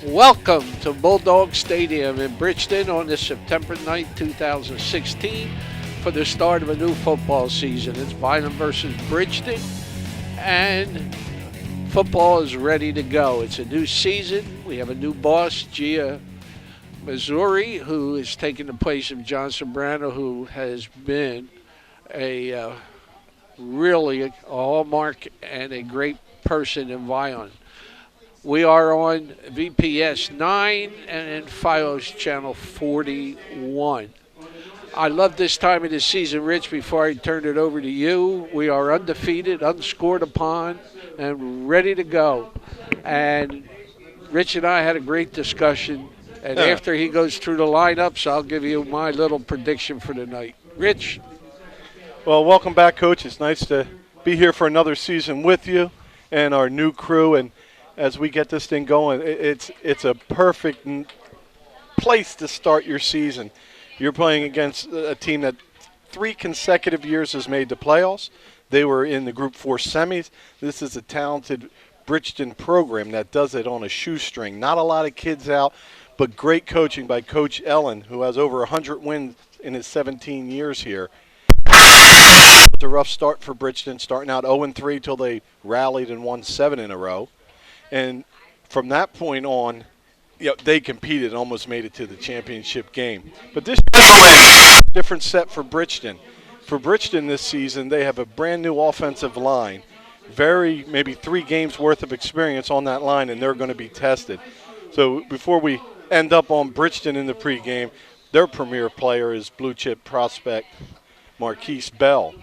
Welcome to Bulldog Stadium in Bridgeton on this September 9th, 2016 for the start of a new football season. It's Vineland versus Bridgeton, and football is ready to go. It's a new season. We have a new boss, Gia Missouri, who is taking the place of John Sobrano, who has been a really a hallmark and a great person in Vineland. We are on VPS 9 and in FiOS channel 41. I love this time of the season, Rich. Before I turn it over to you, we are undefeated, unscored upon, and ready to go. And Rich and I had a great discussion. And after he goes through the lineups, I'll give you my little prediction for the night. Rich? Well, welcome back, Coach. It's nice to be here for another season with you and our new crew. And as we get this thing going, it's a perfect place to start your season. You're playing against a team that 3 consecutive years has made the playoffs. They were in the Group 4 semis. This is a talented Bridgeton program that does it on a shoestring. Not a lot of kids out, but great coaching by Coach Ellen, who has over 100 wins in his 17 years here. It's a rough start for Bridgeton, starting out 0-3 till they rallied and won 7 in a row. And from that point on, they competed and almost made it to the championship game. But this is a different set for Bridgeton. For Bridgeton this season, they have a brand new offensive line. Maybe 3 games worth of experience on that line, and they're going to be tested. So before we end up on Bridgeton in the pregame, their premier player is blue chip prospect Marquise Bell.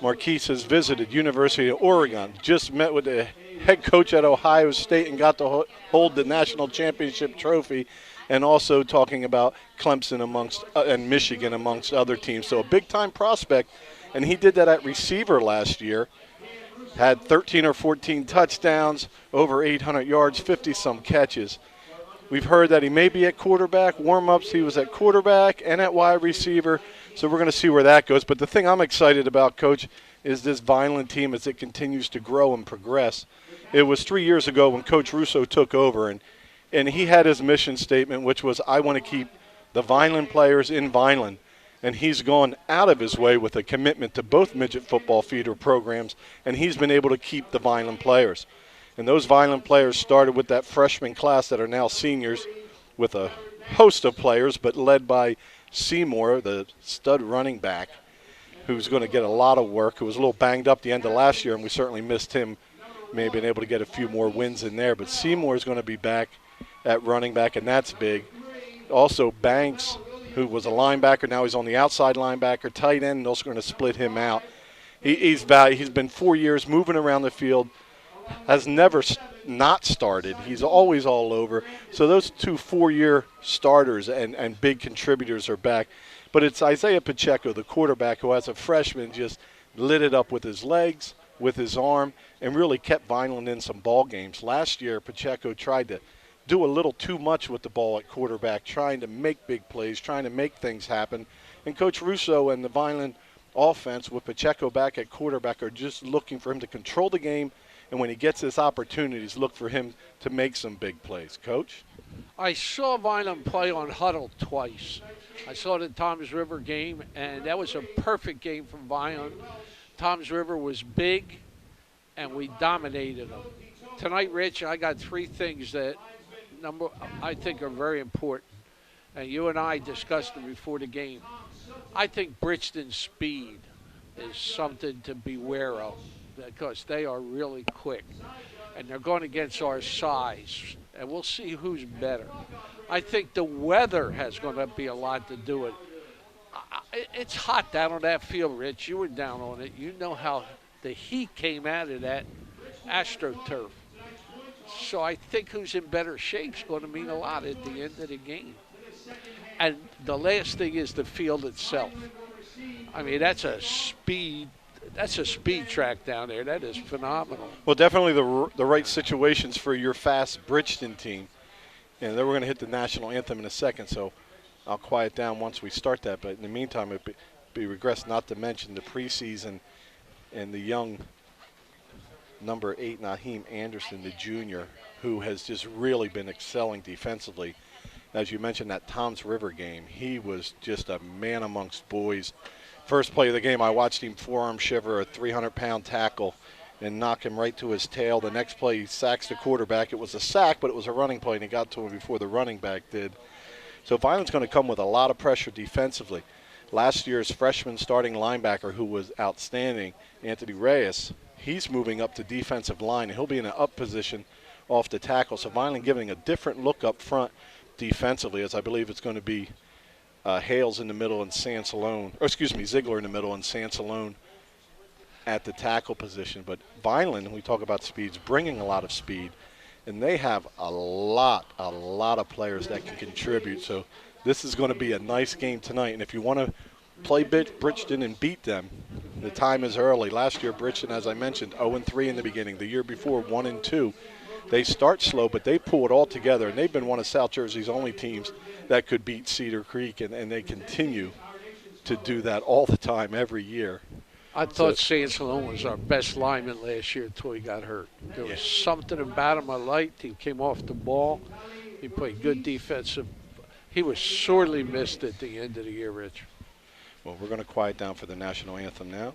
Marquise has visited University of Oregon, just met with the head coach at Ohio State and got to hold the national championship trophy, and also talking about Clemson and Michigan amongst other teams. So a big-time prospect, and he did that at receiver last year. Had 13 or 14 touchdowns, over 800 yards, 50-some catches. We've heard that he may be at quarterback. Warm-ups, he was at quarterback and at wide receiver. So we're going to see where that goes. But the thing I'm excited about, Coach, is this Vineland team as it continues to grow and progress. It was 3 years ago when Coach Russo took over, and he had his mission statement, which was, I want to keep the Vineland players in Vineland. And he's gone out of his way with a commitment to both midget football feeder programs, and he's been able to keep the Vineland players. And those Vineland players started with that freshman class that are now seniors with a host of players, but led by Seymour, the stud running back, who's going to get a lot of work, who was a little banged up the end of last year, and we certainly missed him. May have been able to get a few more wins in there. But Seymour is going to be back at running back, and that's big. Also, Banks, who was a linebacker, now he's on the outside linebacker, tight end, and also going to split him out. He's been 4 years moving around the field, has never not started. He's always all over. So those 2 4-year starters and big contributors are back. But it's Isaiah Pacheco, the quarterback, who as a freshman just lit it up with his legs, with his arm, and really kept Vineland in some ball games. Last year, Pacheco tried to do a little too much with the ball at quarterback, trying to make big plays, trying to make things happen. And Coach Russo and the Vineland offense with Pacheco back at quarterback are just looking for him to control the game, and when he gets his opportunities, look for him to make some big plays. Coach? I saw Vineland play on Huddle twice. I saw the Toms River game, and that was a perfect game from Vineland. Toms River was big, and we dominated them. Tonight, Rich, I got 3 things that I think are very important, and you and I discussed them before the game. I think Bridgeton's speed is something to beware of because they are really quick, and they're going against our size, and we'll see who's better. I think the weather has going to be a lot to do with it. It's hot down on that field, Rich. You were down on it. You know how the heat came out of that AstroTurf. So I think who's in better shape is going to mean a lot at the end of the game. And the last thing is the field itself. I mean, that's a speed track down there. That is phenomenal. Well, definitely the right situations for your fast Bridgeton team. And then we're going to hit the national anthem in a second, so I'll quiet down once we start that. But in the meantime, it'd be regress not to mention the preseason and the young number 8, Naheem Anderson, the junior, who has just really been excelling defensively. As you mentioned, that Toms River game, he was just a man amongst boys. First play of the game, I watched him forearm shiver a 300-pound tackle and knock him right to his tail. The next play, he sacks the quarterback. It was a sack, but it was a running play, and he got to him before the running back did. So Vineland's going to come with a lot of pressure defensively. Last year's freshman starting linebacker, who was outstanding, Anthony Reyes, he's moving up to defensive line, and he'll be in an up position off the tackle. So Vineland giving a different look up front defensively, as I believe it's going to be Hales in the middle and Ziegler in the middle and Sansalone at the tackle position. But Vineland, when we talk about speeds, bringing a lot of speed, and they have a lot of players that can contribute. So this is going to be a nice game tonight. And if you want to play Bridgeton and beat them, the time is early. Last year, Bridgeton, as I mentioned, 0-3 in the beginning. The year before, 1-2. They start slow, but they pull it all together, and they've been one of South Jersey's only teams that could beat Cedar Creek, and they continue to do that all the time, every year. I thought Sansalone was our best lineman last year until he got hurt. There was something about him I liked. He came off the ball. He played good defensive. He was sorely missed at the end of the year, Rich. Well, we're going to quiet down for the national anthem now.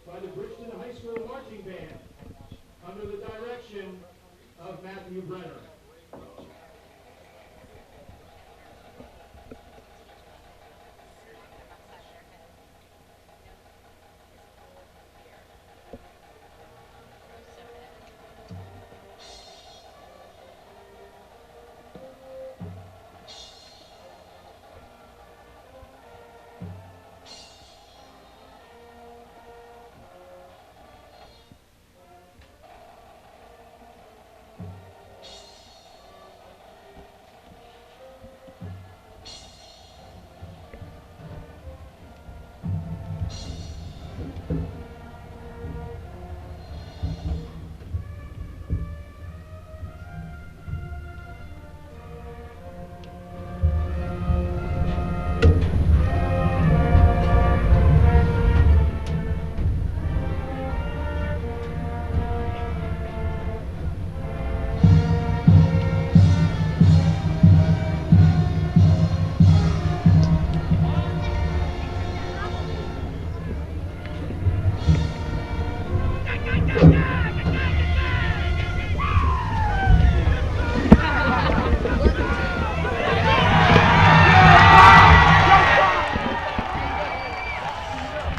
By the Bridgeton High School Marching Band, under the direction of Matthew Brenner.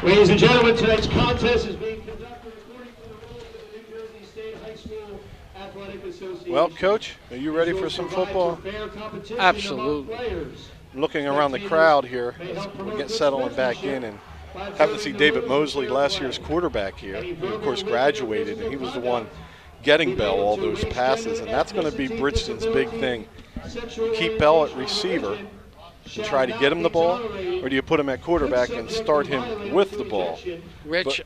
Ladies and gentlemen, tonight's contest is being conducted according to the rules of the New Jersey State High School Athletic Association. Well, Coach, are you ready for some football? Absolutely. Looking around the crowd here as we get settling back in, and happen to see David Mosley, last year's quarterback here, who of course graduated, and he was the one getting Bell all those passes, and that's going to be Bridgeton's big thing. Keep Bell at receiver and try to get him the ball, or do you put him at quarterback and start him with the ball? Rich,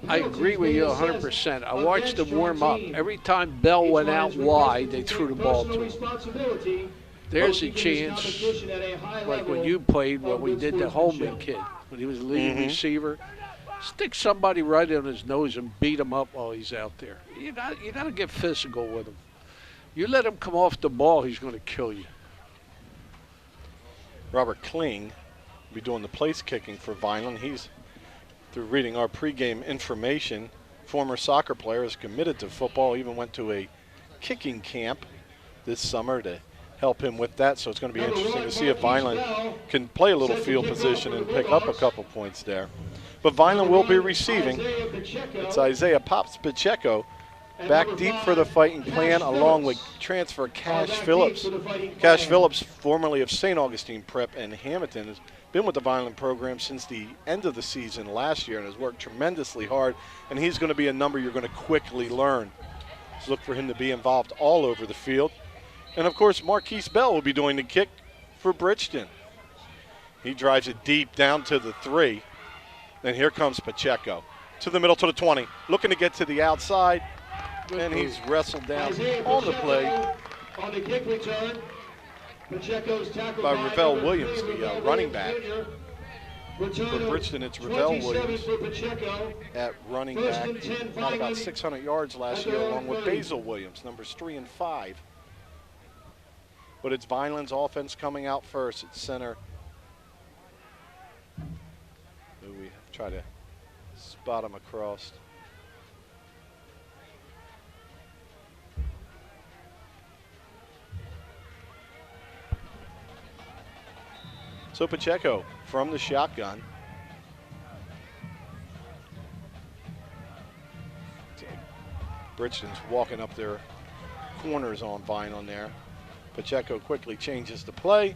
I agree with you 100%. I watched them warm up. Every time Bell went out wide, they threw the ball to him. There's a chance, like when you played, when we did the Holman kid, when he was the leading receiver, stick somebody right on his nose and beat him up while he's out there. You got to get physical with him. You let him come off the ball, he's going to kill you. Robert Kling will be doing the place kicking for Vineland. He's, through reading our pregame information, former soccer player, is committed to football, even went to a kicking camp this summer to help him with that. So it's going to be interesting to see if Vineland can play a little field position and pick up a couple points there. But Vineland will be receiving. It's Isaiah Pops Pacheco back deep for the Fighting Clan, along with transfer Cash Phillips. Cash Phillips, formerly of St. Augustine Prep and Hamilton, has been with the Vineland program since the end of the season last year and has worked tremendously hard, and he's going to be a number you're going to quickly learn. So look for him to be involved all over the field. And, of course, Marquise Bell will be doing the kick for Bridgeton. He drives it deep down to the 3. Then here comes Pacheco to the middle to the 20, looking to get to the outside. And he's wrestled down Isaiah on the Pacheco play on the kick return. Pacheco's tackled by Ravel number Williams, 3, the Ravel running Williams back. Jr. Return For of Bridgeton, it's Ravel 27 Williams for Pacheco. at running First back. and He 10, had about Vineland 600 yards last at year, their along with 30. Basil Williams, numbers 3 and 5. But it's Vineland's offense coming out first at center. We try to spot him across. So Pacheco from the shotgun. Bridgeton's walking up their corners on Vineland there. Pacheco quickly changes the play.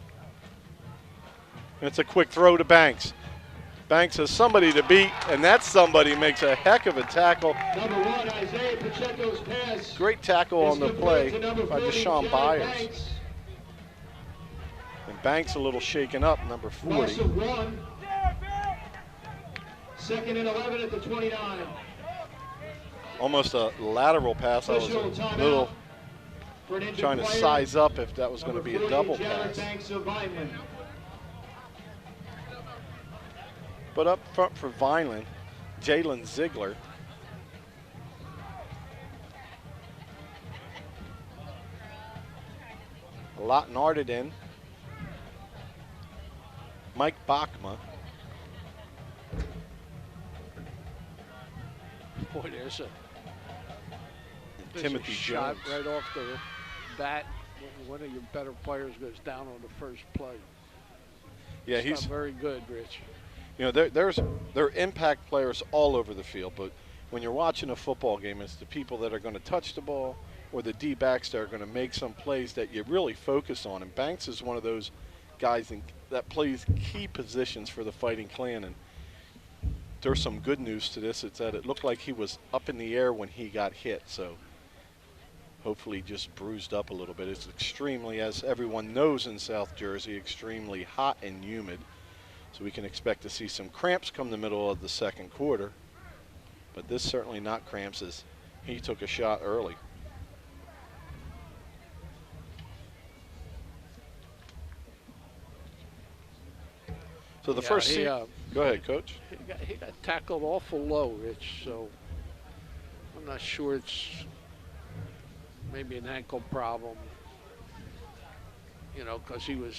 And it's a quick throw to Banks. Banks has somebody to beat, and that somebody makes a heck of a tackle. Number 1, Isaiah Pacheco's pass. Great tackle on the play To number by 40, Deshaun Jerry Byers. Banks. And Banks a little shaken up, number 40. Loss of 1. Second and 11 at the 29. Almost a lateral pass. I was Official a timeout little for an injured trying to player. size up if that was going to Number be a 40, double Jared pass. Banks of Vineland. But up front for Vineland, Jalen Ziegler. Lawton Arden, Mike Bachma. Boy, there's a Timothy shot Jones. right off the bat. One of your better players goes down on the first play. Yeah, It's he's not very good, Rich. You know, there are impact players all over the field, but when you're watching a football game, it's the people that are going to touch the ball or the D-backs that are going to make some plays that you really focus on. And Banks is one of those guys that plays key positions for the Fighting Clan. And there's some good news to this. It's that it looked like he was up in the air when he got hit. So hopefully just bruised up a little bit. It's extremely, as everyone knows in South Jersey, extremely hot and humid. So we can expect to see some cramps come the middle of the second quarter. But this certainly not cramps, as he took a shot early. So the first seat. Go ahead, Coach. He got tackled awful low, Rich, so I'm not sure it's maybe an ankle problem, you know, because he was.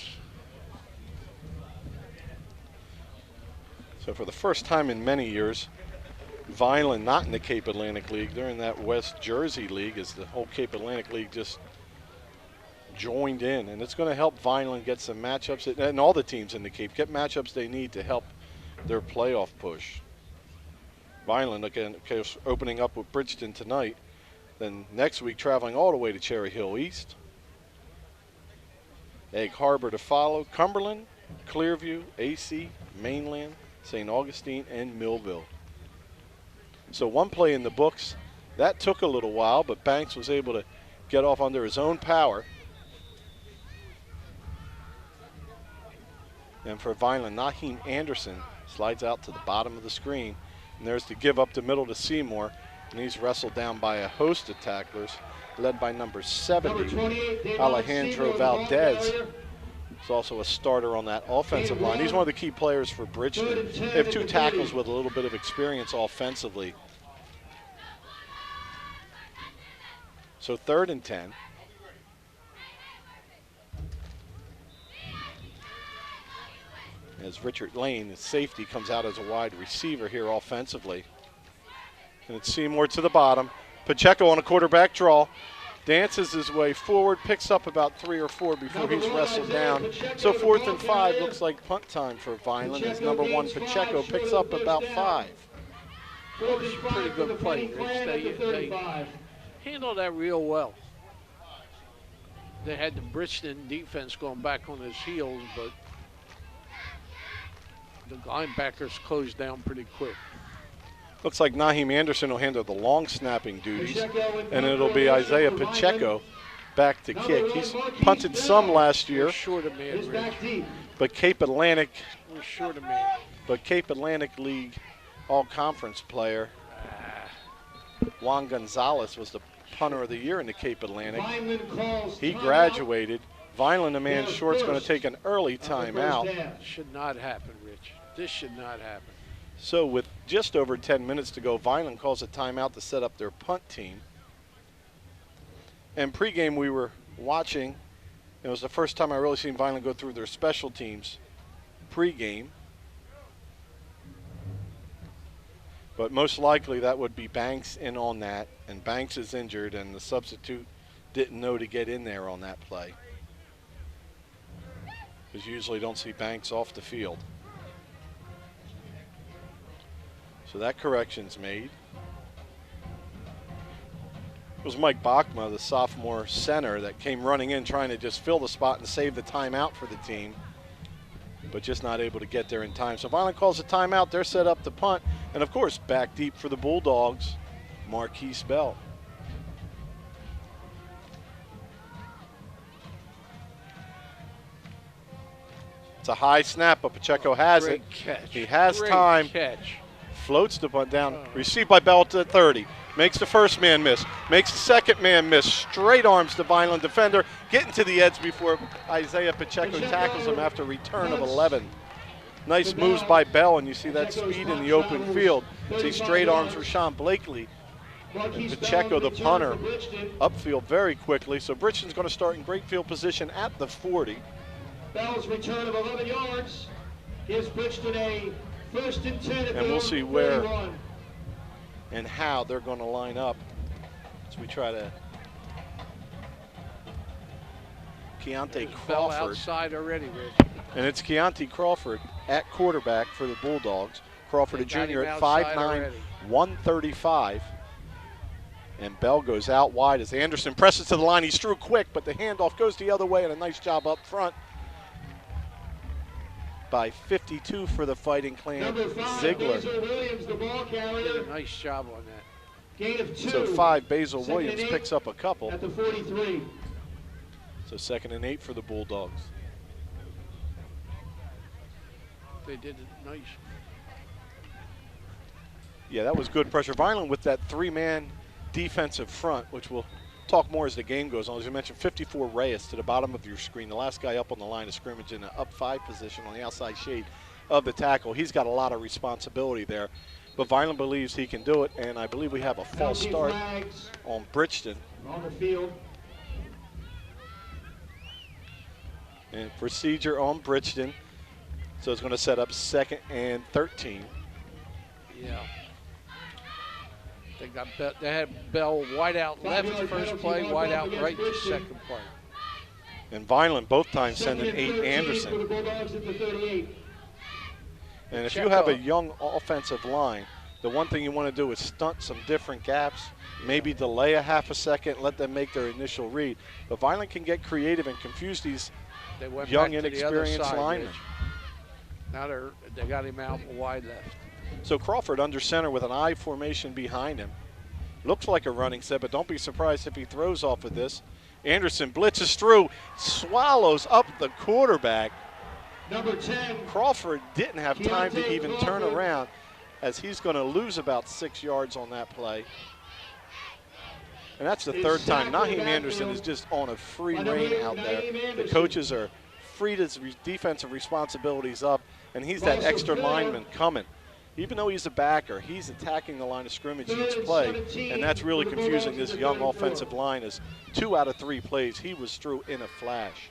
So for the first time in many years, Vineland not in the Cape Atlantic League. They're in that West Jersey League as the whole Cape Atlantic League just joined in. And it's going to help Vineland get some matchups, and all the teams in the Cape get matchups they need to help their playoff push. Vineland, again, of course, opening up with Bridgeton tonight. Then next week traveling all the way to Cherry Hill East. Egg Harbor to follow. Cumberland, Clearview, AC, Mainland, St. Augustine, and Millville. So one play in the books. That took a little while, but Banks was able to get off under his own power. And for Vineland, Naheem Anderson slides out to the bottom of the screen. And there's the give up the middle to Seymour. And he's wrestled down by a host of tacklers, led by number 70, Alejandro Valdez. He's also a starter on that offensive line. He's one of the key players for Bridgeton. They have two tackles with a little bit of experience offensively. So 3rd and 10. As Richard Lane, his safety, comes out as a wide receiver here offensively. And it's Seymour to the bottom. Pacheco on a quarterback draw. Dances his way forward, picks up about 3 or 4 before he's wrestled down. So 4th and 5 looks like punt time for Vineland as number 1 Pacheco picks up about 5. That was a pretty good play, Rich. They handled that real well. They had the Bridgeton defense going back on his heels, but the linebackers closed down pretty quick. Looks like Naheem Anderson will handle the long snapping duties, and it'll be Isaiah Pacheco back to kick. He's punted some last year, Short of man, Rich. but Cape Atlantic We're short of man. Cape Atlantic League all-conference player Juan Gonzalez was the punter of the year in the Cape Atlantic. Vineland calls He timeout. graduated. Vineland, a man Yes, short, is going to first take an early of the first timeout. half. Should not happen, Rich. This should not happen. So with just over 10 minutes to go, Vineland calls a timeout to set up their punt team. And pregame we were watching. It was the first time I really seen Vineland go through their special teams pregame. But most likely that would be Banks in on that, and Banks is injured, and the substitute didn't know to get in there on that play. Because usually don't see Banks off the field. So that correction's made. It was Mike Bachma, the sophomore center, that came running in trying to just fill the spot and save the timeout for the team, but just not able to get there in time. So Vineland calls a timeout. They're set up to punt. And, of course, back deep for the Bulldogs, Marquise Bell. It's a high snap, but Pacheco has it. Great catch. He has Great time. catch. Floats the punt down. Received by Bell to 30. Makes the first man miss. Makes the second man miss. Straight arms the Vineland defender. Getting to the edge before Isaiah Pacheco tackles him after a return of 11. Nice moves by Bell, and you see that speed in the open field. See straight arms Rashawn Blakely. And Pacheco, the punter, upfield very quickly. So Bridgeton's going to start in great field position at the 40. Bell's return of 11 yards gives Bridgeton a 1st and 10 at And we'll the see where 41. and how they're going to line up as we try to. Keontae Bell Crawford. outside already, Rich. And it's Keontae Crawford at quarterback for the Bulldogs. Crawford, They a got junior him at outside 5'9", already. 135. And Bell goes out wide as Anderson presses to the line. He's through quick, but the handoff goes the other way, and a nice job up front by 52 for the Fighting Clan, Number 5, Ziegler. Basil Williams, the ball Did carrier. a nice job on that. Gain of 2. So 5, Basil 2nd and Williams 8 picks up a couple. at the 43. So 2nd and 8 for the Bulldogs. They did it nice. Yeah, that was good pressure. Vineland with that 3-man defensive front, which we'll talk more as the game goes on. As you mentioned, 54 Reyes to the bottom of your screen. The last guy up on the line of scrimmage in the up 5 position on the outside shade of the tackle. He's got a lot of responsibility there. But Vineland believes he can do it, and I believe we have a false Penalty start flags on Bridgeton. on the field. And procedure on Bridgeton. So it's going to set up 2nd and 13. Yeah. They had Bell wide out left the first play, wide out right the second play. And Vineland both times sending 2nd 8 and 13 for Anderson. the Bulldogs at the 38. And if Check you have a out. young offensive line, the one thing you want to do is stunt some different gaps, maybe delay a half a second, let them make their initial read. But Vineland can get creative and confuse these They went young, back to the other inexperienced side, linemen. Rich. Now they got him out wide left. So Crawford under center with an I formation behind him. Looks like a running set, but don't be surprised if he throws off of this. Anderson blitzes through, swallows up the quarterback. Number 10, Crawford didn't have time to Keontae even turn Crawford. around, as he's going to lose about 6 yards on that play. And that's the Is 3rd time. sacked in the Naheem Anderson backfield is just on a free by number rein 8, out there. Naheem The Anderson. coaches are freed his defensive responsibilities up, and he's that Russell extra Taylor. lineman coming. Even though he's a backer, he's attacking the line of scrimmage Third each and play, 17 and that's really for the confusing Bulldogs this at the young 34. offensive line. As 2 out of 3 plays, he was through in a flash.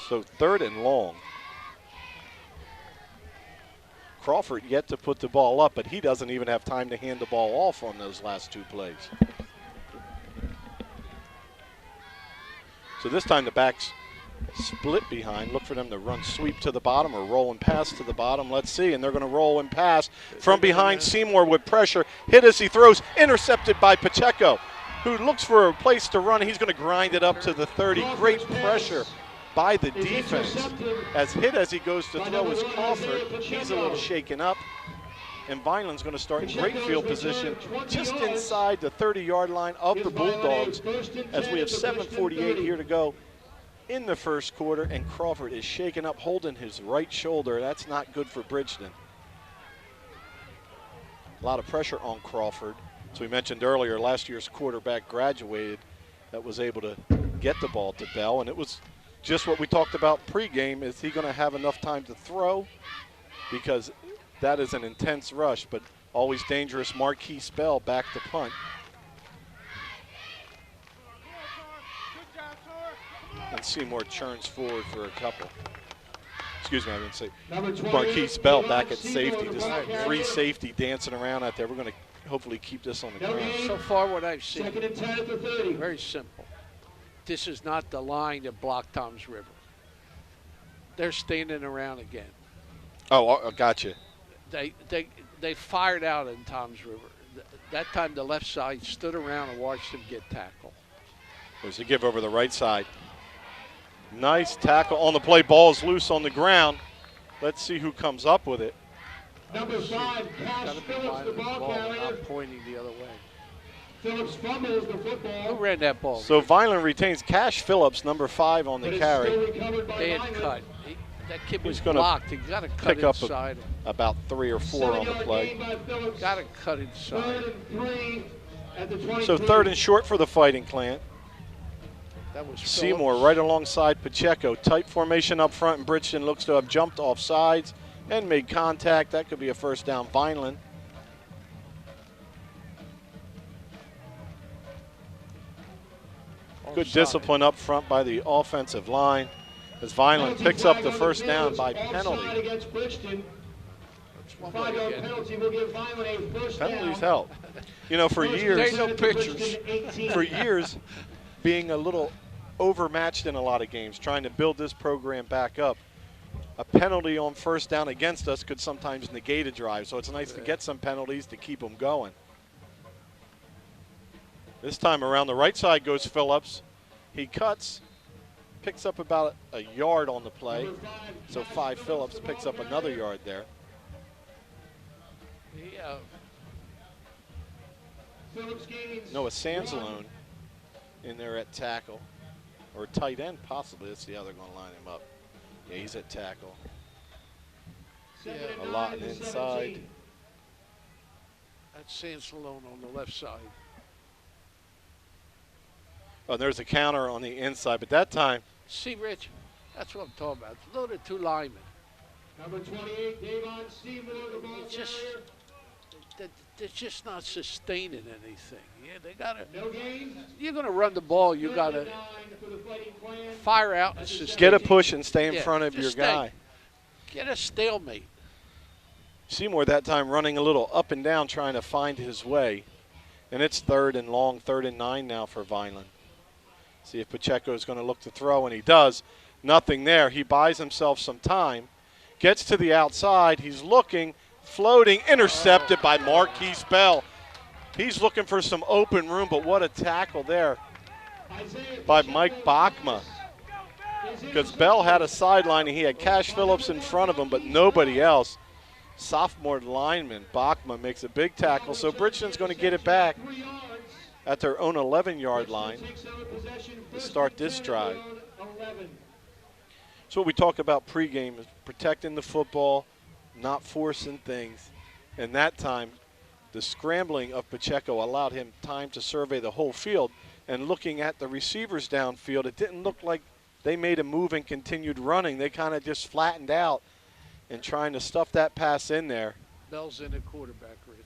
So 3rd and long. Crawford yet to put the ball up, but he doesn't even have time to hand the ball off on those last 2 plays. So this time the backs split behind. Look for them to run sweep to the bottom or roll and pass to the bottom. Let's see, and they're going to roll and pass from behind. Seymour with pressure. Hit as he throws. Intercepted by Pacheco, who looks for a place to run. He's going to grind it up to the 30. Great pressure by the defense. As hit as he goes to throw is Crawford. He's a little shaken up. And Vineland's going to start in great field position just inside the 30-yard line of the Bulldogs, as we have 7:48 here to go in the first quarter, and Crawford is shaken up, holding his right shoulder. That's not good for Bridgeton. A lot of pressure on Crawford. So we mentioned earlier, last year's quarterback graduated that was able to get the ball to Bell, and it was just what we talked about pregame. Is he going to have enough time to throw? Because that is an intense rush, but always dangerous. Marquise Bell back to punt. And Seymour churns forward for a couple. Excuse me, I didn't say. Marquise Bell back at safety. Just free safety dancing around out there. We're going to hopefully keep this on the ground. So far what I've seen, Second and 10 at the 30. very simple. This is not the line that blocked Toms River. They're standing around again. Oh, gotcha. They fired out in Toms River. That time the left side stood around and watched them get tackled. There's a give over the right side. Nice tackle on the play. Ball is loose on the ground. Let's see who comes up with it. Number 5, Cash Phillips, the ball carrier. Not pointing the other way. Phillips fumbles the Who football. ran that ball? So Vineland retains Cash Phillips, number 5 on But the it's still carry. recovered by They had Vineland. cut. That kid was He's gonna blocked. He got to cut pick up inside. about 3 or 4 on the 7-yard play. gain by Phillips. Got to cut inside. 3rd and 3 at the 23. So 3rd and short for the Fighting Clan. That was Seymour Phillips. right alongside Pacheco. Tight formation up front, and Bridgeton looks to have jumped off sides and made contact. That could be a first down. Vineland. Good Offside. discipline up front by the offensive line as Vineland Penalty picks up flag the on the first down field. by Offside penalty. against Bridgeton. That's one way to 5-yard get it. penalty will give Vineland a first Penalties down. help. You know, for First years, There's no down to pictures. Bridgeton, 18. for years, being a little overmatched in a lot of games, trying to build this program back up. A penalty on first down against us could sometimes negate a drive, so it's nice to get some penalties to keep them going. This time around the right side goes Phillips. He cuts, picks up about a yard on the play. Number 5, So Cash 5 Phillips the picks ball up another carrier. yard there. Phillips gains Noah 1. Sansalone in there at tackle, or tight end possibly. That's the other going to line him up. Yeah, he's at tackle. Second Yeah, and a lot 9 at the inside. 17. That's Sansalone on the left side. Oh, and there's a counter on the inside, but that time, See, Rich, that's what I'm talking about. Loaded 2 linemen. Number 28, Davon Seymour, the ball It's just, carrier. they're just not sustaining anything. Yeah, they gotta. No gain. You're gonna run the ball. You 3rd gotta and 9 for the Fighting Clan. fire out and sustain. get a push and stay in Yeah, front of just your stay. guy. Get a stalemate. Seymour that time running a little up and down trying to find his way. And it's 3rd and long, 3rd and 9 now for Vineland. See if Pacheco is going to look to throw, and he does. Nothing there. He buys himself some time. Gets to the outside. He's looking, floating, intercepted by Marquise Bell. He's looking for some open room, but what a tackle there Isaiah by Pacheco Mike Bachma. is Because Bell had a sideline, and he had Cash Phillips in front of him, but nobody else. Sophomore lineman Bachma makes a big tackle, so Bridgeton's going to get it back 3 yards. at their own 11-yard line. Takes over possession to first start and this 10 drive. at their own 11. So what we talk about pregame is protecting the football, not forcing things. And that time, the scrambling of Pacheco allowed him time to survey the whole field. And looking at the receivers downfield, it didn't look like they made a move and continued running. They kind of just flattened out and trying to stuff that pass in there. Bell's in at quarterback, Rich.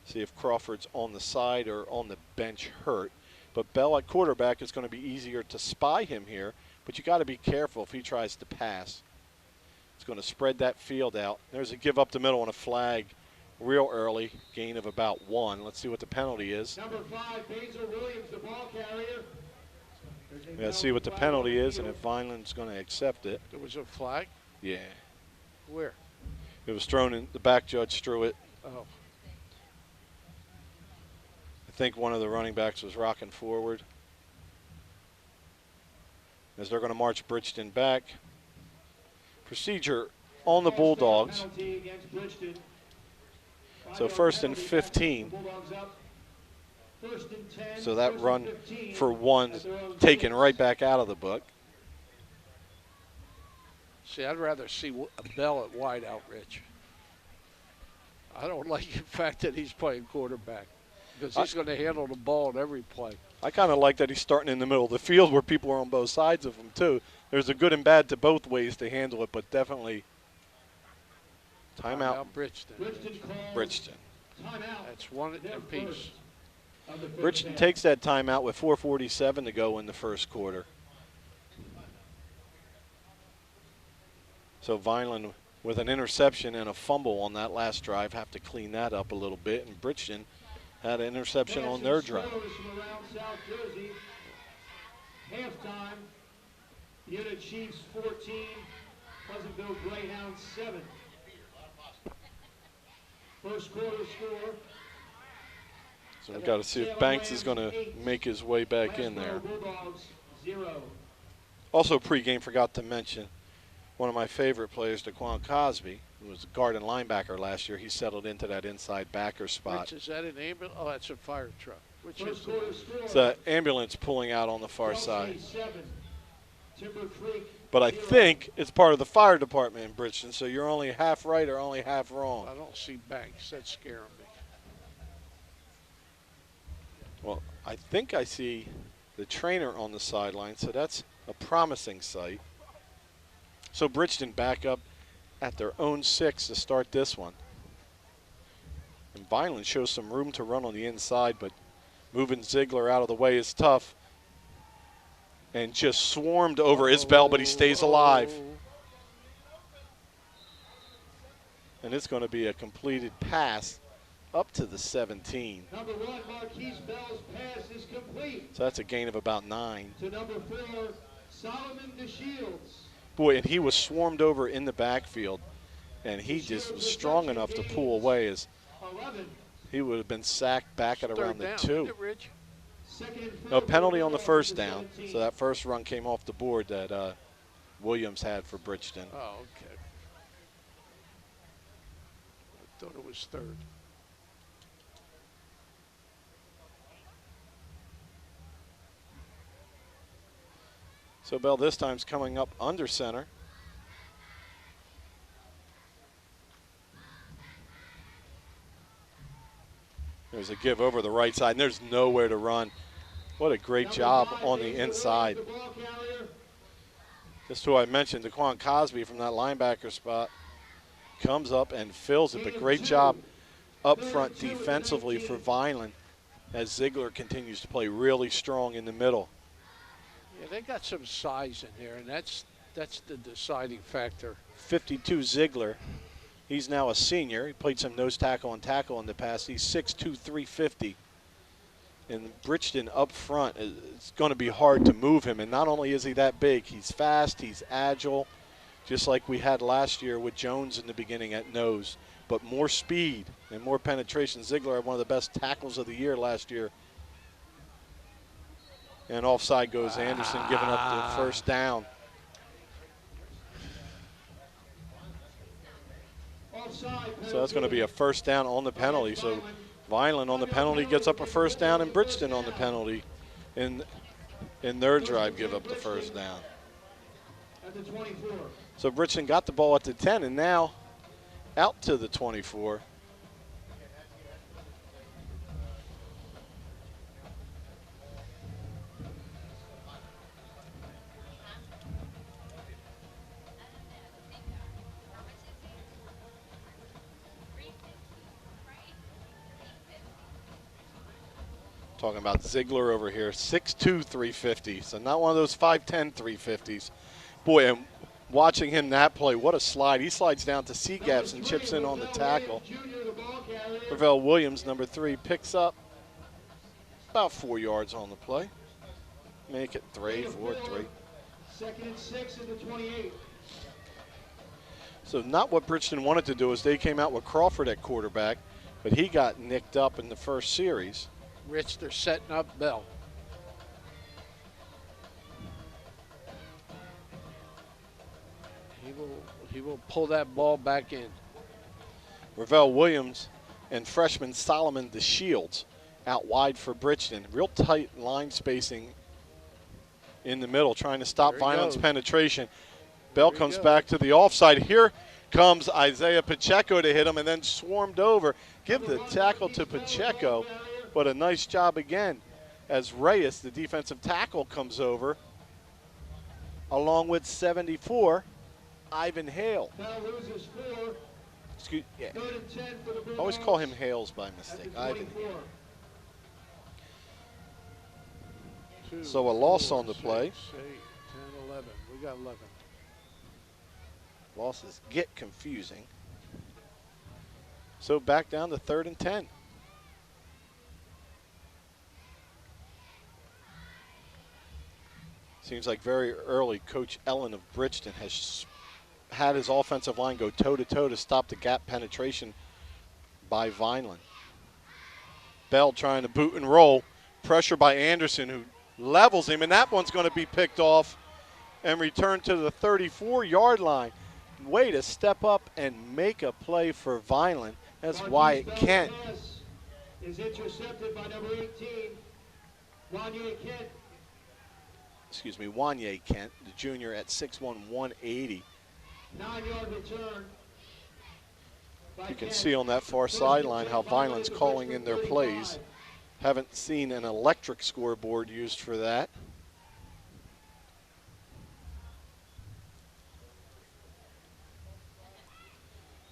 See if Crawford's on the side or on the bench hurt. But Bell at quarterback is going to be easier to spy him here. But you got to be careful if he tries to pass. It's going to spread that field out. There's a give up the middle and a flag real early. Gain of about 1. Let's see what the penalty is. Number 5, Basil Williams, the ball carrier. Let's see what the penalty is and if Vineland's going to accept it. There was a flag. Yeah. Where? It was thrown in. The back judge threw it. Oh, I think one of the running backs was rocking forward. As they're going to march Bridgeton back. Procedure on the Bulldogs. Penalty against Bridgeton. So 1st and 15. Bulldogs up. 1st and 10. So that 1st run and 15 for 1 at their own taken 2. right back out of the book. see, I'd rather see a Bell at wideout, Rich. I don't like the fact that he's playing quarterback because he's going to handle the ball in every play. I kind of like that he's starting in the middle of the field where people are on both sides of him, too. There's a good and bad to both ways to handle it, but definitely timeout. Bridgeton. Bridgeton. That's one apiece. Bridgeton takes that timeout with 4:47 to go in the first quarter. So Vineland, with an interception and a fumble on that last drive, have to clean that up a little bit. And Bridgeton had an interception on their drive. Halftime, Unit Chiefs 14, Pleasantville Greyhounds 7. First quarter score. So we've got to see if Banks is going to make his way back in there. Bulldogs 0. Also pregame, forgot to mention, one of my favorite players, Daquan Cosby, who was a guard and linebacker last year. He settled into that inside backer spot. Which is that an ambulance? Oh, that's a fire truck. Which is it's an ambulance pulling out on the far side. 7. Timber Creek. But I think it's part of the fire department in Bridgeton, so you're only half right or only half wrong. I don't see Banks. That's scaring me. Well, I think I see the trainer on the sideline, so that's a promising sight. So Bridgeton back up at their own 6 to start this one. And Vineland shows some room to run on the inside, but moving Ziegler out of the way is tough. And just swarmed over Isbell, but he stays alive. And it's going to be a completed pass up to the 17. Number 1, Marquise Bell's pass is complete. So that's a gain of about 9. To number 4, Solomon DeShields. Boy, and he was swarmed over in the backfield, and he just was strong enough to pull away as 11. he would have been sacked back at around the 2. Isn't it, Rich? No penalty on the first down, so that first run came off the board that Williams had for Bridgeton. Oh, okay. I thought it was 3rd. So Bell this time's coming up under center. There's a give over the right side, and there's nowhere to run. What a great job on the inside. Just who I mentioned, Daquan Cosby from that linebacker spot comes up and fills it, but great job up front defensively for Vineland as Ziegler continues to play really strong in the middle. Yeah, they got some size in there, and that's the deciding factor. 52 Ziegler. He's now a senior. He played some nose tackle and tackle in the past. He's 6'2", 350. And Bridgeton up front, it's going to be hard to move him. And not only is he that big, he's fast, he's agile, just like we had last year with Jones in the beginning at nose. But more speed and more penetration. Ziegler had one of the best tackles of the year last year. And offside goes Anderson, giving up the first down. So that's going to be a first down on the penalty. So Vineland on the penalty gets up a first down, and Bridgeton on the penalty in their drive give up the first down. So Bridgeton got the ball at the 10 and now out to the 24. Talking about Ziegler over here, 6'2", 350. So not one of those 5'10", 350s. Boy, and watching him that play, what a slide. He slides down to C-gaps and chips in on the tackle. Ravel Williams, number 3, picks up about 4 yards on the play. Make it 3, 4, 3. 2nd and 6 at the 28. So not what Bridgeton wanted to do is they came out with Crawford at quarterback, but he got nicked up in the first series. Rich, they're setting up Bell. He will pull that ball back in. Ravel Williams and freshman Solomon DeShields out wide for Bridgeton. Real tight line spacing in the middle, trying to stop Vineland's penetration. Bell comes back to the offside. Here comes Isaiah Pacheco to hit him and then swarmed over. Give the tackle to Pacheco, but a nice job again as Reyes, the defensive tackle, comes over along with 74, Ivan Hale. Excuse, yeah. I always call him Hales by mistake. Ivan Hale. So a loss on the play. 6, 8, 10, 11. We got 11. Losses get confusing. So back down to 3rd and 10. Seems like very early, Coach Ellen of Bridgeton has had his offensive line go toe-to-toe to stop the gap penetration by Vineland. Bell trying to boot and roll. Pressure by Anderson, who levels him, and that one's going to be picked off and returned to the 34-yard line. Way to step up and make a play for Vineland. That's Wyatt Kent. Is intercepted by number 18, Wanye Kent. Excuse me, Wanye Kent, the junior at 6'1", 180. 9-yard return. You can see on that far sideline how Vineland's calling in their plays. Haven't seen an electric scoreboard used for that.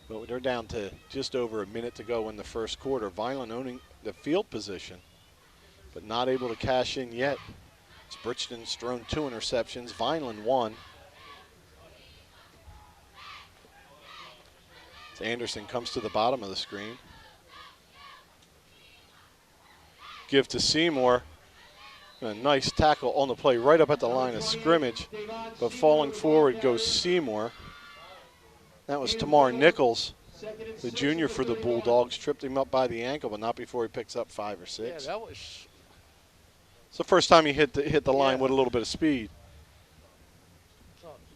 But they're down to just over a minute to go in the first quarter. Vineland owning the field position, but not able to cash in yet. It's Bridgeton's thrown 2 interceptions. Vineland 1. As Anderson comes to the bottom of the screen. Give to Seymour. A nice tackle on the play right up at the line of scrimmage. But falling forward goes Seymour. That was Tamar Nichols, the junior for the Bulldogs. Tripped him up by the ankle, but not before he picks up 5 or 6. Yeah, that was. It's the first time he hit the line with a little bit of speed.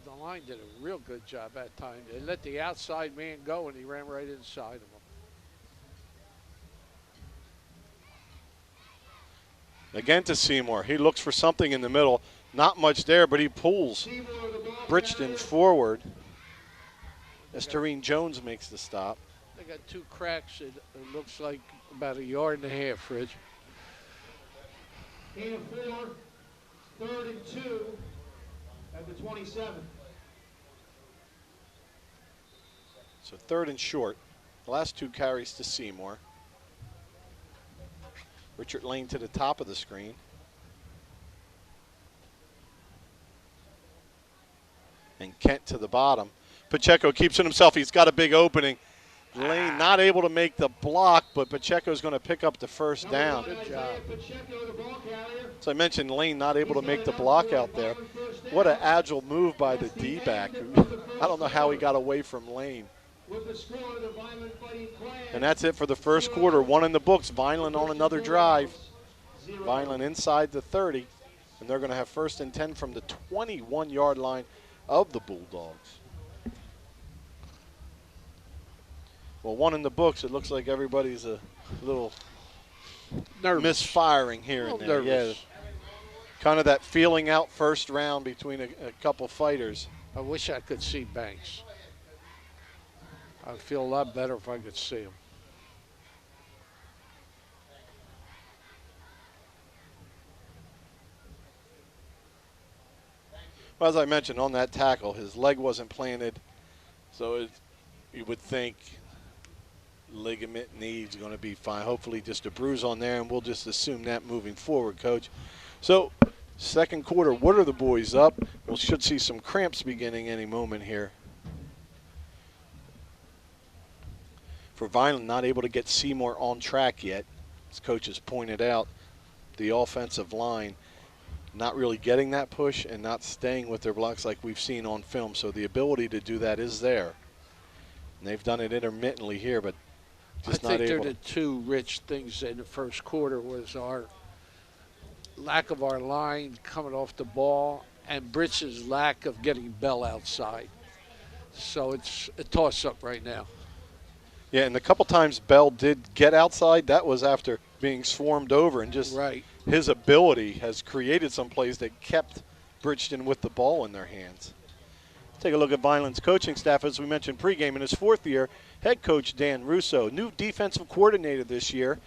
The line did a real good job that time. They let the outside man go, and he ran right inside of him. Again to Seymour. He looks for something in the middle. Not much there, but he pulls Bridgeton forward as Tareen Jones makes the stop. They got 2 cracks. It looks like about 1.5 yards, Rich. And 4, 3rd and 2 at the 27. So 3rd and short. The last 2 carries to Seymour. Richard Lane to the top of the screen. And Kent to the bottom. Pacheco keeps it himself. He's got a big opening. Lane not able to make the block, but Pacheco's going to pick up the first down. Good job. So I mentioned Lane not able to make the block out there. What an agile move by the D-back. I don't know how he got away from Lane. And that's it for the first quarter. 1 in the books. Vineland on another drive. Vineland inside the 30. And they're going to have 1st and 10 from the 21-yard line of the Bulldogs. Well, 1 in the books. It looks like everybody's a little Nervous. misfiring here and there. Nervous. Yeah, kind of that feeling out first round between a couple fighters. I wish I could see Banks. I'd feel a lot better if I could see him. Well, as I mentioned, on that tackle, his leg wasn't planted, so you would think ligament knee's going to be fine. Hopefully just a bruise on there, and we'll just assume that moving forward, Coach. So, second quarter, what are the boys up? We should see some cramps beginning any moment here. For Vineland, not able to get Seymour on track yet. As Coach has pointed out, the offensive line not really getting that push and not staying with their blocks like we've seen on film. So the ability to do that is there. And they've done it intermittently here, but just not able. I think they're the 2 rich things in the first quarter was our lack of our line coming off the ball and Bridgeton's lack of getting Bell outside. So it's a toss-up right now. Yeah, and the couple times Bell did get outside, that was after being swarmed over, and just his ability has created some plays that kept Bridgeton with the ball in their hands. Take a look at Vineland's coaching staff. As we mentioned pregame, in his 4th year, head coach Dan Russo. New defensive coordinator this year,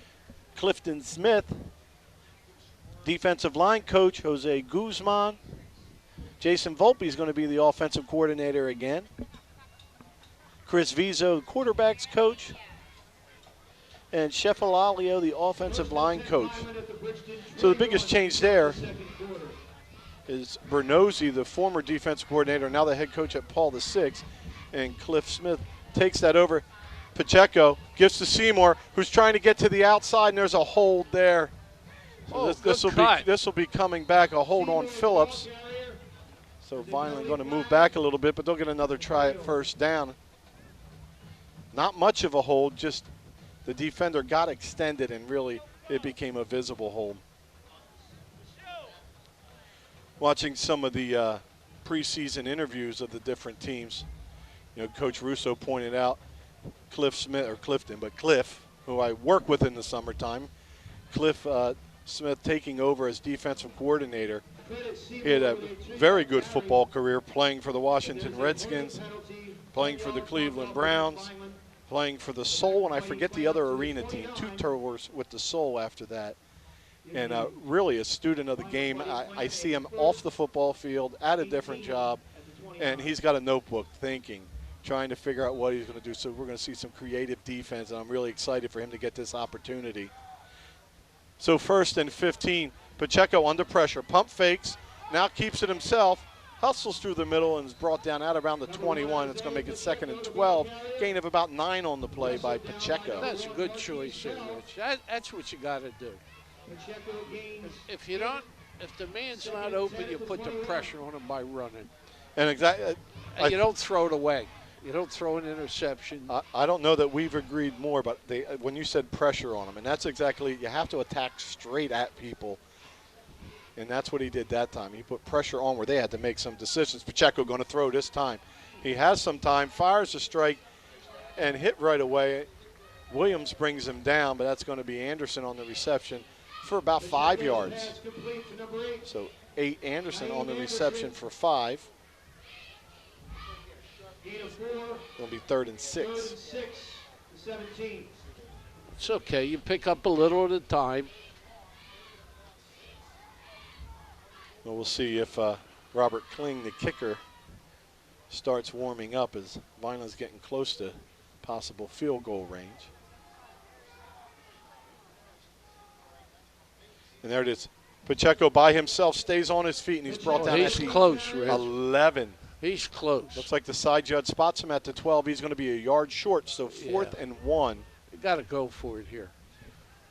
Clifton Smith. Defensive line coach, Jose Guzman. Jason Volpe is going to be the offensive coordinator again. Chris Vizo, quarterbacks coach. And Shefalalio, the offensive line coach. So the biggest change there is Bernozzi, the former defensive coordinator, now the head coach at Paul VI, and Cliff Smith takes that over. Pacheco gives to Seymour, who's trying to get to the outside, and there's a hold there. So this will be coming back, a hold on Phillips. So Vineland going to move back a little bit, but they'll get another try at first down. Not much of a hold, just the defender got extended, and really it became a visible hold. Watching some of the preseason interviews of the different teams, you know, Coach Russo pointed out Cliff, who I work with in the summertime, Cliff Smith taking over as defensive coordinator. He had a very good football career playing for the Washington Redskins, playing for the Cleveland Browns, playing for the Soul, and I forget the other arena team, 2 tours with the Soul after that. And really a student of the game. I see him off the football field at a different job, and he's got a notebook thinking, trying to figure out what he's going to do. So we're going to see some creative defense, and I'm really excited for him to get this opportunity. So 1st and 15, Pacheco under pressure, pump fakes, now keeps it himself, hustles through the middle and is brought down at around the 21. It's going to make it 2nd and 12, gain of about 9 on the play by Pacheco. That's a good choice there, Rich. That's what you got to do. If the man's not open, you put the pressure on him by running. And exactly, and you don't throw it away. You don't throw an interception. I don't know that we've agreed more, but when you said pressure on him, and that's exactly, you have to attack straight at people. And that's what he did that time. He put pressure on where they had to make some decisions. Pacheco going to throw this time. He has some time, fires a strike, and hit right away. Williams brings him down, but that's going to be Anderson on the reception for about 5 yards. So 8 Anderson on the reception for 5. It'll be 3rd and 6. It's okay. You pick up a little at a time. Well, we'll see if Robert Kling, the kicker, starts warming up as Vineland's getting close to possible field goal range. And there it is. Pacheco by himself stays on his feet, and he's brought down at the close, Rich. 11. He's close. Looks like the side judge spots him at the 12. He's going to be a yard short, so 4th and 1. You got to go for it here.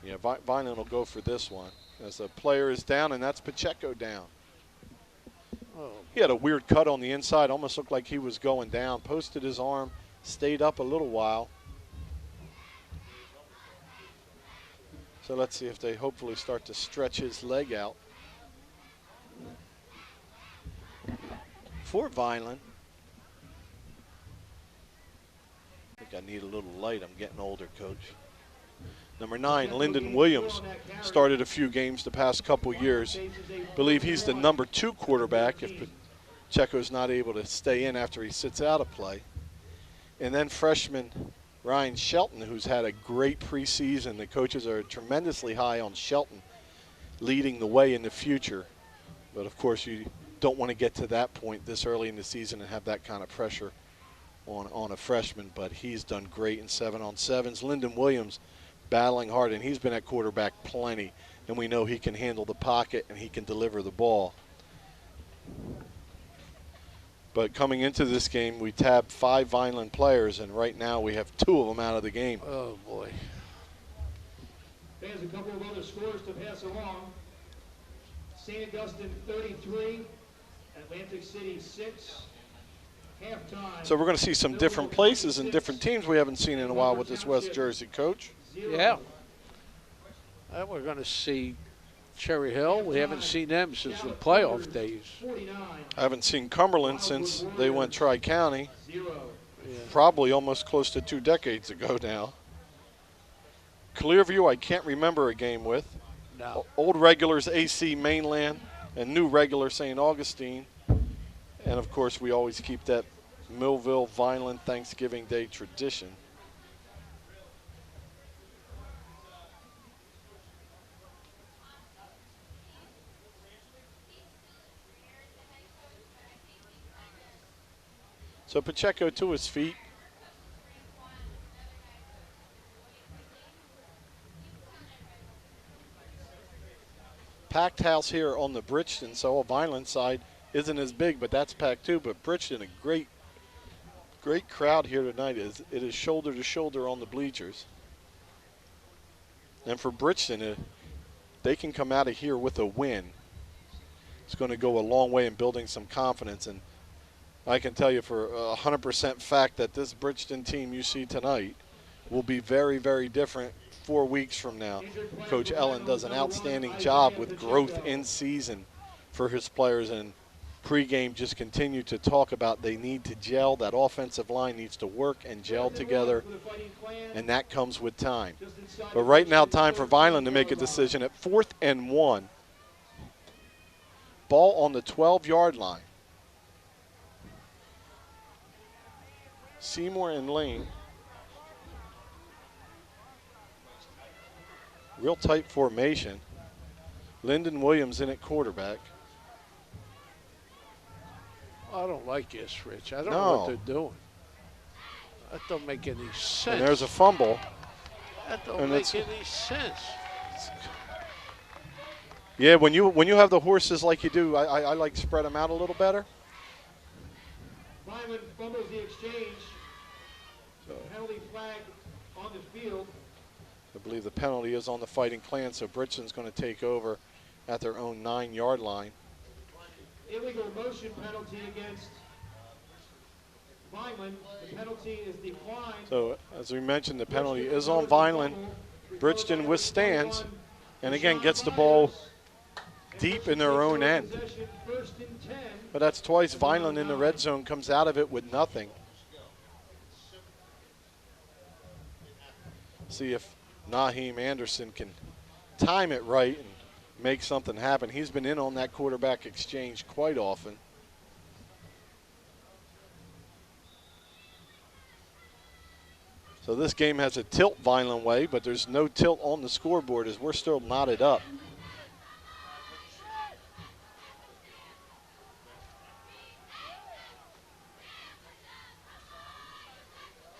Yeah, Vineland will go for this one as the player is down, and that's Pacheco down. Oh. He had a weird cut on the inside, almost looked like he was going down, posted his arm, stayed up a little while. So let's see if they hopefully start to stretch his leg out. For Vineland. I think I need a little light. I'm getting older, Coach. Number 9, Lyndon Williams, started a few games the past couple years. Believe he's the number 2 quarterback if Pacheco's not able to stay in after he sits out of play. And then freshman Ryan Shelton, who's had a great preseason. The coaches are tremendously high on Shelton leading the way in the future. But, of course, you don't want to get to that point this early in the season and have that kind of pressure on a freshman. But he's done great in 7-on-7s. Lyndon Williams battling hard, and he's been at quarterback plenty. And we know he can handle the pocket and he can deliver the ball. But coming into this game, we tabbed 5 Vineland players, and right now we have 2 of them out of the game. Oh, boy. There's a couple of other scores to pass along. St. Augustine 33, Atlantic City 6. Halftime. So we're going to see some different places and different teams we haven't seen in a while with this West Jersey coach. Yeah. And we're going to see Cherry Hill. We haven't seen them since the playoff days. I haven't seen Cumberland since they went Tri-County. Probably almost close to 2 decades ago now. Clearview I can't remember a game with. No. Old regulars AC Mainland and new regular St. Augustine. And, of course, we always keep that Millville Vineland Thanksgiving Day tradition. So Pacheco to his feet. Packed house here on the Bridgeton, so Vineland side isn't as big, but that's packed too. But Bridgeton, a great crowd here tonight. It is shoulder to shoulder on the bleachers. And for Bridgeton, they can come out of here with a win. It's going to go a long way in building some confidence. And I can tell you for 100% fact that this Bridgeton team you see tonight will be very, very different 4 weeks from now. Coach Ellen does an outstanding job with growth in season for his players, and pregame just continued to talk about they need to gel. That offensive line needs to work and gel together, and that comes with time. But right now, time for Vineland to make a decision at 4th and 1. Ball on the 12-yard line. Seymour and Lane. Real tight formation. Lyndon Williams in at quarterback. I don't like this, Rich. I don't know what they're doing. That don't make any sense. And there's a fumble. That don't make any sense. Yeah, when you have the horses like you do, I like to spread them out a little better. Vineland fumbles the exchange. Penalty flag on the field. I believe the penalty is on the Fighting Clan, so Bridgeton's going to take over at their own 9-yard line. Illegal motion penalty against Vineland. The penalty is declined. So, as we mentioned, the penalty is on Vineland. Bridgeton withstands, and again gets the ball deep in their own end. But that's twice Vineland in the red zone comes out of it with nothing. See if Naheem Anderson can time it right and make something happen. He's been in on that quarterback exchange quite often. So this game has a tilt Vineland way, but there's no tilt on the scoreboard as we're still knotted up.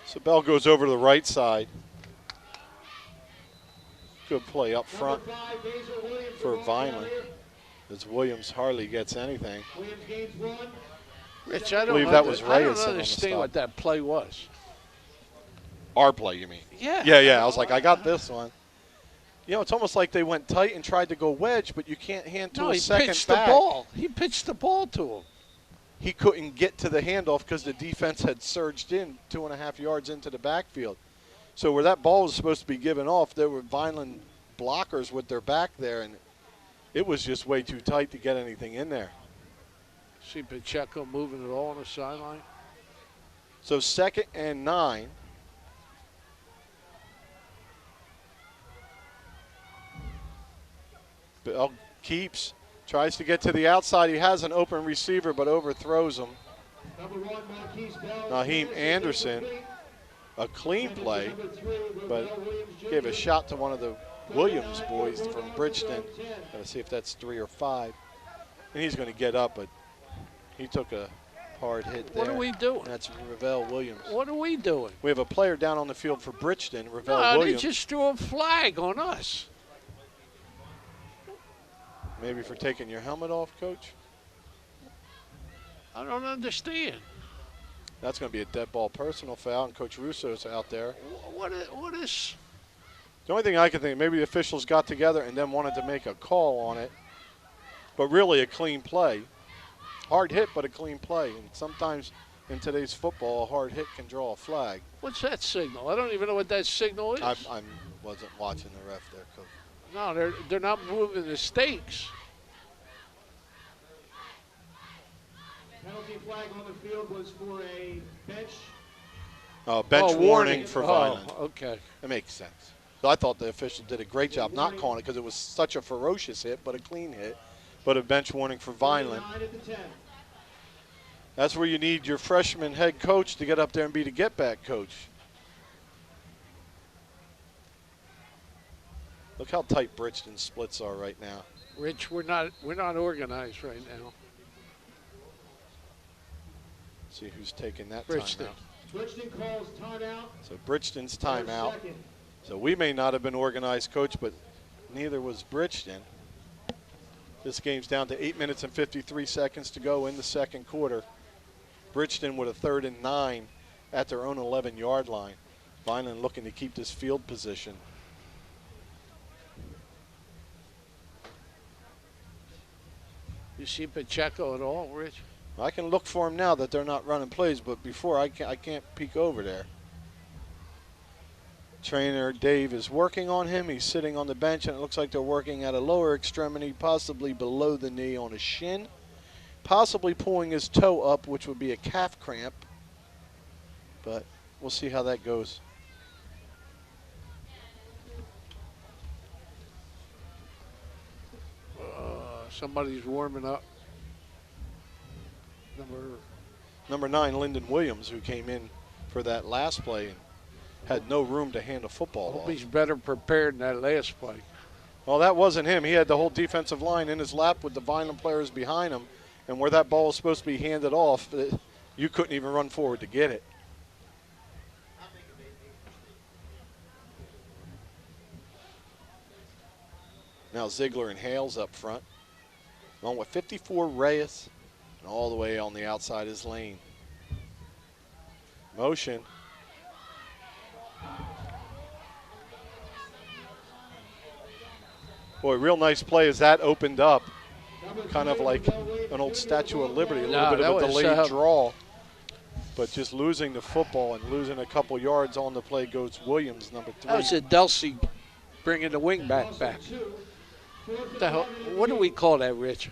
So Bell goes over to the right side. Good play up front for Vineland as Williams hardly gets anything. Rich, I believe that was I don't Reyes understand what that play was. Our play, you mean? Yeah. Yeah. I was like, I got this one. You know, it's almost like they went tight and tried to go wedge, but you can't hand to a second pitched back. the ball. He pitched the ball to him. He couldn't get to the handoff because the defense had surged in 2.5 yards into the backfield. So where that ball was supposed to be given off, there were Vineland blockers with their back there, and it was just way too tight to get anything in there. See Pacheco moving it all on the sideline. So 2nd and 9. Bell keeps, tries to get to the outside. He has an open receiver, but overthrows him. Naheem Anderson, a clean play, but gave a shot to one of the Williams boys from Bridgeton. Got to see if that's 3 or 5. And he's going to get up, but he took a hard hit there. What are we doing? That's Ravel Williams. What are we doing? We have a player down on the field for Bridgeton, Ravel No, Williams. they just threw a flag on us. Maybe for taking your helmet off, Coach? I don't understand. That's going to be a dead ball personal foul, and Coach Russo's out there. What is? The only thing I can think, maybe the officials got together and then wanted to make a call on it, but really a clean play. Hard hit, but a clean play. And sometimes in today's football, a hard hit can draw a flag. What's that signal? I don't even know what that signal is. I wasn't watching the ref there, Coach. No, they're not moving the stakes. Penalty flag on the field was for a bench. Bench warning for Vineland. Okay. It makes sense. So I thought the official did a great job not calling it because it was such a ferocious hit, but a clean hit. But a bench warning for Vineland. That's where you need your freshman head coach to get up there and be the get-back coach. Look how tight Bridgeton's splits are right now. Rich, we're not organized right now. See who's taking that Bridgeton. timeout. Bridgeton calls timeout. So Bridgeton's Number timeout. second. So we may not have been organized, Coach, but neither was Bridgeton. This game's down to 8 minutes and 53 seconds to go in the second quarter. Bridgeton with a 3rd and 9 at their own 11-yard line. Vineland looking to keep this field position. You see Pacheco at all, Rich? I can look for him now that they're not running plays, but before I can't peek over there. Trainer Dave is working on him. He's sitting on the bench, and it looks like they're working at a lower extremity, possibly below the knee on his shin, possibly pulling his toe up, which would be a calf cramp. But we'll see how that goes. Somebody's warming up. Number 9, Lyndon Williams, who came in for that last play and had no room to hand a football Hope off. he's better prepared than that last play. Well, that wasn't him. He had the whole defensive line in his lap with the Vineland players behind him, and where that ball was supposed to be handed off, you couldn't even run forward to get it. Now Ziegler and Hales up front. Along with 54, Reyes, and all the way on the outside is Lane. Motion. Boy, real nice play as that opened up. Kind of like an old Statue of Liberty, a little bit of a delayed draw. But just losing the football and losing a couple yards on the play goes Williams, number 3. That was a Delsey bringing the wing back. What the hell? What do we call that, Rich?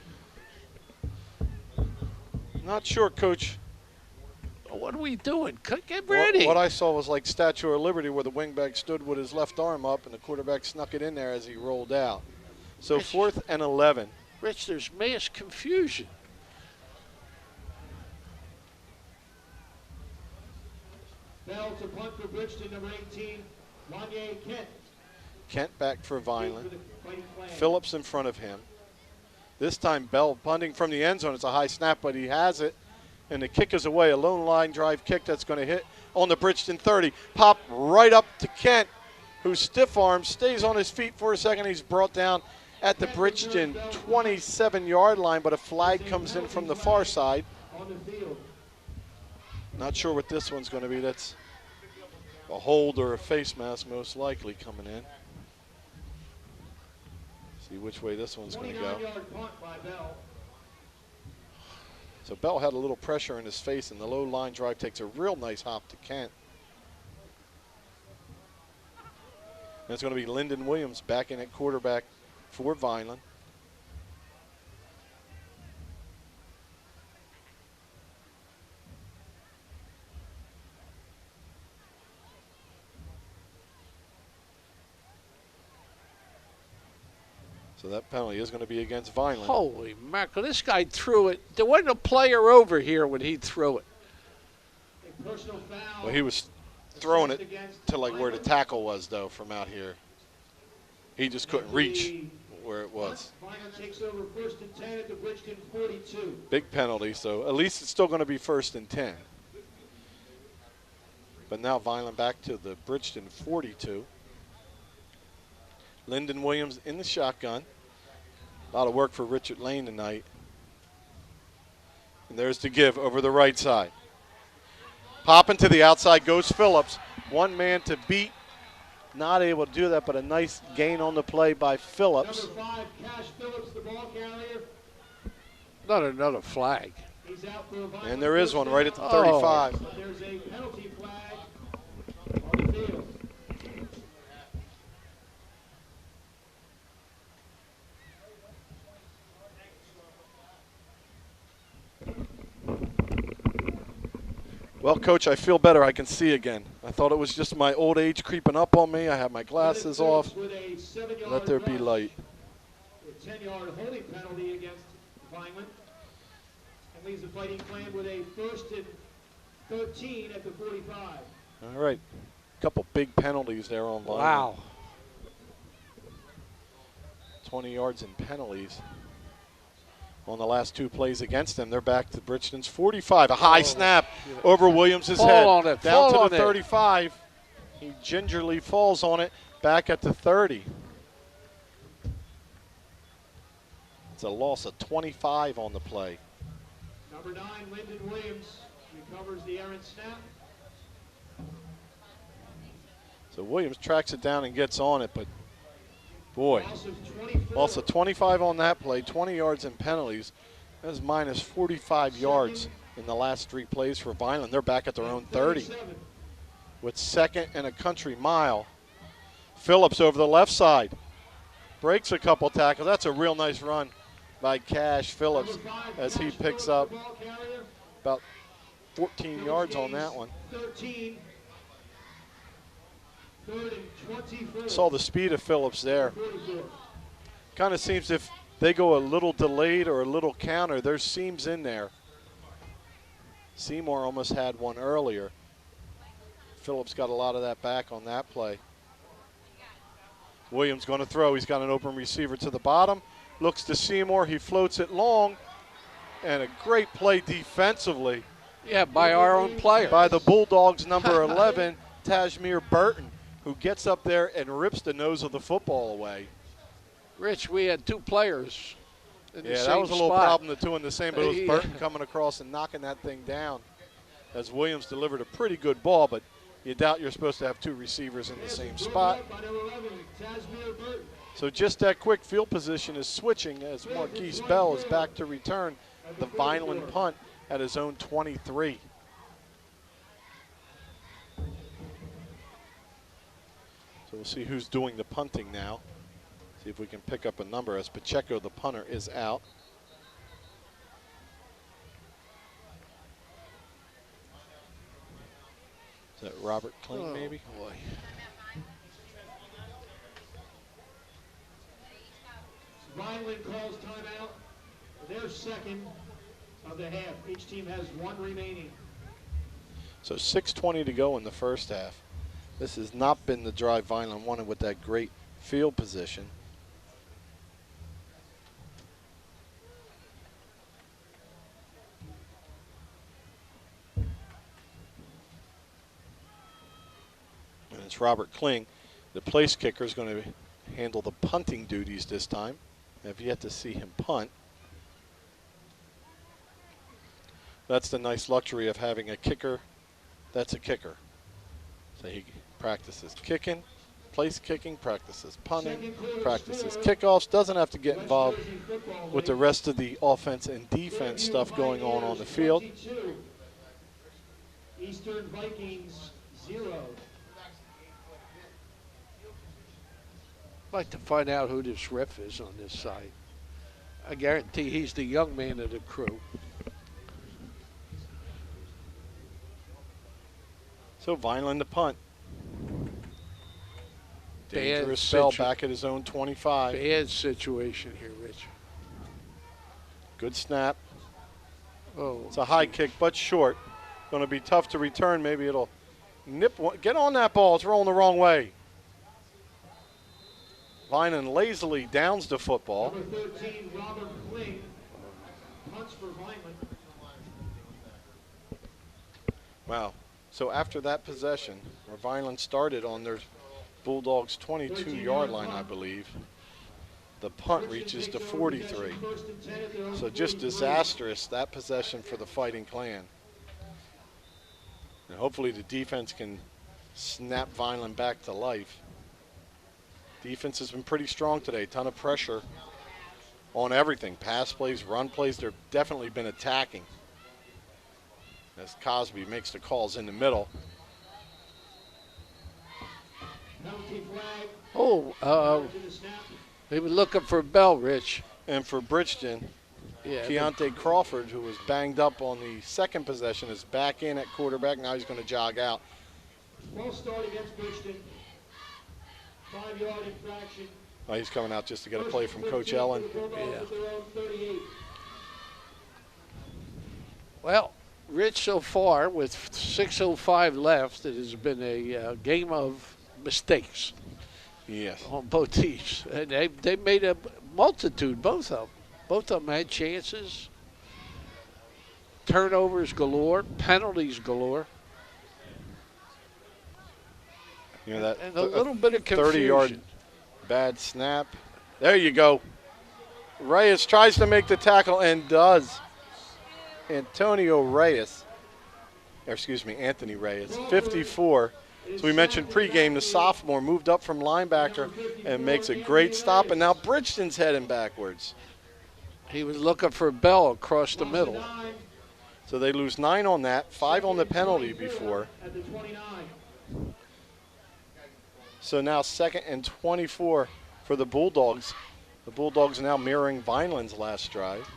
Not sure, Coach. What are we doing? Get ready. What I saw was like Statue of Liberty where the wingback stood with his left arm up and the quarterback snuck it in there as he rolled out. So 4th and 11. Rich, there's mass confusion. Bell to punt for Bridgeton, number 18, Wanye Kent. Kent back for Vineland. Fighting Clan. Phillips in front of him. This time Bell punting from the end zone. It's a high snap, but he has it. And the kick is away. A lone line drive kick that's going to hit on the Bridgeton 30. Pop right up to Kent, who stiff arms, stays on his feet for a second. He's brought down at the Bridgeton 27-yard line, but a flag comes in from the far side. On the field. Not sure what this one's going to be. That's a hold or a face mask most likely coming in. See which way this one's going to go. 29-yard punt by Bell. So Bell had a little pressure in his face, and the low line drive takes a real nice hop to Kent. And it's going to be Lyndon Williams back in at quarterback for Vineland. So that penalty is going to be against Vineland. Holy mackerel, this guy threw it. There wasn't a player over here when he threw it. A personal foul. Well, he was throwing it to like where the tackle was, though, from out here. He just couldn't reach where it was. Vineland takes over 1st and 10 at the Bridgeton 42. Big penalty, so at least it's still going to be 1st and 10. But now Vineland back to the Bridgeton 42. Lyndon Williams in the shotgun. A lot of work for Richard Lane tonight. And there's the give over the right side. Popping to the outside goes Phillips. One man to beat. Not able to do that, but a nice gain on the play by Phillips. Number 5, Cash Phillips, the ball carrier. Not another flag. He's out for a Vineland And there is one right at the Oh. 35. But there's a penalty flag on the field. Well, Coach, I feel better. I can see again. I thought it was just my old age creeping up on me. I have my glasses off. With a 7-yard Let there be rush. light. A 10-yard holding penalty against Vineland. And leaves the Fighting Clan with a 1st and 13 at the 45. All right. Couple big penalties there on Vineland. Wow. 20 yards in penalties on the last 2 plays against them. They're back to Bridgeton's 45. A high snap over Williams' Fall head. on it. Down Fall to on the it. 35. He gingerly falls on it. Back at the 30. It's a loss of 25 on the play. Number 9, Lyndon Williams, recovers the errant snap. So Williams tracks it down and gets on it, but boy, Loss of 24. loss of 25 on that play, 20 yards in penalties. That's minus 45 yards in the last 3 plays for Vineland. They're back at their own 30 37. with 2nd and a country mile. Phillips over the left side. Breaks a couple tackles. That's a real nice run by Cash Phillips Number 5, as he Cash picks Phillips, up the ball carrier. about 14 yards on that one. 13. 3rd and 24. Saw the speed of Phillips there. 44. Kind of seems if they go a little delayed or a little counter, there's seams in there. Seymour almost had one earlier. Phillips got a lot of that back on that play. Williams going to throw. He's got an open receiver to the bottom. Looks to Seymour. He floats it long. And a great play defensively Yeah, by our own player. by the Bulldogs, number 11, Tajmir Burton, who gets up there and rips the nose of the football away. Rich, we had 2 players in the Yeah, same that was a little spot. problem, the 2 in the same, but it was Yeah. Burton coming across and knocking that thing down as Williams delivered a pretty good ball, but you doubt you're supposed to have 2 receivers in the same spot. By number 11, Tajmir Burton. So just that quick field position is switching as Marquise Bell is back to return the Vineland punt at his own 23. So we'll see who's doing the punting now. See if we can pick up a number as Pacheco, the punter, is out. Is that Robert Kling, maybe? Boy. Vineland calls timeout for their 2nd of the half. Each team has 1 remaining. So 6:20 to go in the first half. This has not been the drive Vineland wanted with that great field position. And it's Robert Kling. The place kicker is going to handle the punting duties this time. I've yet to see him punt. That's the nice luxury of having a kicker that's a kicker. So he practices kicking, place kicking, practices punting, practices kickoffs, doesn't have to get involved with the rest of the offense and defense stuff going on the field. 22. Eastern Vikings 0. I'd like to find out who this ref is on this side. I guarantee he's the young man of the crew. So Vineland to punt. Bad Dangerous Bell situ- back at his own 25. Bad situation here, Rich. Good snap. Oh, It's a high kick, but short. Going to be tough to return. Maybe it'll nip one. Get on that ball. It's rolling the wrong way. Vineland lazily downs the football. Number 13, Robert Kling, punts for Vineland. Wow. So after that possession, where Vineland started on their Bulldogs 22-yard line, I believe, the punt reaches to 43. So just disastrous, that possession for the Fighting Clan. And hopefully the defense can snap Vineland back to life. Defense has been pretty strong today. Ton of pressure on everything. Pass plays, run plays. They've definitely been attacking. As Cosby makes the calls in the middle. Penalty flag. Oh, To the snap. they were looking for Bell, Rich. And for Bridgeton, Yeah, Keontae Crawford, who was banged up on the second possession, is back in at quarterback. Now he's going to jog out. False start against Bridgeton. 5-yard infraction. Oh, he's coming out just to get a play from Coach Ellen. Yeah. Well, Rich, so far with 6:05 left, it has been a game of mistakes Yes. on both teams. And they made a multitude, both of them. Both of them had chances. Turnovers galore, penalties galore, You know that and a little bit of confusion. 30-yard bad snap. There you go. Reyes tries to make the tackle and does. Anthony Reyes, 54. So we mentioned pregame, the sophomore moved up from linebacker and makes a great stop, and now Bridgeton's heading backwards. He was looking for Bell across the middle. So they lose 9 on that, 5 on the penalty before. So now 2nd and 24 for the Bulldogs. The Bulldogs now mirroring Vineland's last drive.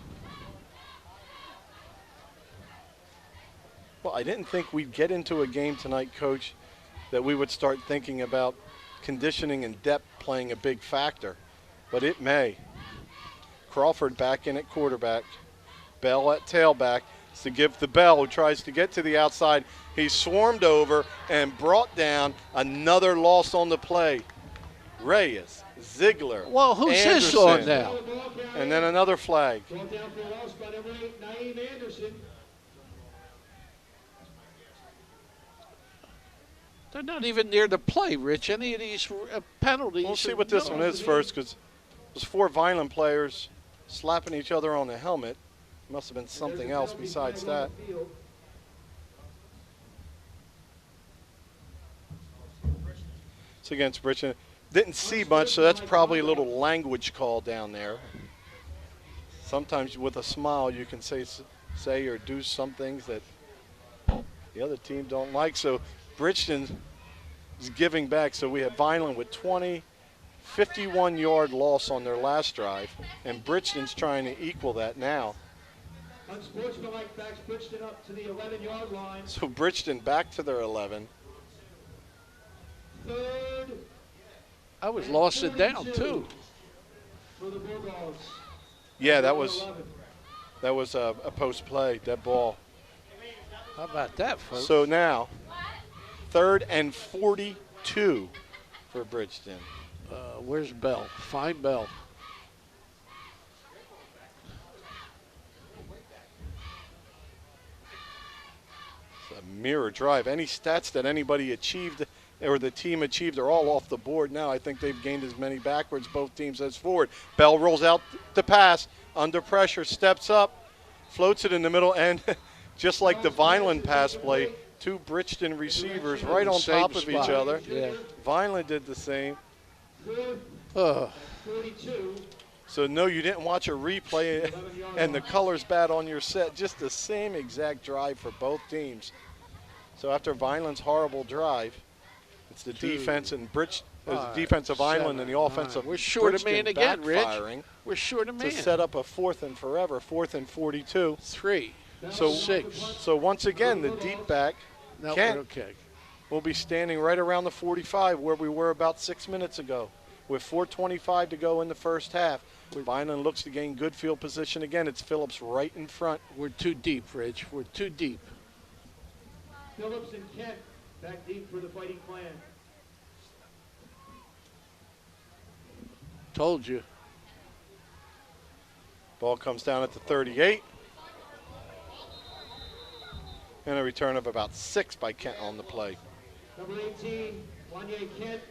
Well, I didn't think we'd get into a game tonight, Coach, that we would start thinking about conditioning and depth playing a big factor, but it may. Crawford back in at quarterback, Bell at tailback. It's to give the Bell, who tries to get to the outside. He's swarmed over and brought down. Another loss on the play. Reyes, Ziegler, Well, who's Anderson, this on now? and then another flag. Brought down for a loss by number 8, Naeem Anderson. They're not even near the play, Rich. Any of these penalties. We'll see what this one is first, because there's 4 Vineland players slapping each other on the helmet. Must have been something else besides that. It's against Bridgeton. Didn't see much, so that's probably a little language call down there. Sometimes with a smile you can say or do some things that the other team don't like. So Bridgeton is giving back. So we have Vineland with 20, 51-yard loss on their last drive, and Bridgeton's trying to equal that now. Unsportsmanlike backs Bridgeton up to the 11-yard line. So Bridgeton back to their 11. Third. I was lost it down too. For the Bulldogs. Yeah, that was a post play, dead ball. How about that, folks? So now, 3rd and 42 for Bridgeton. Where's Bell? Find Bell. It's a mirror drive. Any stats that anybody achieved or the team achieved are all off the board now. I think they've gained as many backwards, both teams, as forward. Bell rolls out the pass, under pressure, steps up, floats it in the middle, and just like the Vineland pass play, 2 Bridgeton receivers right on top of each other. Yeah. Vineland did the same. Oh, 42. So no, you didn't watch a replay and the color's bad on your set. Just the same exact drive for both teams. So after Vineland's horrible drive, it's the defense and the defensive Vineland and the offensive. We're short of man again, Rich. backfiring We're short of man. to set up a 4th and forever, 4th and 42. 3. So 6. So once again, the deep back No, Kent we're okay. will be standing right around the 45 where we were about 6 minutes ago, with 4:25 to go in the first half. Vineland looks to gain good field position again. It's Phillips right in front. We're too deep, Rich. We're too deep. Phillips and Kent back deep for the Fighting Clan. Told you. Ball comes down at the 38. And a return of about 6 by Kent on the play. Number 18, Wanye Kent.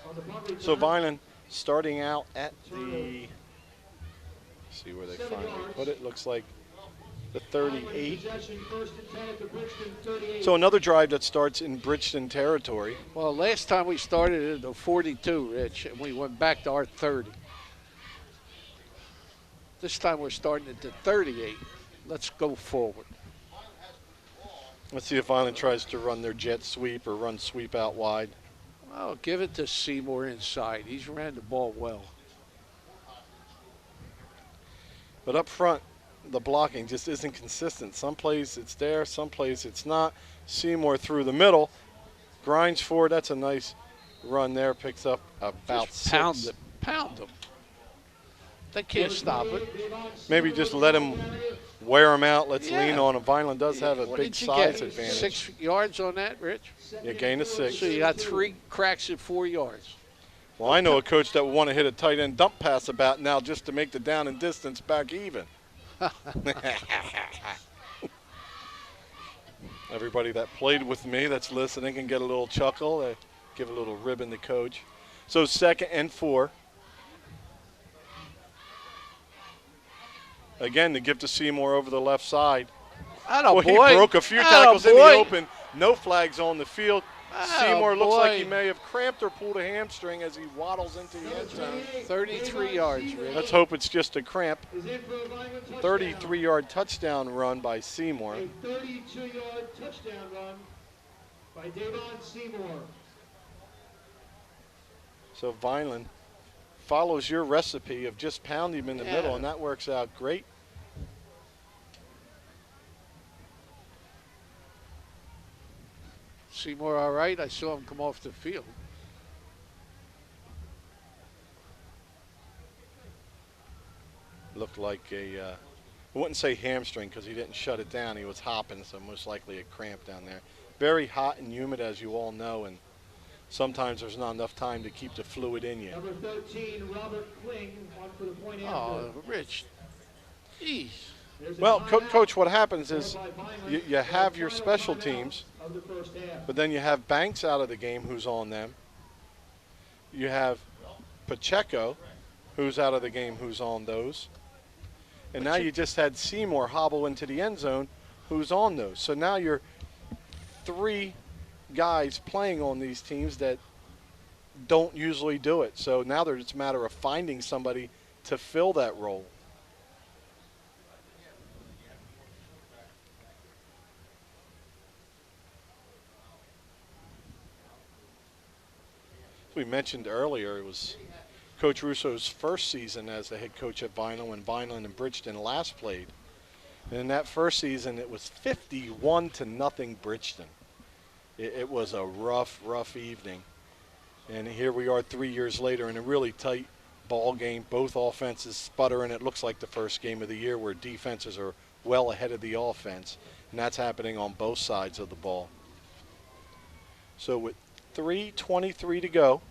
On the punt return. So Vineland starting out at the, see where they finally put it, looks like the 38. Possession, 1st and 10 at the Bridgeton 38. So another drive that starts in Bridgeton territory. Well, last time we started at the 42, Rich, and we went back to our 30. This time we're starting at the 38. Let's go forward. Let's see if Vineland tries to run their jet sweep or run sweep out wide. Oh, give it to Seymour inside. He's ran the ball well. But up front, the blocking just isn't consistent. Some plays it's there, some plays it's not. Seymour through the middle, grinds forward. That's a nice run there. Picks up about Just 6. pound them. Pound them. They can't stop it. Maybe just let him wear him out. Let's Yeah. lean on him. Vineland does have a What big did you size get? advantage. 6 yards on that, Rich? You gain a 6. So you got 3 cracks at 4 yards. Well, I know a coach that would want to hit a tight end dump pass about now just to make the down and distance back even. Everybody that played with me that's listening can get a little chuckle. They give a little ribbon to coach. So 2nd and 4. Again, the give to Seymour over the left side. Atta Well, he boy. broke a few Atta tackles in the boy. open. No flags on the field. Seymour looks like he boy. may have cramped or pulled a hamstring as he waddles into the end zone. 33 yards, Rich. Let's hope it's just a cramp. Is in for a Vineland touchdown. 33-yard touchdown run by Seymour. A 32-yard touchdown run by Davon Seymour. So Vineland follows your recipe of just pounding him in the Yeah. middle, and that works out great. Seymour all right? I saw him come off the field. Looked like I wouldn't say hamstring because he didn't shut it down. He was hopping, so most likely a cramp down there. Very hot and humid, as you all know, and sometimes there's not enough time to keep the fluid in you. Number 13, Robert Kling, on for the point after. Oh, Rich. Jeez. There's a Well, timeout Coach, what happens is called by Vineland. you have The your final special timeout teams, of the first half. but then you have Banks out of the game who's on them. You have Pacheco who's out of the game who's on those. And now you just had Seymour hobble into the end zone who's on those. So now you're 3 guys playing on these teams that don't usually do it. So now it's a matter of finding somebody to fill that role. We mentioned earlier it was Coach Russo's first season as the head coach at Vineland when Vineland and Bridgeton last played. And in that first season, it was 51-0 Bridgeton. It was a rough evening. And here we are 3 years later in a really tight ball game. Both offenses sputtering. It looks like the first game of the year where defenses are well ahead of the offense. And that's happening on both sides of the ball. So with 3:23 to go,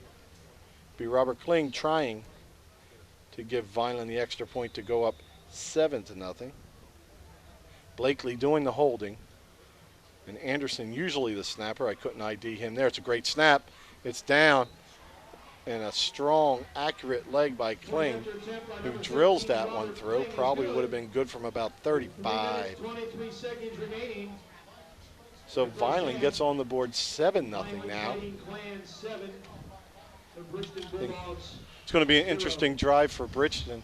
be Robert Kling trying to give Vineland the extra point to go up 7-0. Blakely doing the holding. And Anderson usually the snapper. I couldn't ID him there. It's a great snap. It's down. And a strong, accurate leg by Kling, who drills that one through. Probably would have been good from about 35. 23 seconds remaining. So Vineland gets on the board 7-0 now. Fighting Clan 7, the Bridgeton Bulldogs. It's going to be an interesting drive for Bridgeton.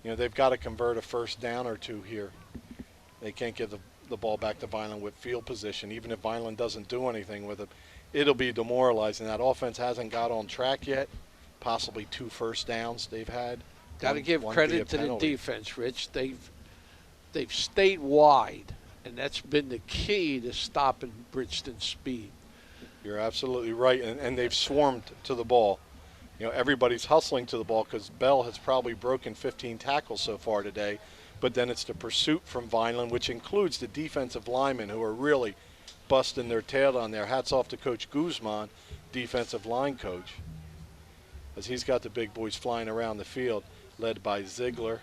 You know, they've got to convert a first down or two here. They can't give the ball back to Vineland with field position. Even if Vineland doesn't do anything with it, it'll be demoralizing. That offense hasn't got on track yet. Possibly 2 first downs they've had. Got to One- give one credit via to the penalty. defense, Rich. They've stayed wide, and that's been the key to stopping Bridgeton's speed. You're absolutely right, and they've swarmed to the ball. You know, everybody's hustling to the ball because Bell has probably broken 15 tackles so far today. But then it's the pursuit from Vineland, which includes the defensive linemen who are really busting their tail on there. Hats off to Coach Guzman, defensive line coach, as he's got the big boys flying around the field, led by Ziegler.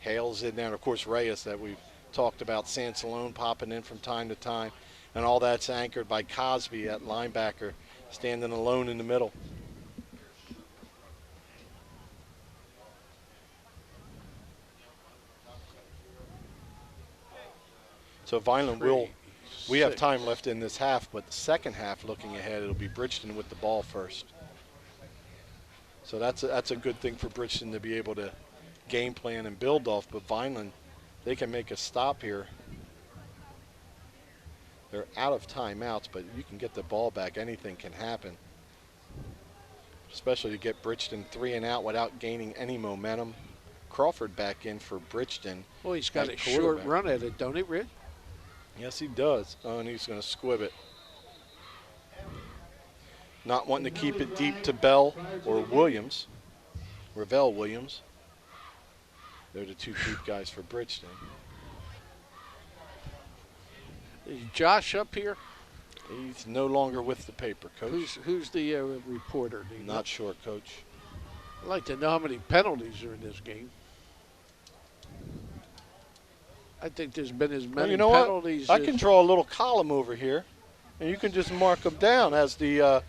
Hale's in there, and of course Reyes that we've talked about, Sansalone popping in from time to time. And all that's anchored by Cosby at linebacker, standing alone in the middle. So Vineland will, we have 6. time left in this half, but the second half, looking ahead, it'll be Bridgeton with the ball first. So that's a good thing for Bridgeton to be able to game plan and build off, but Vineland, they can make a stop here. They're out of timeouts, but you can get the ball back. Anything can happen, especially to get Bridgeton 3 and out without gaining any momentum. Crawford back in for Bridgeton. Well, he's got at a short quarterback. run at it, don't he, Rich? Yes, he does. Oh, and he's going to squib it. Not wanting to keep it deep to Bell or Williams, Ravel Williams. They're the two deep guys for Bridgeton. Is Josh up here? He's no longer with the paper, Coach. Who's the reporter? Do you know? Not sure, Coach. I'd like to know how many penalties are in this game. I think there's been as many Well, you know penalties. what? I can draw a little column over here, and you can just mark them down as the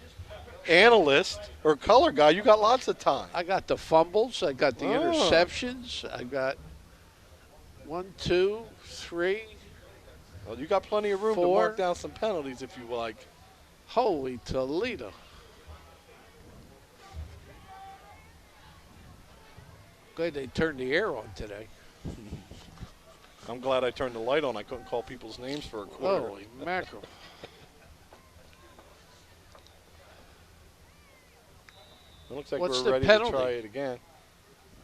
analyst or color guy. You got lots of time. I got the fumbles. I got the Oh. interceptions. I got 1, 2, 3. Well, you got plenty of room to 4. mark down some penalties if you like. Holy Toledo. Glad they turned the air on today. I'm glad I turned the light on. I couldn't call people's names for a quarter. Holy mackerel. It looks like What's we're the ready penalty? to try it again.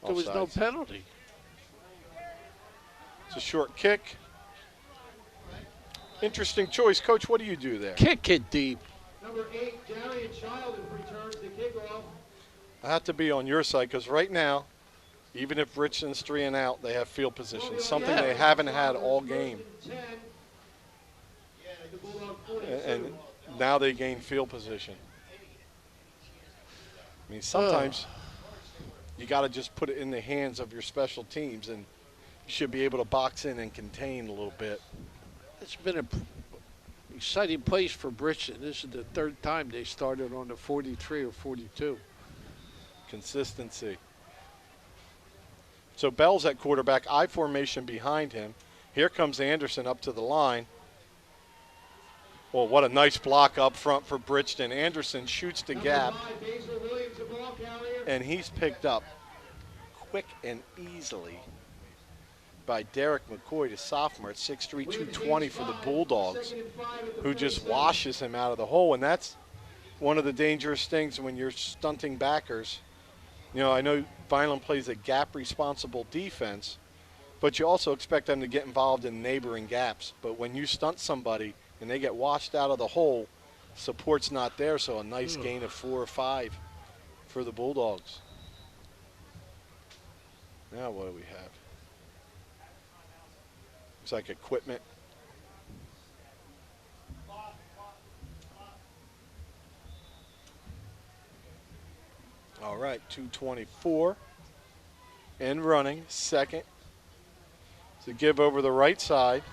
There was no Offsides. penalty. It's a short kick. Interesting choice. Coach, what do you do there? Kick it deep. Number 8, Darian Childs returns the kickoff. I have to be on your side because right now, even if Richton's 3 and out, they have field position, something Yeah. they haven't had all game. 10. The Bulldog 42. And now they gain field position. I mean, sometimes you got to just put it in the hands of your special teams, and you should be able to box in and contain a little bit. It's been an exciting place for Bridgeton. This is the 3rd time they started on the 43 or 42. Consistency. So Bell's at quarterback, I formation behind him. Here comes Anderson up to the line. Well, what a nice block up front for Bridgeton. Anderson shoots the gap, Number 5, Basil Williams, the ball carrier. and he's picked up quick and easily by Derek McCoy, the sophomore at 6'3", 220 for the Bulldogs, who just washes him out of the hole. And that's one of the dangerous things when you're stunting backers. You know, I know Vineland plays a gap-responsible defense, but you also expect them to get involved in neighboring gaps. But when you stunt somebody and they get washed out of the hole, support's not there, so a nice gain of 4 or 5 for the Bulldogs. Now what do we have? Looks like equipment. All right, 2:24 and running, second to give over the right side.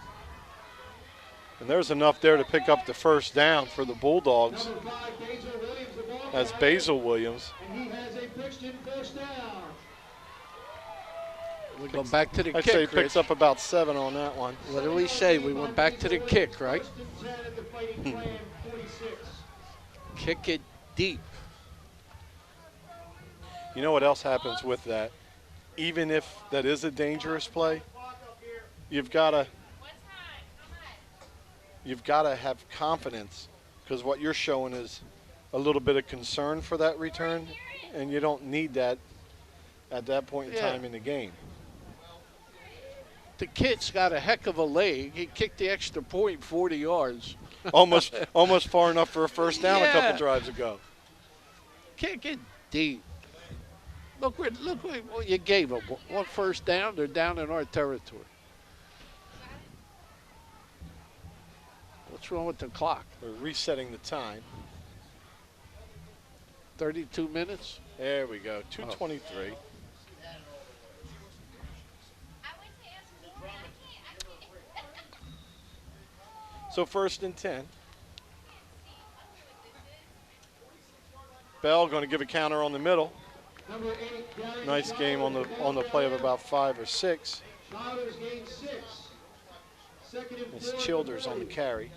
And there's enough there to pick up the first down for the Bulldogs Number 5, Basil Williams, the ball as carrier. Basil Williams. And he has a Bridgeton first down. We go back to the I'd say he kick, picks Rich. up about 7 on that one. What did we say? We went back to the kick, right? Bridgeton 10 at the Fighting Clan 46. Kick it deep. You know what else happens with that? Even if that is a dangerous play, you've got to have confidence, because what you're showing is a little bit of concern for that return, and you don't need that at that point in Yeah. time in the game. The kid's got a heck of a leg. He kicked the extra point 40 yards. almost far enough for a first down a Yeah. couple drives ago. Kick it deep. Look what you gave them. 1 first down. They're down in our territory. What's wrong with the clock? We're resetting the time. 32 minutes? There we go, 2:23. So 1st and 10. Bell going to give a counter on the middle. Number 8, Darian Nice game on the play of about 5 or 6. Childers gained 6. Second and It's 4 Childers on the carry.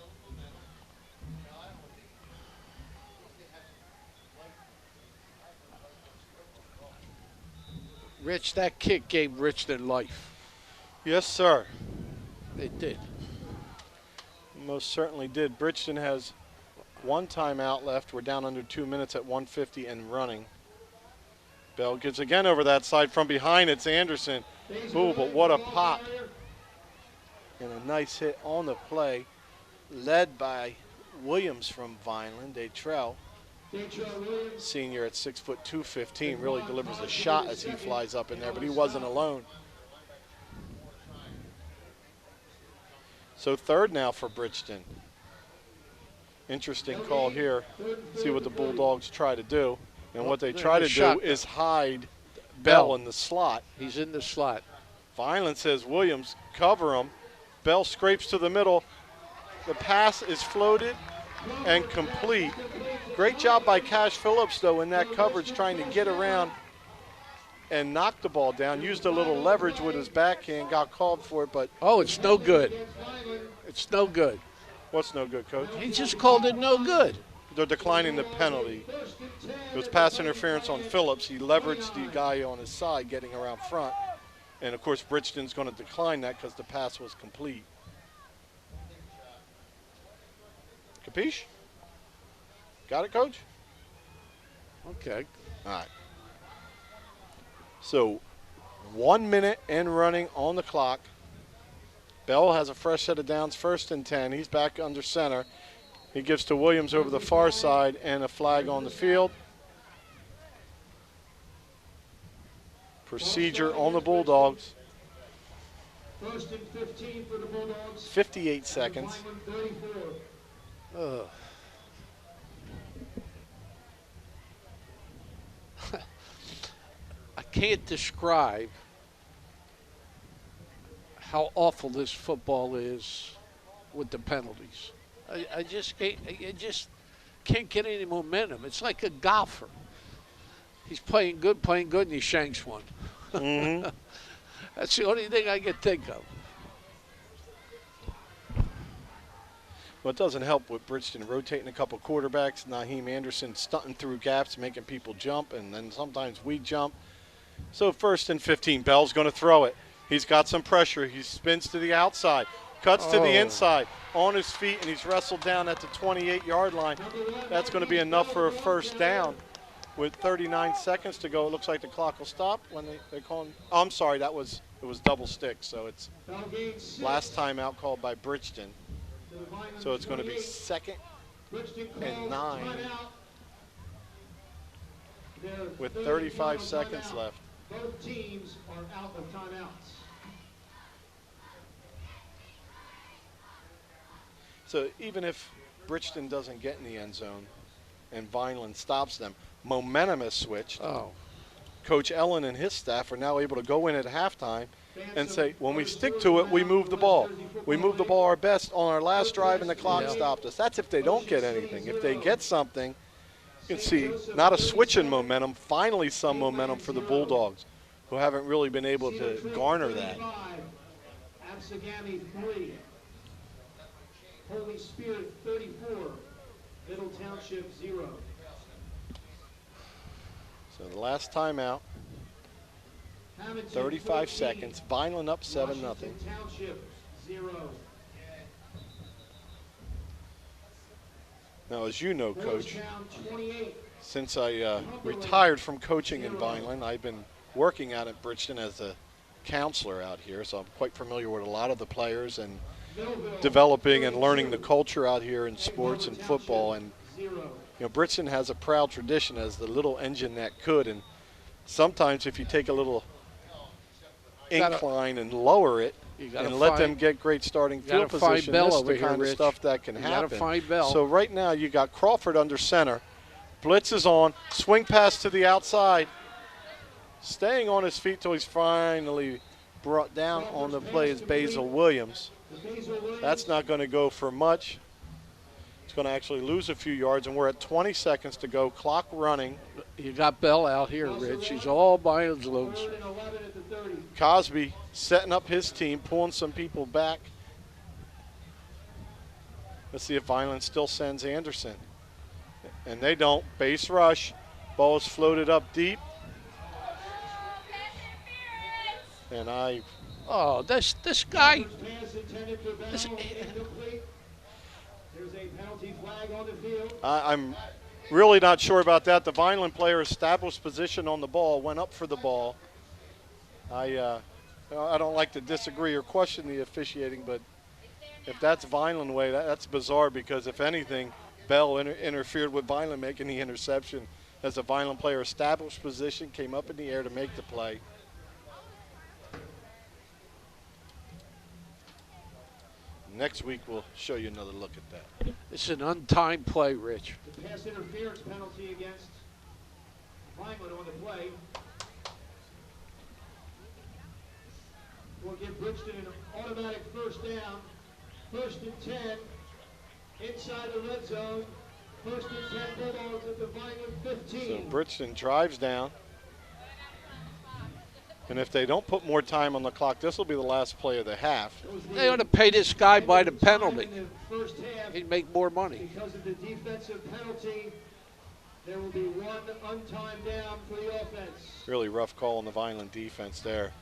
Rich, that kick gave Bridgeton life. Yes, sir. It did. Most certainly did. Bridgeton has 1 timeout left. We're down under 2 minutes at 1:50 and running. Bell gets again over that side from behind. It's Anderson. Ooh, but what a pop. And a nice hit on the play, led by Williams from Vineland. Datrell, senior at 6'2", 215, really delivers a shot as he flies up in there, but he wasn't alone. So third now for Bridgeton. Interesting call here. See what the Bulldogs try to do. And what they try to do is hide Bell in the slot. He's in the slot. Vineland says Williams, cover him. Bell scrapes to the middle. The pass is floated and complete. Great job by Cash Phillips, though, in that coverage, trying to get around and knock the ball down. Used a little leverage with his backhand, got called for it, but... Oh, it's no good. It's no good. What's no good, Coach? He just called it no good. They're declining the penalty. It was pass interference on Phillips. He leveraged the guy on his side, getting around front. And, of course, Bridgeton's going to decline that because the pass was complete. Capiche? Got it, Coach? Okay. All right. So 1 minute and running on the clock. Bell has a fresh set of downs, 1st and 10. He's back under center. He gives to Williams over the far side and a flag on the field. Procedure on the Bulldogs. 1st and 15 for the Bulldogs. 58 seconds. Ugh. I can't describe how awful this football is with the penalties. I just can't get any momentum. It's like a golfer. He's playing good, and he shanks one. Mm-hmm. That's the only thing I can think of. Well, it doesn't help with Bridgeton rotating a couple quarterbacks. Naheem Anderson stunting through gaps, making people jump, and then sometimes we jump. So 1st and 15, Bell's going to throw it. He's got some pressure. He spins to the outside, cuts to the inside, on his feet, and he's wrestled down at the 28-yard line. That's going to be enough for a 1st down. With 39 seconds to go, it looks like the clock will stop when they call him. Oh, I'm sorry, it was double stick, so it's last timeout called by Bridgeton. So it's going to be 2nd and 9 with 35 seconds left. Both teams are out of timeouts. So even if Bridgeton doesn't get in the end zone and Vineland stops them, momentum has switched. Oh. Coach Ellen and his staff are now able to go in at halftime and say, when we stick to it, we move the ball. We move the ball our best on our last drive, and the clock stopped us. That's if they don't get anything. If they get something, you can see not a switch in momentum, finally some momentum for the Bulldogs, who haven't really been able to garner that. Absegami 3. Holy Spirit 34. Middle Township 0. So the last timeout, 35 seconds. Vineland up 7-0. Township 0. Now, as you know, Coach, since I retired from coaching in Vineland, I've been working out at Bridgeton as a counselor out here, so I'm quite familiar with a lot of the players and developing and learning the culture out here in sports and football. And you know, Bridgeton has a proud tradition as the little engine that could, and sometimes if you take a little incline and lower it and let them get great starting field position, this is the kind of stuff that can happen. So right now you got Crawford under center. Blitz is on. Swing pass to the outside. Staying on his feet till he's finally brought down on the play is Basil Williams. That's not going to go for much. It's going to actually lose a few yards, and we're at 20 seconds to go. Clock running. You got Bell out here, Rich. He's all by his loose. Cosby setting up his team, pulling some people back. Let's see if Vineland still sends Anderson. And they don't. Base rush. Ball is floated up deep. And oh, this guy. I'm really not sure about that. The Vineland player established position on the ball, went up for the ball. I don't like to disagree or question the officiating, but if that's Vineland way, that's bizarre, because if anything, Bell interfered with Vineland making the interception as the Vineland player established position, came up in the air to make the play. next week we'll show you another look at that. It's an untimed play, Rich. The pass interference penalty against Vineland on the play will give Bridgeton an automatic first down. 1st and 10, inside the red zone. 1st and 10, Bulldogs at the Vineland 15. So Bridgeton drives down. And if they don't put more time on the clock, this will be the last play of the half. They ought to pay this guy by the penalty. He'd make more money. Because of the defensive penalty, there will be one untimed down for the offense. Really rough call on the Vineland defense there.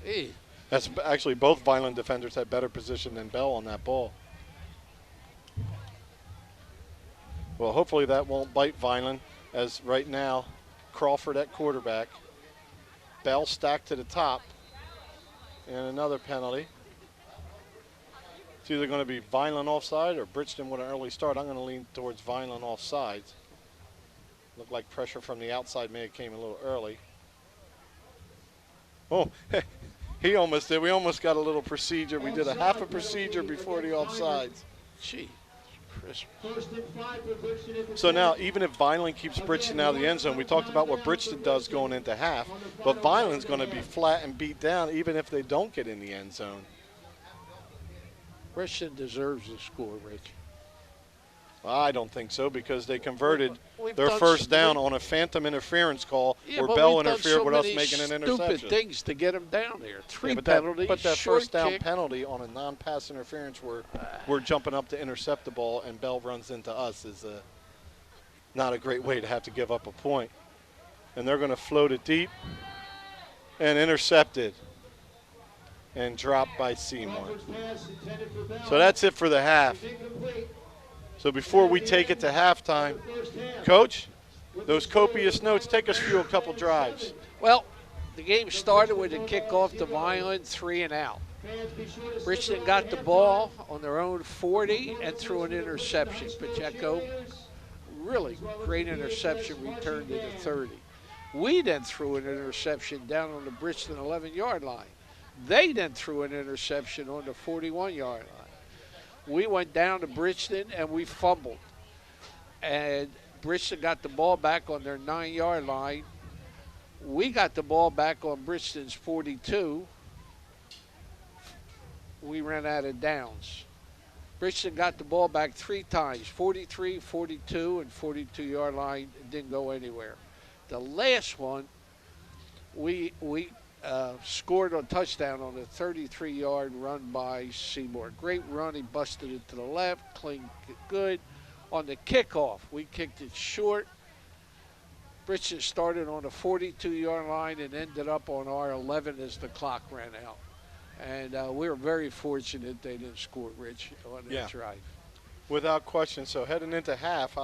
Hey. That's actually both Vineland defenders had better position than Bell on that ball. Well, hopefully that won't bite Vineland, as right now Crawford at quarterback. Bell stacked to the top, and another penalty. It's either going to be Vineland offside or Bridgeton with an early start. I'm going to lean towards Vineland offsides. Looked like pressure from the outside may have came a little early. Oh, he almost did. We almost got a little procedure. We did a half a procedure before the offsides. Gee. So now, even if Vineland keeps Bridgeton out of the end zone, we talked about what Bridgeton does going into half, but Vineland's going to be flat and beat down even if they don't get in the end zone. Bridgeton deserves the score, Rich. I don't think so, because they converted their first down on a phantom interference call where Bell interfered with us making an interception. Stupid things to get him down there. Three but penalties, but that short first down kick. penalty on a non-pass interference where we're jumping up to intercept the ball and Bell runs into us is not a great way to have to give up a point. And they're going to float it deep and intercepted and dropped by Seymour. So that's it for the half. So before we take it to halftime, Coach, those copious notes, take us through a couple drives. Well, the game started with a kickoff to Vineland, 3 and out. Bridgeton got the ball on their own 40 and threw an interception. Pacheco, really great interception, returned to the 30. We then threw an interception down on the Bridgeton 11-yard line. They then threw an interception on the 41-yard line. We went down to Bridgeton and we fumbled. And Bridgeton got the ball back on their 9-yard line. We got the ball back on Bridgeton's 42. We ran out of downs. Bridgeton got the ball back 3 times, 43, 42, and 42-yard line. It didn't go anywhere. The last one, we scored a touchdown on a 33-yard run by Seymour. Great run. He busted it to the left, clean, good. On the kickoff, we kicked it short. Bridgeton started on the 42-yard line and ended up on our 11 as the clock ran out. And we were very fortunate they didn't score, Rich, on that drive. Without question. So heading into half,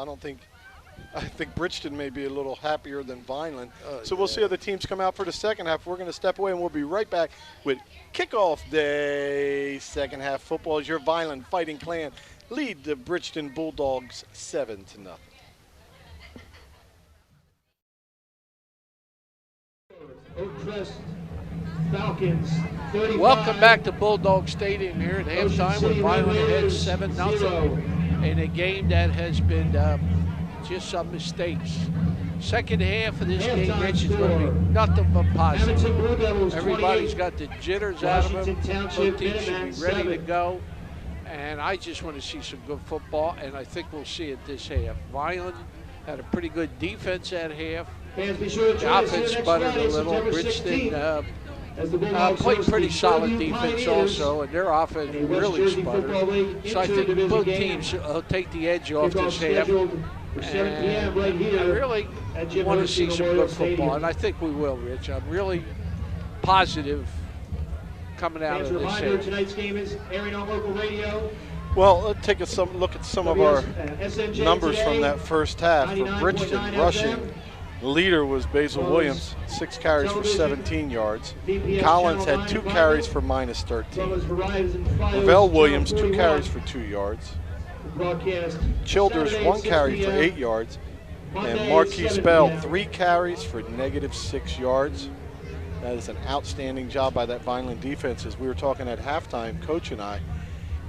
I think Bridgeton may be a little happier than Vineland. So we'll see how the teams come out for the second half. We're going to step away, and we'll be right back with kickoff day. Second half football as your Vineland Fighting Clan lead the Bridgeton Bulldogs 7-0. Oakcrest Falcons 35. Welcome back to Bulldog Stadium here at halftime with Vineland ahead 7-0 in a game that has been just some mistakes. Second half of this game, Rich, is going to be nothing but positive. Everybody's got the jitters out of them. Both teams should be ready to go. And I just want to see some good football, and I think we'll see it this half. Vineland had a pretty good defense at half. The offense sputtered a little. Bridgeton played pretty solid defense also, and their offense really sputtered. So I think both teams will take the edge off this half. And I really want to see some good football, and I think we will, Rich. I'm really positive coming out of this half. Tonight's game is airing on local radio. Well, let's take a look at some of our numbers from that first half. For Bridgeton rushing, the leader was Basil Williams, 6 carries for 17 yards. Collins had 2 carries for -13. Ravel Williams, 2 carries for 2 yards. Childers, 1 carry for 8 yards. And Marquise Bell, 3 carries for -6 yards. That is an outstanding job by that Vineland defense. As we were talking at halftime, Coach and I,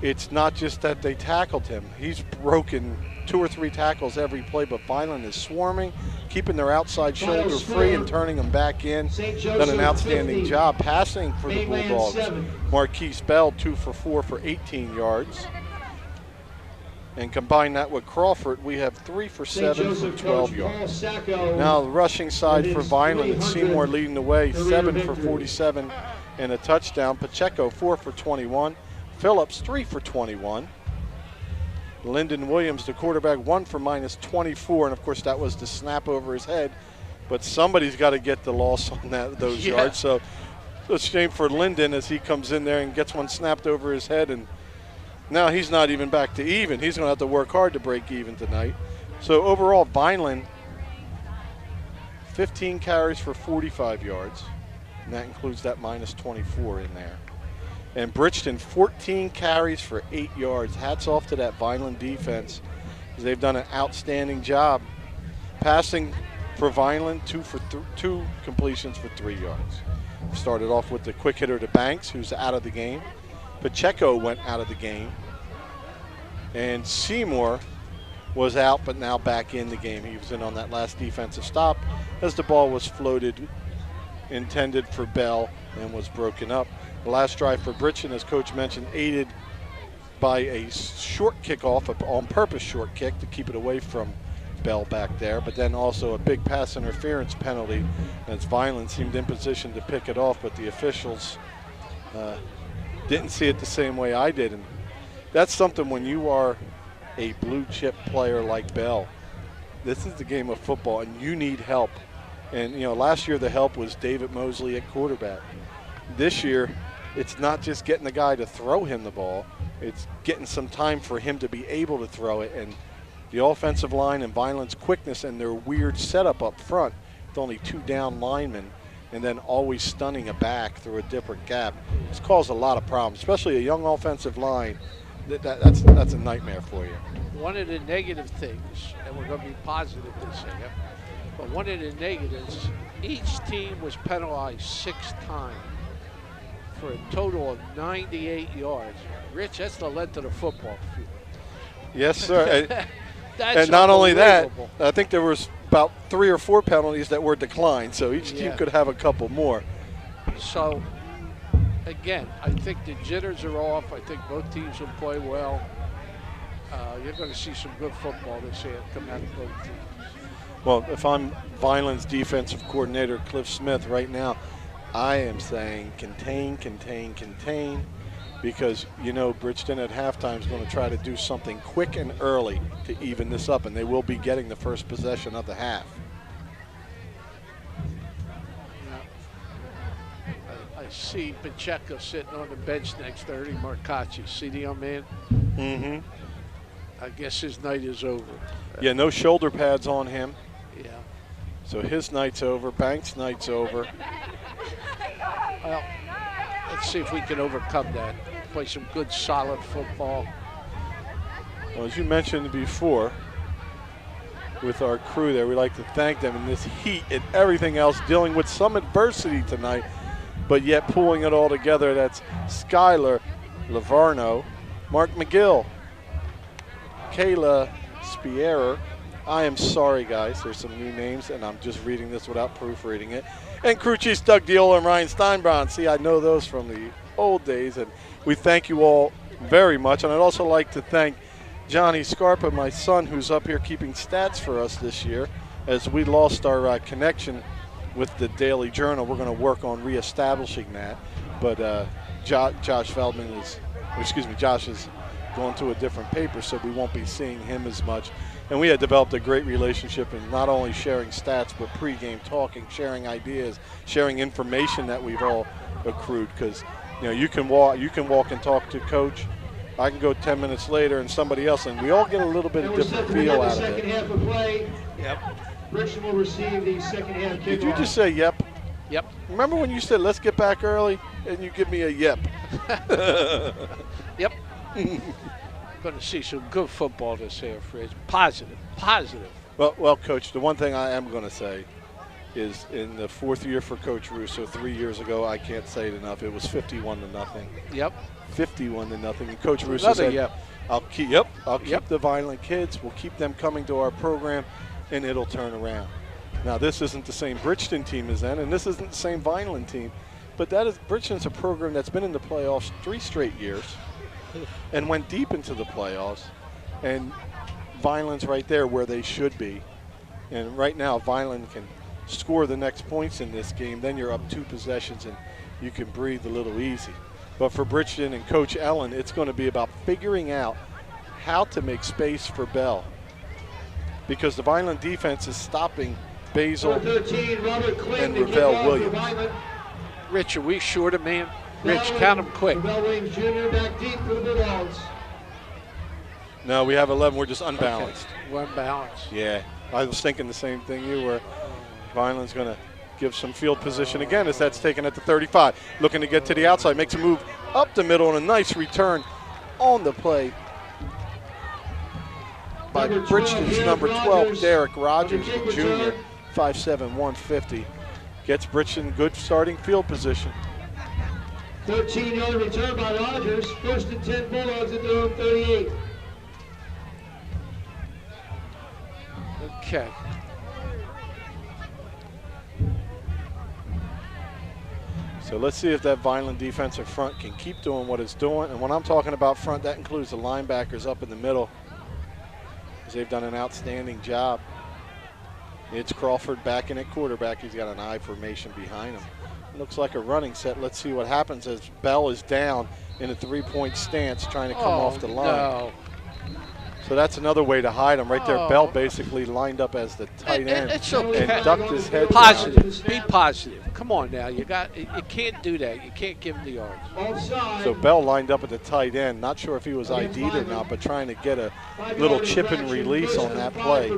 it's not just that they tackled him. He's broken 2 or 3 tackles every play, but Vineland is swarming, keeping their outside shoulder free and turning them back in. Done an outstanding job passing for the Bulldogs. Marquise Bell, 2 for 4 for 18 yards. And combine that with Crawford, we have 3 for 7 for 12 yards. Now the rushing side for Vineland, and Seymour leading the way, 7 for 47 and a touchdown. Pacheco, 4 for 21. Phillips, 3 for 21. Lyndon Williams, the quarterback, 1 for -24, and of course that was the snap over his head. But somebody's got to get the loss on those yards. So it's a shame for Lyndon as he comes in there and gets one snapped over his head, and now he's not even back to even. He's going to have to work hard to break even tonight. So overall, Vineland, 15 carries for 45 yards, and that includes that -24 in there. And Bridgeton, 14 carries for 8 yards. Hats off to that Vineland defense, because they've done an outstanding job. Passing for Vineland, 2 completions for 3 yards. Started off with the quick hitter to Banks, who's out of the game. Pacheco went out of the game. And Seymour was out, but now back in the game. He was in on that last defensive stop as the ball was floated, intended for Bell, and was broken up. The last drive for Bridgeton, as Coach mentioned, aided by a short kickoff, an on-purpose short kick to keep it away from Bell back there, but then also a big pass interference penalty as Vineland seemed in position to pick it off, but the officials didn't see it the same way I did. And that's something when you are a blue chip player like Bell. This is the game of football, and you need help. And, you know, last year the help was David Mosley at quarterback. This year, it's not just getting the guy to throw him the ball. It's getting some time for him to be able to throw it. And the offensive line and Vineland's quickness and their weird setup up front with only 2 down linemen and then always stunning a back through a different gap, it's caused a lot of problems, especially a young offensive line. That's a nightmare for you. One of the negative things, and we're going to be positive this year, but one of the negatives, each team was penalized 6 times for a total of 98 yards. Rich, that's the length of the football field. Yes, sir. That's and not only that, unbelievable. I think there was about 3 or 4 penalties that were declined, so each team could have a couple more. So, again, I think the jitters are off. I think both teams will play well. You're going to see some good football this year come out of both teams. Well, if I'm Vineland's defensive coordinator, Cliff Smith, right now, I am saying contain, contain, contain, because, you know, Bridgeton at halftime is going to try to do something quick and early to even this up, and they will be getting the first possession of the half. I see Pacheco sitting on the bench next to Ernie Marcacci. See the young man? Mm-hmm. I guess his night is over. Yeah, no shoulder pads on him. Yeah. So his night's over. Banks' night's over. Well, let's see if we can overcome that. Play some good, solid football. Well, as you mentioned before, with our crew there, we like to thank them in this heat and everything else, dealing with some adversity tonight, but yet pulling it all together. That's Skylar Lavarno, Mark McGill, Kayla Spierer. I am sorry, guys. There's some new names, and I'm just reading this without proofreading it. And crew chiefs Doug Diola and Ryan Steinbraun. See, I know those from the old days, and we thank you all very much. And I'd also like to thank Johnny Scarpa, my son, who's up here keeping stats for us this year. As we lost our connection with the Daily Journal, we're going to work on reestablishing that. But Josh is going to a different paper, so we won't be seeing him as much. And we had developed a great relationship in not only sharing stats, but pregame talking, sharing ideas, sharing information that we've all accrued. Because, you know, you can walk and talk to Coach. I can go 10 minutes later and somebody else, and we all get a little bit of different feel out of it. Second half of play. Yep. Bridgeton will receive the second half kickoff. Did you just say yep? Yep. Remember when you said let's get back early, and you give me a yep? Yep. Going to see some good football this year, Fred. Positive. Well, Coach, the one thing I am going to say is in the 4th year for Coach Russo. 3 years ago, I can't say it enough, it was 51-0. Yep. 51-0. And Coach Russo Another said, yep. I'll keep the Vineland kids. We'll keep them coming to our program, and it'll turn around. Now, this isn't the same Bridgeton team as then, and this isn't the same Vineland team, but Bridgeton's a program that's been in the playoffs 3 straight years and went deep into the playoffs, and Vineland's right there where they should be. And right now, Vineland can score the next points in this game. Then you're up 2 possessions, and you can breathe a little easy. But for Bridgeton and Coach Ellen, it's going to be about figuring out how to make space for Bell, because the Vineland defense is stopping Basil and Ravel Williams. Rich, are we short a man? Rich, count them quick. Ravel Williams Jr. back deep for the Bulldogs. No, we have 11. We're just unbalanced. Okay. We're unbalanced. Yeah, I was thinking the same thing you were. Vineland's going to give some field position again as that's taken at the 35. Looking to get to the outside, makes a move up the middle, and a nice return on the play by Bridgeton's number 12, Derek Rogers, the junior, 5'7", 150. Gets Bridgeton good starting field position. 13-yard return by Rogers. 1st and 10 Bulldogs at their own 38. Okay. So let's see if that Vineland defensive front can keep doing what it's doing. And when I'm talking about front, that includes the linebackers up in the middle, because they've done an outstanding job. It's Crawford back in at quarterback. He's got an I formation behind him. Looks like a running set. Let's see what happens as Bell is down in a 3-point stance trying to come off the line. No. So that's another way to hide him. Right there, Bell basically lined up as the tight end It's okay. and ducked his head Positive. Be positive. Come on now. You can't do that. You can't give him the yards. Offside. So Bell lined up at the tight end. Not sure if he was ID'd or not, but trying to get a little chip and release on that play.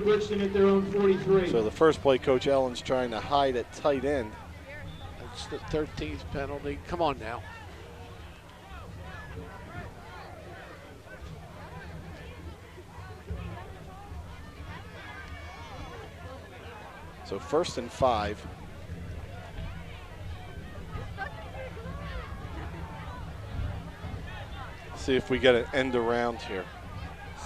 So the first play, Coach Ellen's trying to hide at tight end. That's the 13th penalty. Come on now. So 1st and 5. See if we get an end around here.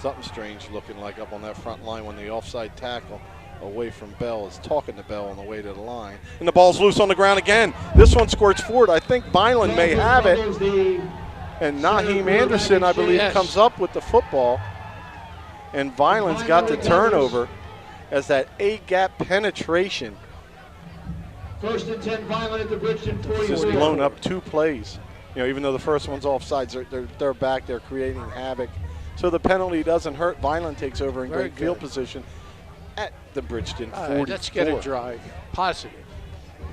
Something strange looking like up on that front line when the offside tackle away from Bell is talking to Bell on the way to the line. And the ball's loose on the ground again. This one squirts forward. I think Vineland may have it. And Naheem Anderson, I believe, comes up with the football. And Vineland's got the turnover as that A-gap penetration 1st and 10 Vineland at the Bridgeton 40. just blown up 2 plays. You know, even though the first one's offsides, they're back, they're creating havoc. So the penalty doesn't hurt. Vineland takes over in great field position at the Bridgeton 44. Right, let's get a drive. Positive.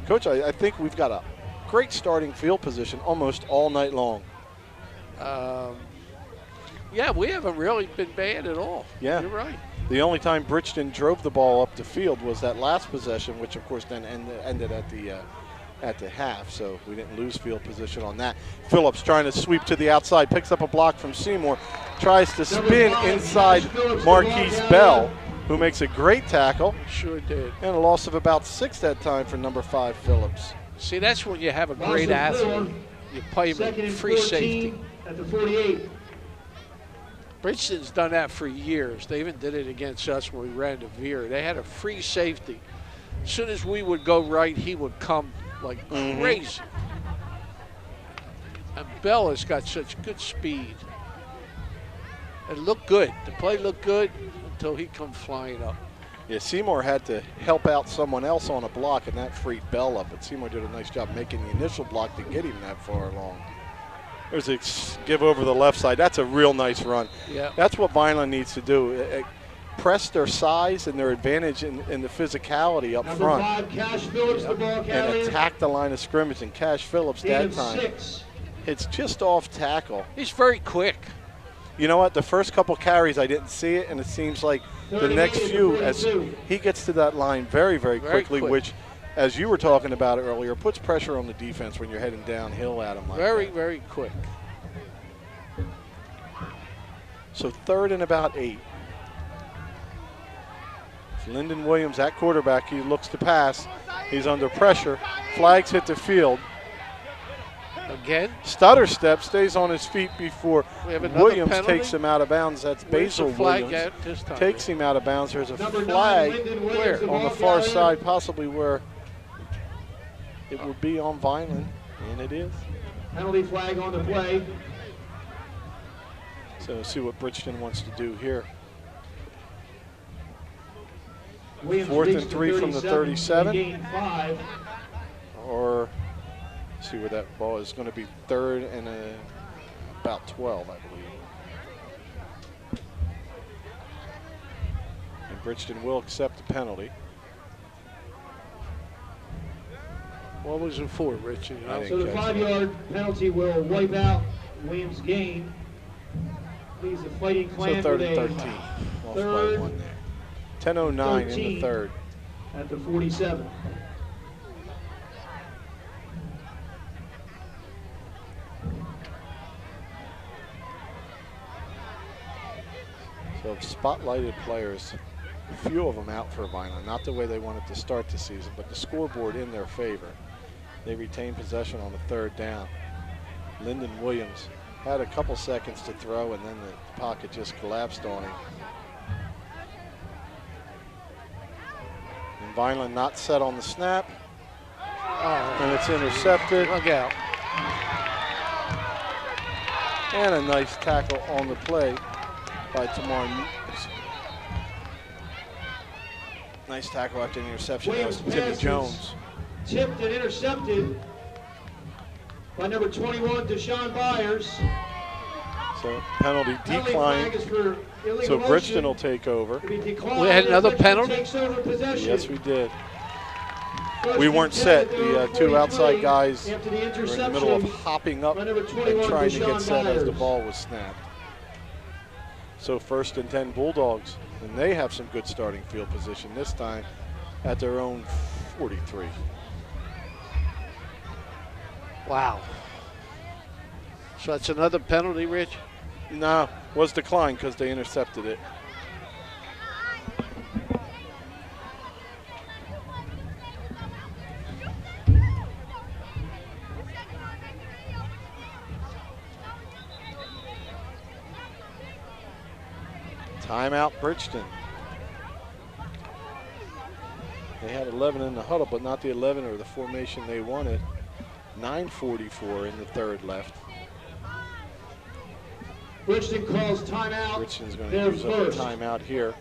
Coach, I think we've got a great starting field position almost all night long. Yeah, we haven't really been bad at all. Yeah. You're right. The only time Bridgeton drove the ball up the field was that last possession, which of course then ended at the half, so we didn't lose field position on that. Phillips trying to sweep to the outside, picks up a block from Seymour, tries to spin inside Marquise Bell, who makes a great tackle. Sure did. And a loss of about 6 that time for number 5, Phillips. See, that's when you have a great athlete. You play him in free safety. At the 48. Bridgeton's done that for years. They even did it against us when we ran to Veer. They had a free safety. As soon as we would go right, he would come like crazy. And Bell has got such good speed. It looked good. The play looked good until he come flying up. Yeah, Seymour had to help out someone else on a block, and that freed Bell up. But Seymour did a nice job making the initial block to get him that far along. There's a give over the left side. That's a real nice run. Yeah. That's what Vineland needs to do. Press their size and their advantage in the physicality up Number front. 5, Cash Phillips, the ball carrier. And attack the line of scrimmage. And Cash Phillips that time, 6. it's just off tackle. He's very quick. You know what? The first couple carries, I didn't see it, and it seems like the next few, as he gets to that line very, very quickly, which, as you were talking about earlier, puts pressure on the defense when you're heading downhill at him like Very, that. very quick. So 3rd and about 8. Lyndon Williams at quarterback. He looks to pass. He's under pressure. Flags hit the field. Again? Stutter step, stays on his feet before We have another Williams penalty? takes him out of bounds. That's Where's the Basil flag Williams. at this time? Takes him out of bounds. There's a Number 9, flag Lyndon Where? Williams of on the Long far Island. side, possibly where it would be on Vineland, and it is. Penalty flag on the play. So see what Bridgeton wants to do here. Williams 4th reached and 3 from the 37. 37. They gained 5. Or see where that ball is going to be 3rd and about 12, I believe. And Bridgeton will accept the penalty. What was it for, Richie? I think So the that's 5-yard penalty will wipe out Williams' gain. Leaves the Fighting So Clan 3rd with and a 13. Off by third 1 there. 10:09 in the 13. 3rd. at the 47. So spotlighted players, a few of them out for Vineland. Not the way they wanted to start the season, but the scoreboard in their favor. They retain possession on the 3rd down. Lyndon Williams had a couple seconds to throw, and then the pocket just collapsed on him. And Vineland not set on the snap, and it's intercepted. Look out. And a nice tackle on the play by Tamar. Nice tackle after the interception. That was Williams Timmy passes. Jones. Tipped and intercepted by number 21, Deshaun Byers. So penalty Penalty decline. flag is for illegal So motion. Bridgeton will take over. To be declined. We had another Bridgeton penalty? Takes over possession. Yes, we did. First We and weren't 10 set. at the The 2 43 outside guys after the were in the interception middle of hopping up by number and 21, trying to get Deshaun set as the Byers. ball was snapped. So 1st and 10 Bulldogs, and they have some good starting field position this time at their own 43. Wow. So that's another penalty, Rich? No, was declined because they intercepted it. Timeout Bridgeton. They had 11 in the huddle, but not the 11 or the formation they wanted. 9:44 in the 3rd left. Bridgeton calls timeout. Bridgeton's going to Their use up a first. timeout here.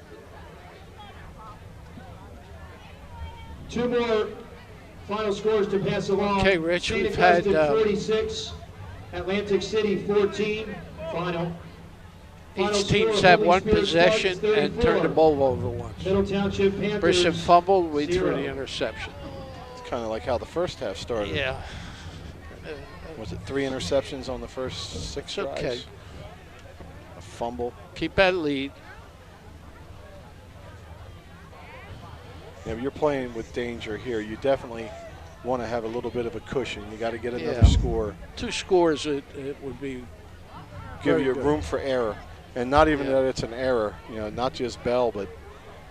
2 more final scores to pass along. Okay, Rich, St. we've had, Augustine 46, Atlantic City 14, final. Final Each team's score, had Holy one Spirit possession Spartans and turned the 34. ball over once. Middle Township Panthers. Bridgeton fumbled, we threw 0. the interception. It's kind of like how the first half started. Yeah. Was it 3 interceptions on the first 6 It's drives? okay. A fumble. Keep that lead. Yeah, you're playing with danger here. You definitely want to have a little bit of a cushion. You got to get another Yeah. score. 2 scores, it would be Give very you good. room for error. And not even Yeah. that it's an error, you know, not just Bell, but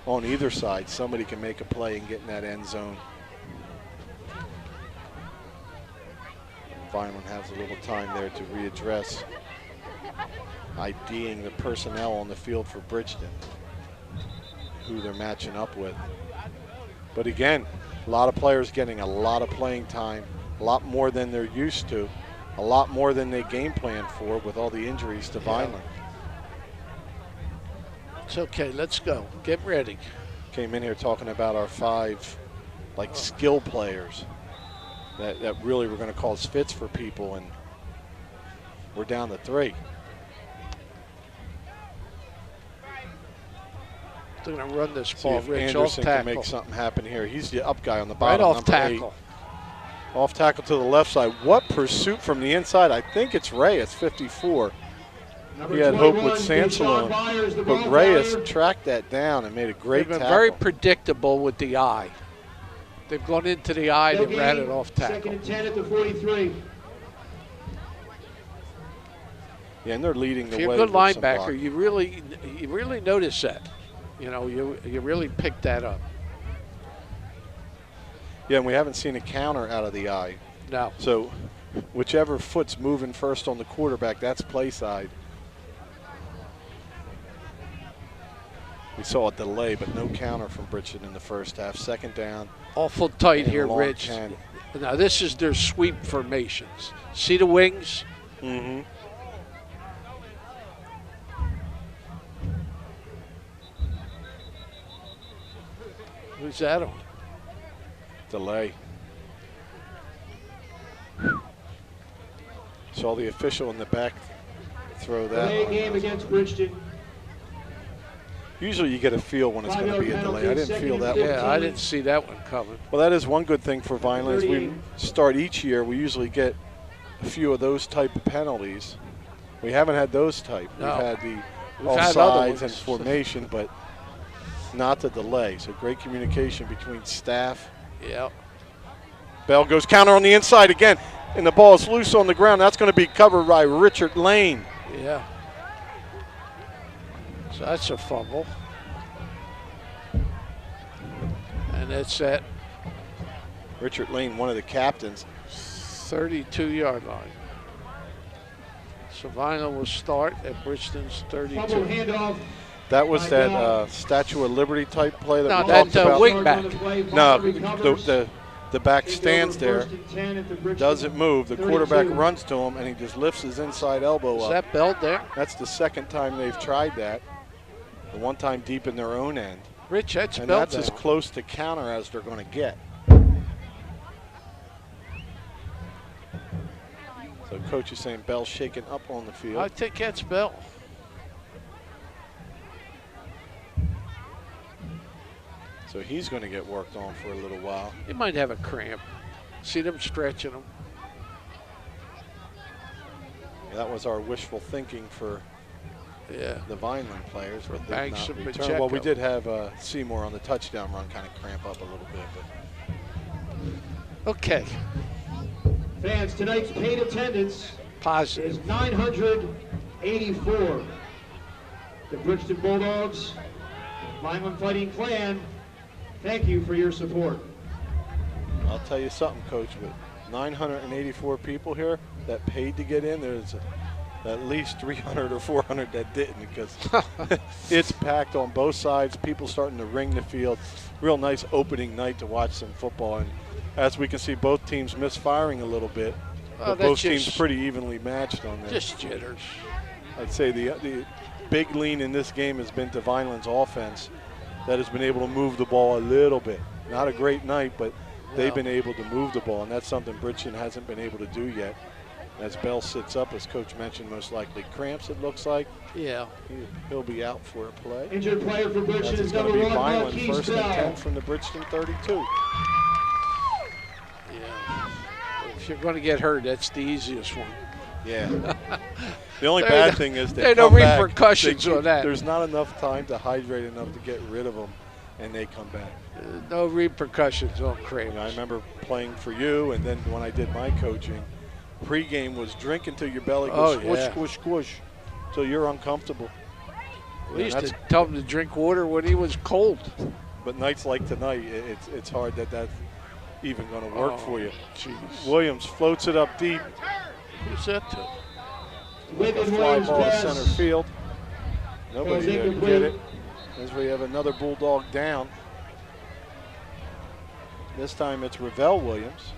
on either side, somebody can make a play and get in that end zone. Vineland has a little time there to readdress, IDing the personnel on the field for Bridgeton, who they're matching up with. But again, a lot of players getting a lot of playing time, a lot more than they're used to, a lot more than they game planned for with all the injuries to Vineland. It's okay, let's go. Get ready. Came in here talking about our 5 like skill players that really were going to cause fits for people, and we're down to 3. They're going to run this See ball, if Rich, off Anderson can tackle. make something happen here. He's the up guy on the Right bottom, off number tackle. 8. Off tackle to the left side. What pursuit from the inside? I think it's Reyes, 54. Number He had hope 21, with Deshaun Sansalone, Byers, the but ball Reyes carrier. tracked that down and made a great They've been tackle. very predictable with the eye. They've gone into the eye, No they ran gain. it off 2nd tackle. and 10 at the 43. Yeah, and they're leading the If you're way. a good with some linebacker, block. you really notice that. You know, you really pick that up. Yeah, and we haven't seen a counter out of the eye. No. So whichever foot's moving first on the quarterback, that's play side. We saw a delay, but no counter from Bridgeton in the first half. Second down. Awful tight and a here, long Rich. 10. Now, this is their sweep formations. See the wings? Mm-hmm. Who's that on? Delay. Saw the official in the back throw that. Delay on. game against Bridgeton. Usually you get a feel when it's going to be a delay. I didn't feel that one. Yeah, I didn't see that one coming. Well, that is one good thing for Vineland. We start each year, we usually get a few of those type of penalties. We haven't had those type. No. We've had the We've had other offsides and ones. formation, but not the delay. So great communication between staff. Yeah. Bell goes counter on the inside again, and the ball is loose on the ground. That's going to be covered by Richard Lane. Yeah. So that's a fumble. And it's at Richard Lane, one of the captains. 32-yard line. So Vineland will start at Bridgeton's 32. Fumble handoff. That was that Statue of Liberty type play that No, we that's talked about. wing back. No, the back stands there, doesn't move. The quarterback runs to him, and he just lifts his inside elbow Is up. that Bell there? That's the second time they've tried that. The one time deep in their own end. Rich, that's And Bell that's as down. close to counter as they're going to get. So coach is saying Bell's shaking up on the field. I think that's Bell. So he's going to get worked on for a little while. He might have a cramp. See them stretching him. That was our wishful thinking for Yeah. the Vineland players. But they've Banks not and returned. Well, we Pacheco. did have Seymour on the touchdown run kind of cramp up a little bit. But Okay. Fans, tonight's paid attendance Positive. is 984. The Bridgeton Bulldogs, Vineland Fighting Clan, thank you for your support. I'll tell you something, Coach, with 984 people here that paid to get in, there's at least 300 or 400 that didn't, because it's packed on both sides. People starting to ring the field. Real nice opening night to watch some football. And as we can see, both teams misfiring a little bit. But that's both teams just- pretty evenly matched on this. Just jitters. I'd say the big lean in this game has been to Vineland's offense that has been able to move the ball a little bit. Not a great night, but they've been able to move the ball, and that's something Bridgeton hasn't been able to do yet. As Bell sits up, as Coach mentioned, most likely cramps, it looks like. Yeah. He'll be out for a play. Injured player for As Bridgeton it's is going to number be 1, Vineland, Marquise first and Bell. 10 from the Bridgeton 32. Yeah. If you're going to get hurt, that's the easiest one. Yeah. The only There bad ain't- thing is there they ain't no come back. repercussions on that. There's not enough time to hydrate enough to get rid of them, and they come back. No repercussions on cramps. I remember playing for you, and then when I did my coaching, pregame was drink until your belly goes squish, yeah. squish, squish, till you're uncomfortable. We used that's- to tell him to drink water when he was cold. But nights like tonight, it's hard that that's even going to work for you. Jeez. Williams floats it up deep, Who's that to? like a Wigan fly Williams ball to pass. center field. Nobody Goes there to incomplete. get it. As we have another Bulldog down. This time it's Ravel Williams.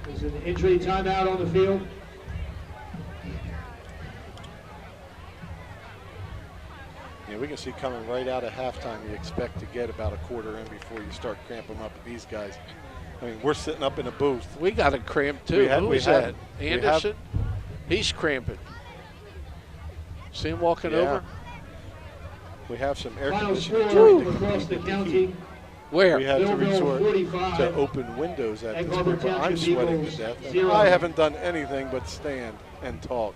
There's an injury timeout on the field. Yeah, we can see coming right out of halftime, you expect to get about a quarter in before you start cramping up with these guys. I mean, we're sitting up in a booth. We got a cramp too. We have- Who we was have- that? we have- Anderson? He's cramping. See him walking Yeah. over? We have some air Final conditioning score trying to across compete the with the county. heat. Where? We have to Millville resort 45. to open windows at Egg this Harbor point, but I'm Township sweating to Eagles, death. 0. I haven't done anything but stand and talk.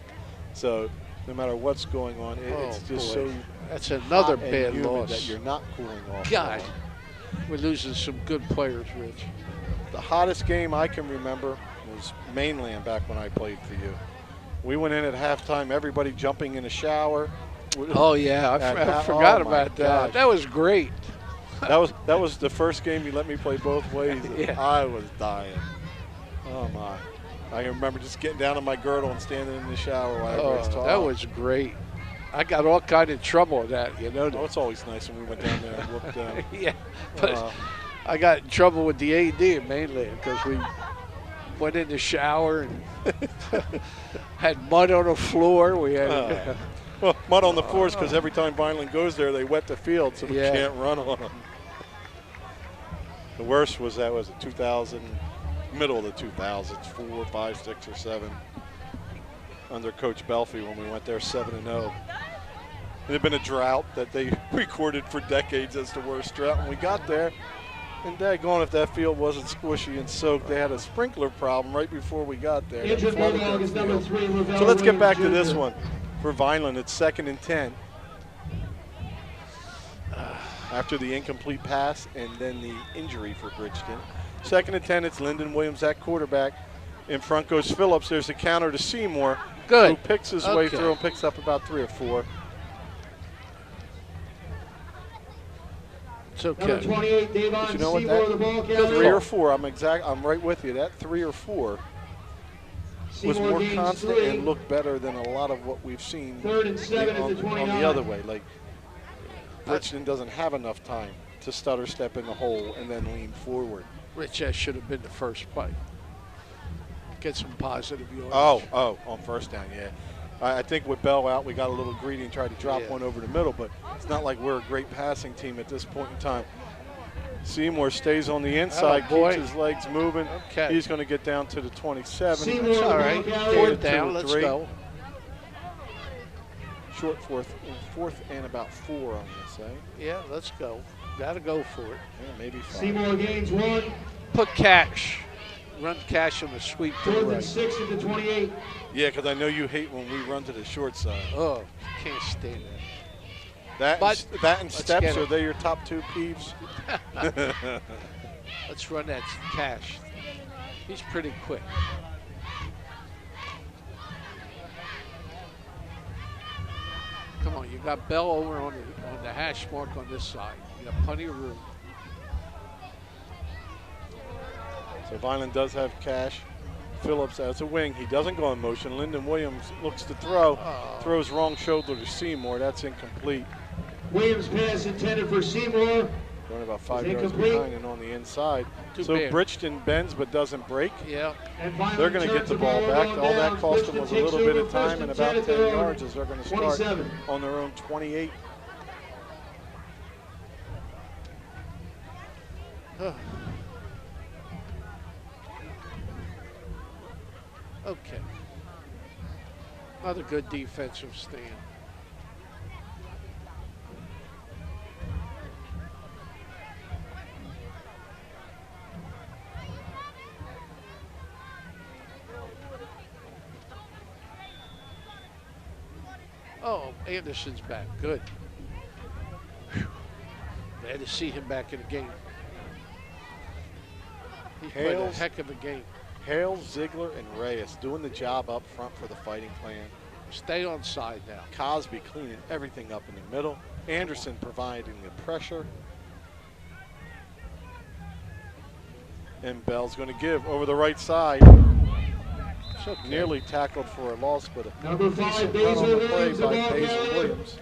So no matter what's going on, it's Oh, just boy. so That's another hot and bad humid loss. that you're not cooling off. God, we're losing some good players, Rich. The hottest game I can remember was Mainland back when I played for you. We went in at halftime, everybody jumping in the shower. Oh, yeah. I And forgot oh, my about that. gosh. That was great. That was the first game you let me play both ways. Yeah. I was dying. Oh my! I can remember just getting down on my girdle and standing in the shower while everybody's talking. That was great. I got all kind of trouble with that, you know. Oh, it's always nice when we went down there and whooped them. Yeah, but I got in trouble with the AD mainly because we went in the shower and had mud on the floor. We had well, mud on the floors because every time Vineland goes there, they wet the field, so we can't run on them. The worst was that was a 2000, middle of the 2000s, 4, 5, 6, or 7, under Coach Belfie when we went there 7-0. It had been a drought that they recorded for decades as the worst drought. When we got there, and daggone if that field wasn't squishy and soaked, they had a sprinkler problem right before we got there. Injured Bulldog is number 3. So let's get back to this one. For Vineland, it's 2nd and 10. After the incomplete pass and then the injury for Bridgeton. 2nd and 10, it's Lyndon Williams at quarterback. In front goes Phillips. There's a counter to Seymour. Good. Who picks his way through and picks up about 3 or 4. It's okay. Number 28, Davon But you know what? Seymour, the ball carrier. 3 or 4. I'm right with you. That 3 or 4 was Seymour more gains constant 3. and looked better than a lot of what we've seen 3rd and 7 at the 29. on the other way. Like Bridgeton doesn't have enough time to stutter step in the hole and then lean forward. Rich, that should have been the first play. Get some positive yardage. Oh, on first down, yeah. I think with Bell out, we got a little greedy and tried to drop one over the middle, but it's not like we're a great passing team at this point in time. Seymour stays on the inside, keeps his legs moving. Okay. He's going to get down to the 27. Seymour, That's all right. 4th down, let's go. Short fourth and about 4, I'm going to say. Yeah, let's go. Got to go for it. Yeah, maybe 5. Seymour gains 1. Put cash. Run cash on the sweep to the 4th right. and 6 at the 28. Yeah, because I know you hate when we run to the short side. Oh, can't stand That and let's steps, get are it. they your top 2 peeves? Let's run that cash. He's pretty quick. Come on, you got Bell over on the hash mark on this side. You got plenty of room. So Vineland does have cash. Phillips as a wing. He doesn't go in motion. Lyndon Williams looks to throw. Throws wrong shoulder to Seymour. That's incomplete. Williams pass intended for Seymour. Going about 5 yards incomplete. behind and on the inside. So bad. Bridgeton bends but doesn't break. Yeah. And Vineland They're going to get turns the ball back. on All that downs. cost them was a Bridgeton little takes bit over of time first and and about 10 10 at their own yards as they're going to start 27. on their own 28. Okay. Another good defensive stand. Oh, Anderson's back. Good. Whew. Glad to see him back in the game. He played a heck of a game. Hale, Ziegler, and Reyes doing the job up front for the Fighting Clan. Stay on side now. Cosby cleaning everything up in the middle. Anderson providing the pressure. And Bell's going to give over the right side. Okay. Nearly tackled for a loss, but a Number 5, decent run on Basil the play Williams, the by ball Basil carrier. Williams.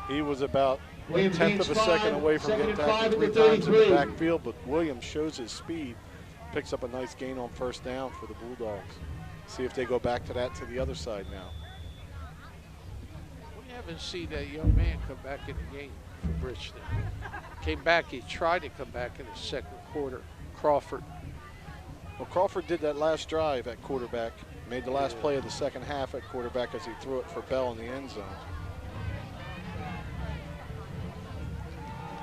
He was about Williams 1/10 of a gains second 5, away from 2nd getting and tackled 5 at 3 the times in the 33. backfield, but Williams shows his speed, picks up a nice gain on first down for the Bulldogs. See if they go back to that to the other side now. We haven't seen that young man come back in the game for Bridgeton. Came back, he tried to come back in the second quarter. Crawford. Well, Crawford did that last drive at quarterback, made the last play of the second half at quarterback as he threw it for Bell in the end zone.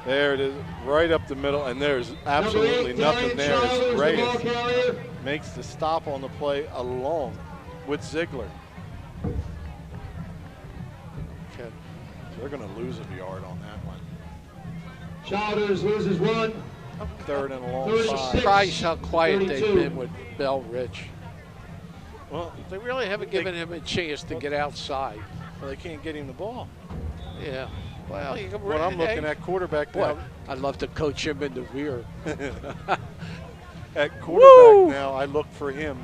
There it is, right up the middle, and there's absolutely nothing there as Reyes makes the stop on the play along with Ziegler. Okay. So they're going to lose a yard on that one. Childers loses 1. 3rd and a long 36. 5. Surprised how quiet 32. they've been with Bell Rich. Well, They really haven't given him a chance to get outside. they can't get him the ball. Yeah. Well, you can When I'm looking at quarterback now, I'd love to coach him in the rear. at quarterback now, I look for him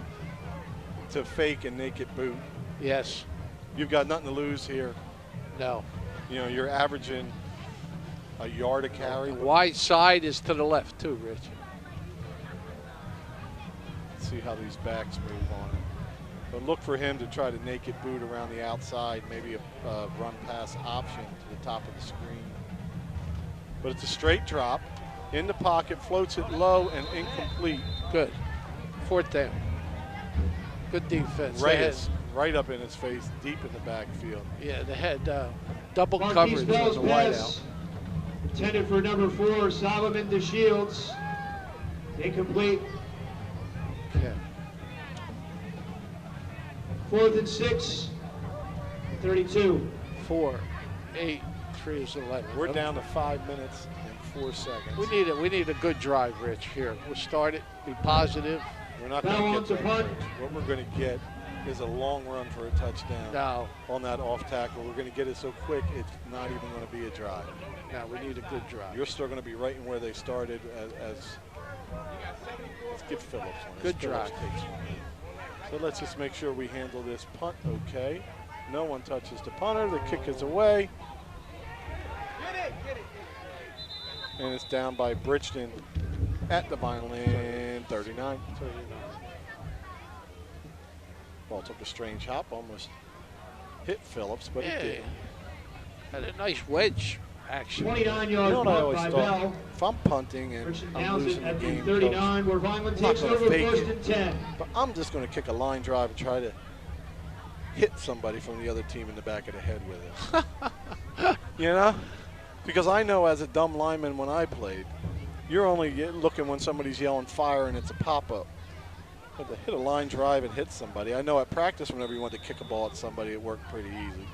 to fake and naked boot. Yes. You've got nothing to lose here. No. You know, you're averaging a yard a carry. The wide side is to the left too, Rich. Let's see how these backs move on it. But look for him to try to naked boot around the outside, maybe a run pass option to the top of the screen. But it's a straight drop. In the pocket, floats it low and incomplete. Good. 4th down. Good defense. Right up in his face, deep in the backfield. Yeah, they had double Marquise coverage on Bell's the pass, wideout. intended for number 4, Solomon DeShields. Incomplete. Yeah. 4th and 6, 32. 4, 8, 3 is 11. We're down to 5 minutes and 4 seconds. We need a good drive, Rich. Here, we'll start it. Be positive. We're not Foul going on to to get there. punt. What we're going to get is a long run for a touchdown. No, On that off tackle. We're going to get it so quick, it's not even going to be a drive. no, we need a good drive. You're still going to be right in where they started as let's give Phillips one. Good As Phillips drive. takes one. So let's just make sure we handle this punt okay. No one touches the punter. The kick is away. And it's down by Bridgeton at the Vineland 39. Ball took a strange hop, almost hit Phillips, but it did. Had a nice wedge action. 29-yard You know what I punt always by thought? Bell. If I'm punting and Christian I'm downs losing it the at game, the 39, where Vineland I'm not takes gonna over fake 1st it. and 10. but I'm just going to kick a line drive and try to hit somebody from the other team in the back of the head with it. You know? Because I know as a dumb lineman when I played, you're only looking when somebody's yelling fire and it's a pop-up. But to hit a line drive and hit somebody, I know at practice whenever you want to kick a ball at somebody, it worked pretty easy.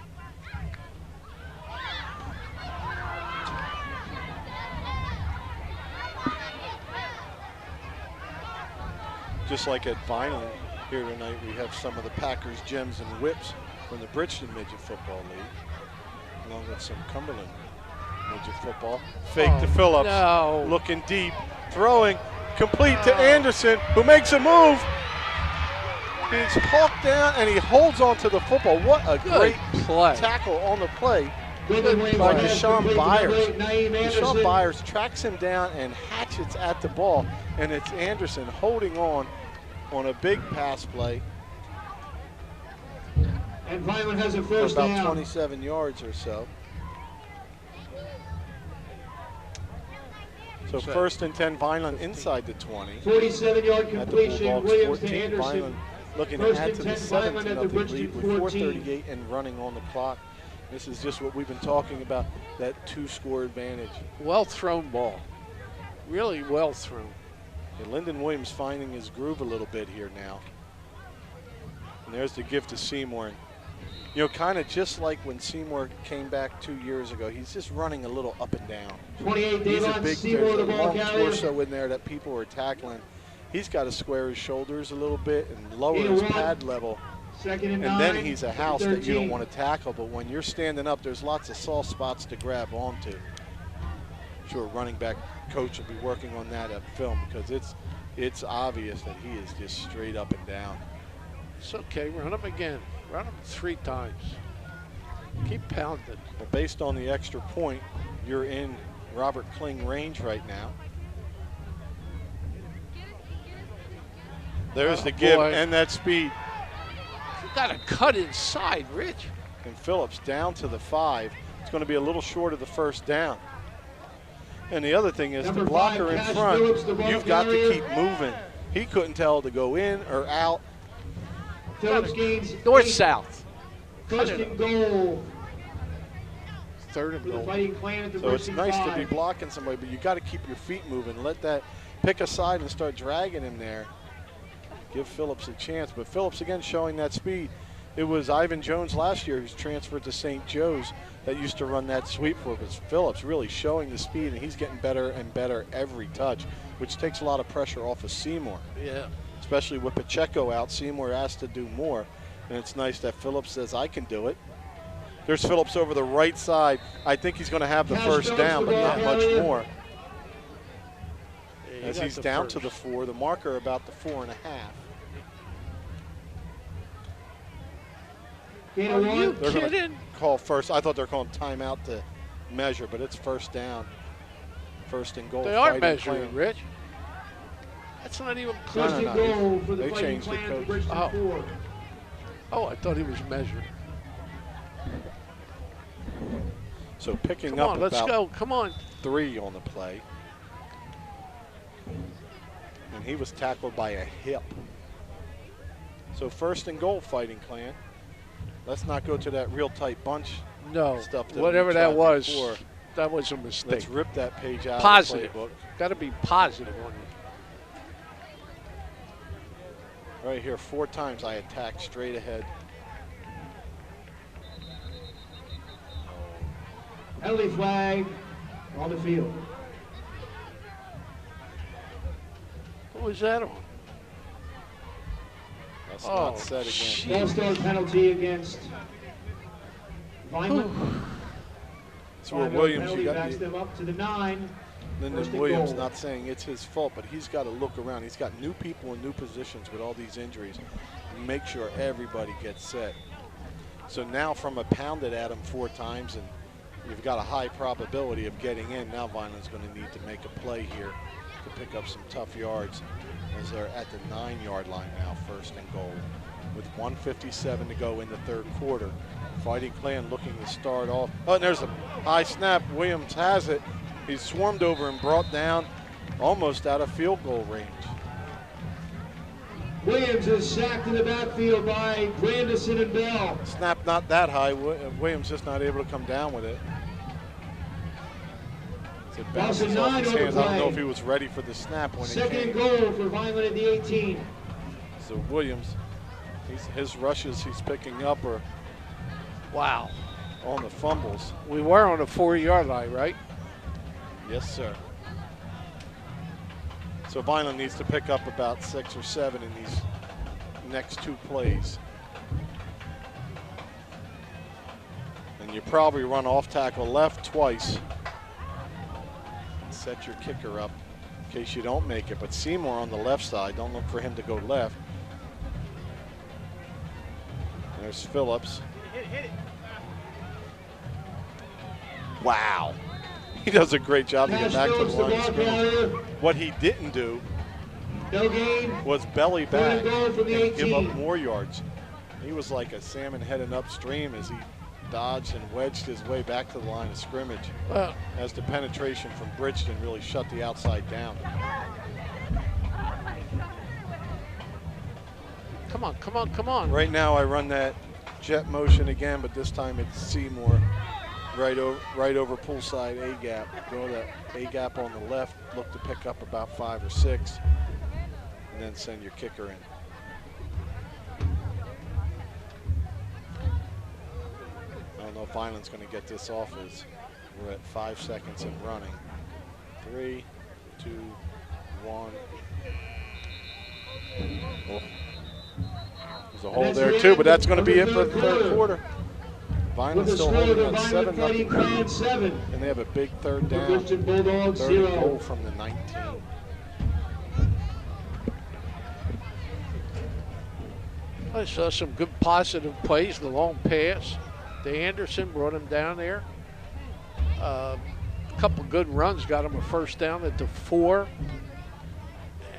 Just like at Vineland here tonight, we have some of the Packers gems and whips from the Bridgeton Midget Football League, along with some Cumberland Midget Football. Fake to Phillips, No. looking deep, throwing, complete to Anderson, who makes a move. He's hawked down and he holds on to the football. What a great play. tackle on the play Good by pass Deshaun complete to number Byers. 8, Naeem Deshaun Anderson. Byers tracks him down and hatchets at the ball, and it's Anderson holding on a big pass play And Vineland has a for first about down. 27 yards or so. So So- 1st and 10, Vineland inside the 20. 47-yard At the completion, Bulldogs Williams to 14, Anderson. Vineland looking to First add and to the 10, Vineland at the 17-0 Bridgeton lead with 14. 4:38 and running on the clock. This is just what we've been talking about, that 2-score advantage. Well thrown ball. Really well thrown. And Lyndon Williams finding his groove a little bit here now. And there's the give to Seymour. And, you know, kind of just like when Seymour came back 2 years ago, he's just running a little up and down. 28, He's a Davon big, Seymour, there's the a ball long carrier. torso in there that people are tackling. He's got to square his shoulders a little bit and lower Gain of his 1. pad level. 2nd and 9. And then he's a house that you don't 13. want to tackle. But when you're standing up, there's lots of soft spots to grab onto. Sure, running back coach will be working on that at film because it's obvious that he is just straight up and down. It's okay. Run him again. Run him 3 times. Keep pounding. But based on the extra point, you're in Robert Kling range right now. There's the give boy. and that speed. You got to cut inside, Rich. And Phillips down to the 5. It's going to be a little short of the first down. And the other thing is Number the blocker 5, in Cash front, Phillips, the ball you've got to carrier. keep moving. He couldn't tell to go in or out. Phillips gains North 8. south. First and goal 3rd and for the goal. Fighting Clan at the So it's Bridgeton nice 5. to be blocking somebody, but you got to keep your feet moving. Let that pick a side and start dragging him there. Give Phillips a chance. But Phillips, again, showing that speed. It was Ivan Jones last year who's transferred to St. Joe's that used to run that sweep for us. Phillips really showing the speed, and he's getting better and better every touch, which takes a lot of pressure off of Seymour. Yeah. Especially with Pacheco out, Seymour has to do more. And it's nice that Phillips says, I can do it. There's Phillips over the right side. I think he's going to have the first down, but not much more. Yeah, As he's down to the 4, the marker about the 4.5. Are you They're going to kidding? call first. I thought they were calling timeout to measure, but it's first down. First and goal. They are Fighting measuring, Clan. Rich. That's not even close. First and goal for the They Fighting changed the Clan coach. for Bridgeton Oh. 4. Oh, I thought he was measuring. So picking Come up on, let's about go. Come on. 3 on the play. And he was tackled by a hip. So first and goal, Fighting Clan. Let's not go to that real tight bunch No, stuff that whatever we that tried was, before. that was a mistake. Let's rip that page out Positive. of the playbook. Got to be positive on you. Right here, 4 times I attacked straight ahead. Penalty flag on the field. What was that on? That's Oh, not said again. shit. All-star penalty against Vineland. That's where 5-yard Williams, penalty you got backs them up to the 9. then First there's and Williams, goal. not saying it's his fault, but he's got to look around. He's got new people in new positions with all these injuries and make sure everybody gets set. So now from a pounded at him 4 times and you've got a high probability of getting in, now Vineland's going to need to make a play here to pick up some tough yards as they're at the 9-yard line now, first and goal. With 1:57 to go in the 3rd quarter. Fighting Clan looking to start off. Oh, and there's a high snap. Williams has it. He's swarmed over and brought down almost out of field goal range. Williams is sacked in the backfield by Grandison and Bell. Snap not that high. Williams just not able to come down with it. As it bounces off his hands. I don't know if he was ready for the snap when it Second and came. goal for Vineland at the 18. So Williams, his rushes he's picking up are Wow. on the fumbles. We were on a 4-yard line, right? Yes, sir. So Vineland needs to pick up about 6 or 7 in these next 2 plays. And you probably run off tackle left twice. Set your kicker up in case you don't make it. But Seymour on the left side, don't look for him to go left. There's Phillips. Wow. He does a great job to get back to the line of scrimmage. What he didn't do No gain. was belly back Third and goal from the and give 18. up more yards. He was like a salmon heading upstream as he dodged and wedged his way back to the line of scrimmage Well, as the penetration from Bridgeton really shut the outside down. come on, come on, come on. Right now I run that jet motion again, but this time it's Seymour right over poolside A-gap. Go to A-gap on the left, look to pick up about 5 or 6, and then send your kicker in. I don't know if Vineland's going to get this off as we're at 5 seconds and running. 3, 2, 1. Oh. There's a hole that's there the too, end but that's going to of be the it for the third 3rd quarter. With Vineland's the still score, holding the at Vineland Fighting 7-0. Clan 7. And they have a big 3rd The down. Bridgeton Bulldogs 3rd and 0. goal from the 19. I saw some good positive plays, the long pass. The Anderson brought him down there. A couple good runs got him a first down at the 4.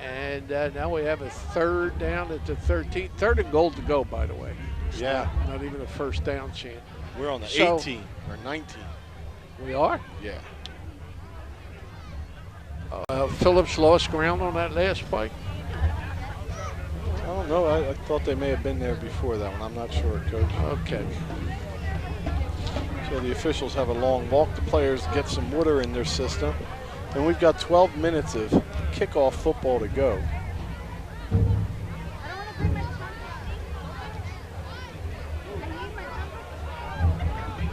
And now we have a 3rd down at the 13. 3rd and goal to go, by the way. It's Yeah. Not even a first down chance. We're on the So- 18 or 19. We are? Yeah. Phillips lost ground on that last play. I don't know. I thought they may have been there before that one. I'm not sure, Coach. Okay. So the officials have a long walk. The players get some water in their system. And we've got 12 minutes of kickoff football to go.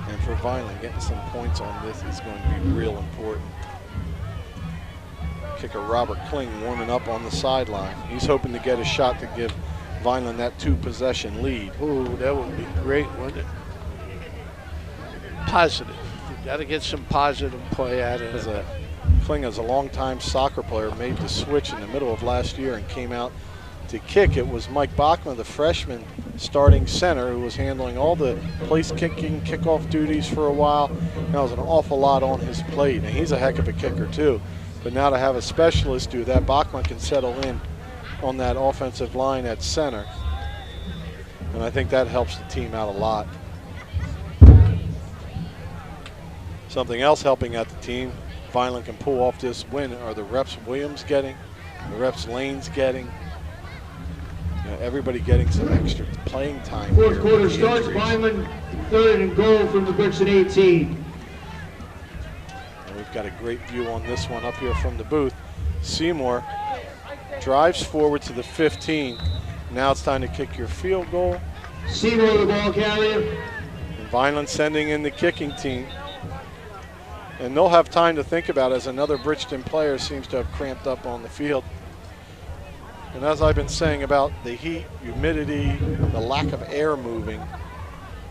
And for Vineland, getting some points on this is going to be real important. Kicker Robert Kling warming up on the sideline. He's hoping to get a shot to give Vineland that 2-possession lead. Ooh, that would be great, wouldn't it? positive. You got to get some positive play out of it. Kling, as a longtime soccer player, made the switch in the middle of last year and came out to kick. It was Mike Bachman, the freshman starting center, who was handling all the place kicking, kickoff duties for a while. And that was an awful lot on his plate. And he's a heck of a kicker too. But now to have a specialist do that, Bachman can settle in on that offensive line at center. And I think that helps the team out a lot. Something else helping out the team, Vineland can pull off this win, are the reps Williams getting, the reps Lane's getting. Everybody getting some extra playing time. Fourth quarter starts. Vineland 3rd and goal from the Bridgeton 18. And we've got a great view on this one up here from the booth. Seymour drives forward to the 15. Now it's time to kick your field goal. Seymour, the ball carrier. And Vineland sending in the kicking team. And they'll have time to think about it, as another Bridgeton player seems to have cramped up on the field. And as I've been saying about the heat, humidity, the lack of air moving,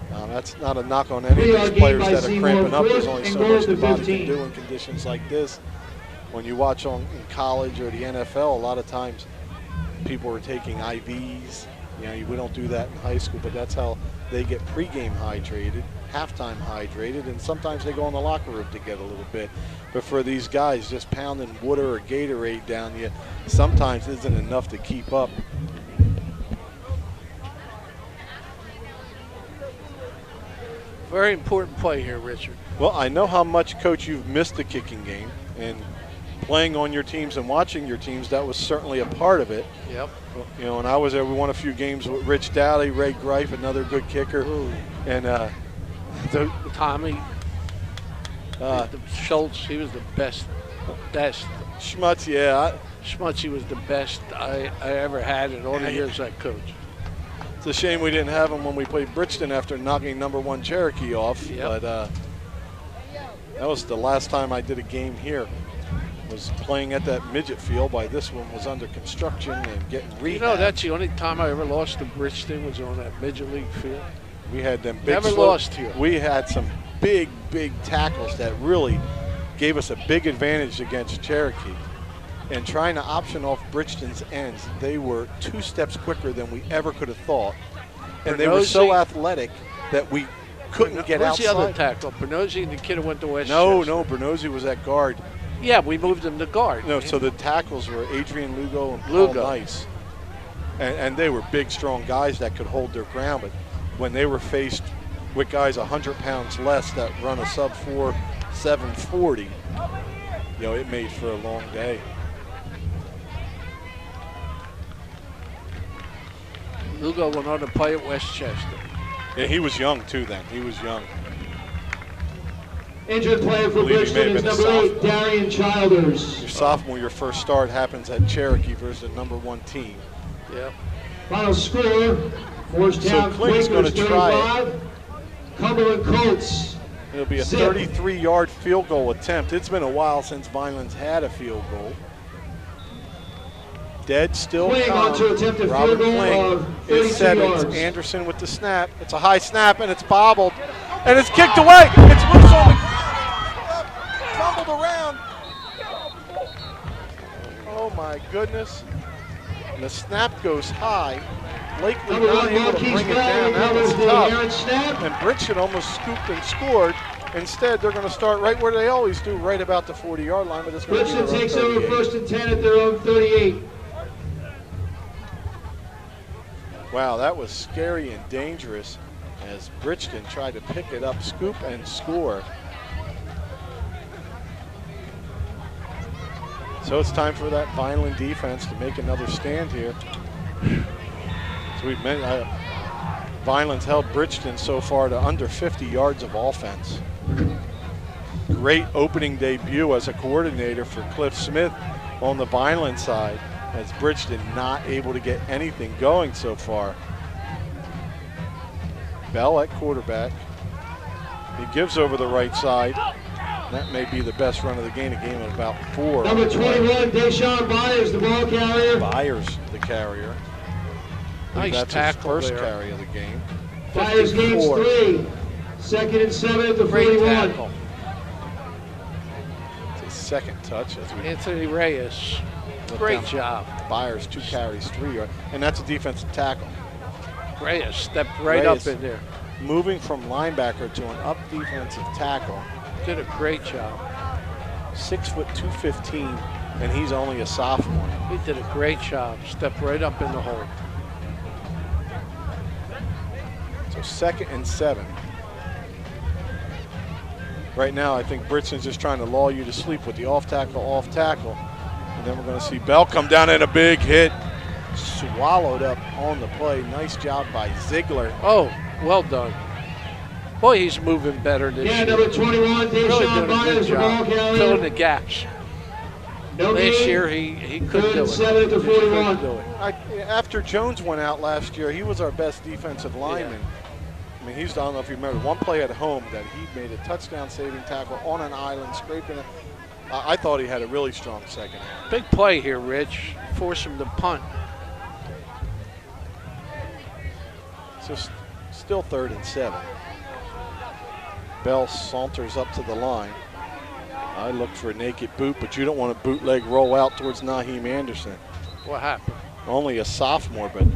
that's not a knock on any of these players that are cramping up. There's only so much the body can do in conditions like this. When you watch in college or the NFL, a lot of times people are taking IVs. We don't do that in high school, but that's how they get pregame hydrated, halftime hydrated, and sometimes they go in the locker room to get a little bit. But for these guys, just pounding water or Gatorade down you sometimes isn't enough to keep up. Very important play here, Richard. Well, I know how much, Coach, you've missed the kicking game, and playing on your teams and watching your teams, that was certainly a part of it. Yep. And I was there. We won a few games with Rich Dowdy, Ray Greif, another good kicker. Ooh. And Tommy Schultz, he was the best. Schmutz, yeah. Schmutzy was the best I ever had in all the years I coached. It's a shame we didn't have him when we played Bridgeton after knocking #1 Cherokee off. Yep. But that was the last time I did a game here. Was playing at that midget field. By this one was under construction and getting rehab. That's the only time I ever lost to Bridgeton was on that midget league field. We had them big. Never lost here. We had some big tackles that really gave us a big advantage against Cherokee. And trying to option off Bridgeton's ends, they were 2 steps quicker than we ever could have thought. And they were so athletic that we couldn't get outside. Who's the other tackle? Bernozzi and the kid who went to West No, Chester. Bernozzi was at guard. Yeah, we moved him to guard. No, so the tackles were Adrian Lugo and Paul Nice. And they were big, strong guys that could hold their ground. But when they were faced with guys 100 pounds less that run a sub-4 740, it made for a long day. Lugo went on to play at West Chester. Yeah, he was young too then. He was young. Injured player for Bridgeton is number 8, Darian Childers. Your sophomore, your first start happens at Cherokee versus the #1 team. Yep. Final score, Morristown Kling's going to try 35, it. Cumberland Colts. It'll be a 33-yard field goal attempt. It's been a while since Vineland's had a field goal. Dead still Kling on to attempt a field goal of 32 is set. yards. It's Anderson with the snap. It's a high snap, and it's bobbled. And it's kicked away. It's loose on the fumbled around. Oh, my goodness. And the snap goes high. Blakely not able to bring it down. That was tough. And Bridgeton almost scooped and scored. Instead, they're going to start right where they always do, right about the 40-yard line. But it's going to be Bridgeton takes over 1st and 10 at their own 38. Wow, that was scary and dangerous as Bridgeton tried to pick it up, scoop, and score. So it's time for that Vineland defense to make another stand here. So we've mentioned, Vineland's held Bridgeton so far to under 50 yards of offense. Great opening debut as a coordinator for Cliff Smith on the Vineland side, as Bridgeton not able to get anything going so far. Bell at quarterback. He gives over the right side. That may be the best run of the game, a game of about 4. Number 21, Deshaun Byers, the ball carrier. Byers, the carrier. Nice That's tackle his first there. carry of the game. Byers gains 3. 2nd and 7 at the Great 41. tackle. It's his second touch as we Anthony Reyes. Great job. Byers 2 carries, 3 yards, and that's a defensive tackle. Reyes stepped right Reyes up in there. moving from linebacker to an up defensive tackle. Did a great job. 6 foot 215, and he's only a sophomore. He did a great job. Stepped right up in the hole. So 2nd and 7. Right now, I think Bridgeton's just trying to lull you to sleep with the off tackle. And then we're going to see Bell come down in a big hit. Swallowed up on the play. Nice job by Ziegler. Oh, well done. Boy, he's moving better this year. Number 21, Really Deshaun doing a Byers, good the ball job. carrier. Filling the gaps. No Last gain. year, he couldn't 3rd do and it. 7 at the He just 41. couldn't do it. After Jones went out last year, he was our best defensive lineman. I mean, I don't know if you remember, one play at home that he made a touchdown-saving tackle on an island, scraping it. I thought he had a really strong second half. Big play here, Rich. Force him to punt. So still 3rd and 7. Bell saunters up to the line. I looked for a naked boot, but you don't want a bootleg roll out towards Naheem Anderson. What happened? Only a sophomore, but.